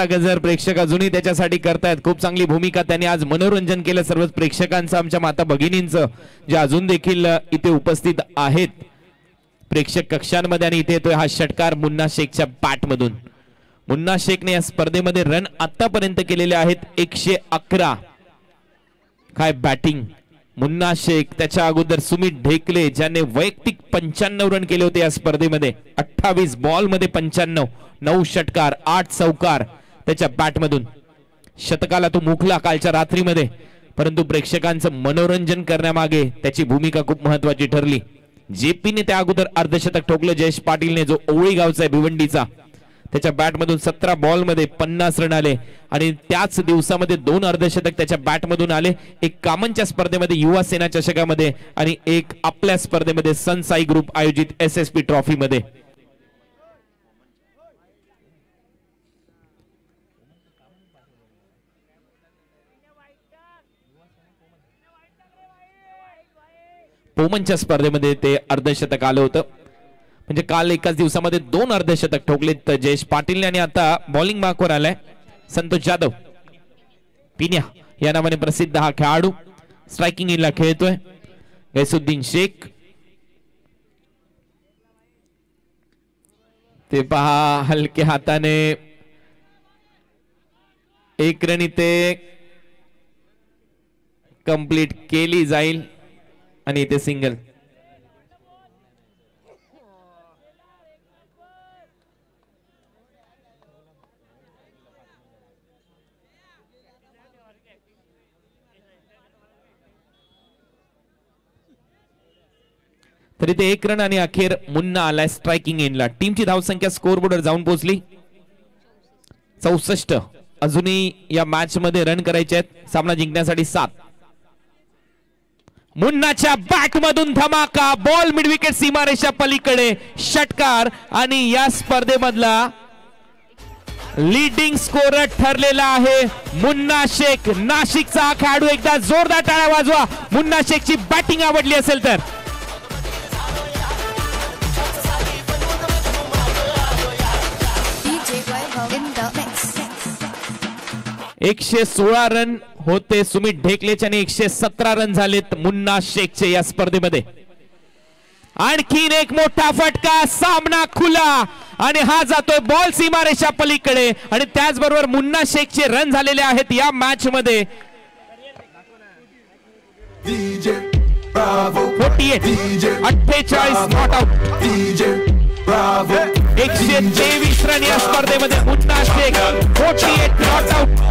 गजर प्रेक्षक अजूनही त्याच्यासाठी करतायत. खूप चांगली भूमिका त्यांनी आज मनोरंजन केलं सर्वच प्रेक्षकांचं, आमच्या माता भगिनींचं जे अजून देखील इथे उपस्थित आहेत प्रेक्षक कक्षांमध्ये. आणि इथे येतोय हा षटकार मुन्ना शेखच्या बॅट मधून. मुन्ना शेखने या स्पर्धेमध्ये रन आतापर्यंत केलेले आहेत 111. काय बॅटिंग मुन्ना शेख. त्याच्या अगोदर सुमित ढेकले ज्याने वैयक्तिक 95 रन केले होते या स्पर्धेमध्ये. 28 बॉल मध्ये 95, 9 षटकार, 8 चौकार त्याच्या बॅट मधून. शतकाला तो मुखला कालच्या रात्रीमध्ये, परंतु प्रेक्षकांचं मनोरंजन करण्यामागे त्याची भूमिका खूप महत्वाची ठरली. जेपीने त्या अगोदर अर्धशतक ठोकलं. जयेश पाटीलने जो ओवळी गावचा आहे भिवंडीचा, त्याच्या बॅट मधून 17 बॉल मध्ये 50 रन आले आणि त्याच दिवसामध्ये 2 अर्धशतक त्याच्या बॅट मधून आले. एक कामनच्या स्पर्धेमध्ये युवा सेना चषकामध्ये आणि एक आपल्या स्पर्धेमध्ये सन साई ग्रुप आयोजित SSP ट्रॉफी मध्ये. पोमनच्या स्पर्धेमध्ये ते अर्धशतक आलं होतं. म्हणजे काल एकाच दिवसामध्ये 2 अर्धशतक ठोकलेत जयेश पाटीलने. आणि आता बॉलिंग मार्कवर आलाय संतोष जाधव. पिन्या या नावाने प्रसिद्ध हा खेळाडू स्ट्रायकिंग इनला खेळतोय. कैसुद्दीन शेख ते पहा हलक्या हाताने 1 रन इथे कंप्लीट केली जाईल आणि इथे सिंगल. तरी ते 1 रन आणि अखेर मुन्ना आलाय स्ट्रायकिंग एंडला. टीमची धावसंख्या स्कोर बोर्डवर जाऊन पोहोचली 64. अजूनही या मॅच मध्ये रन करायचे आहेत सामना जिंकण्यासाठी 7. मुन्नाच्या बॅट मधून धमाका, बॉल मिड विकेट सीमारेषा पलीकडे, षटकार. आणि या स्पर्धेमधला लीडिंग स्कोरर ठरलेला आहे मुन्ना शेख. नाशिकचा हा खेळाडू. एकदा जोरदार टाळ्या वाजवा मुन्ना शेखची बॅटिंग आवडली असेल तर. 116 रन होते सुमित ढेकलेचे आणि 117 रन झालेत मुन्ना शेखचे या स्पर्धेमध्ये. आणखीन एक मोठा फटका, सामना खुला आणि हा जातोय बॉल सीमारेषा पलीकडे. आणि त्याचबरोबर मुन्ना शेखचे रन झालेले आहेत या मॅच मध्ये 48 नॉट आउट. 123 रन या स्पर्धेमध्ये मुन्ना शेख 48 नॉट आउट.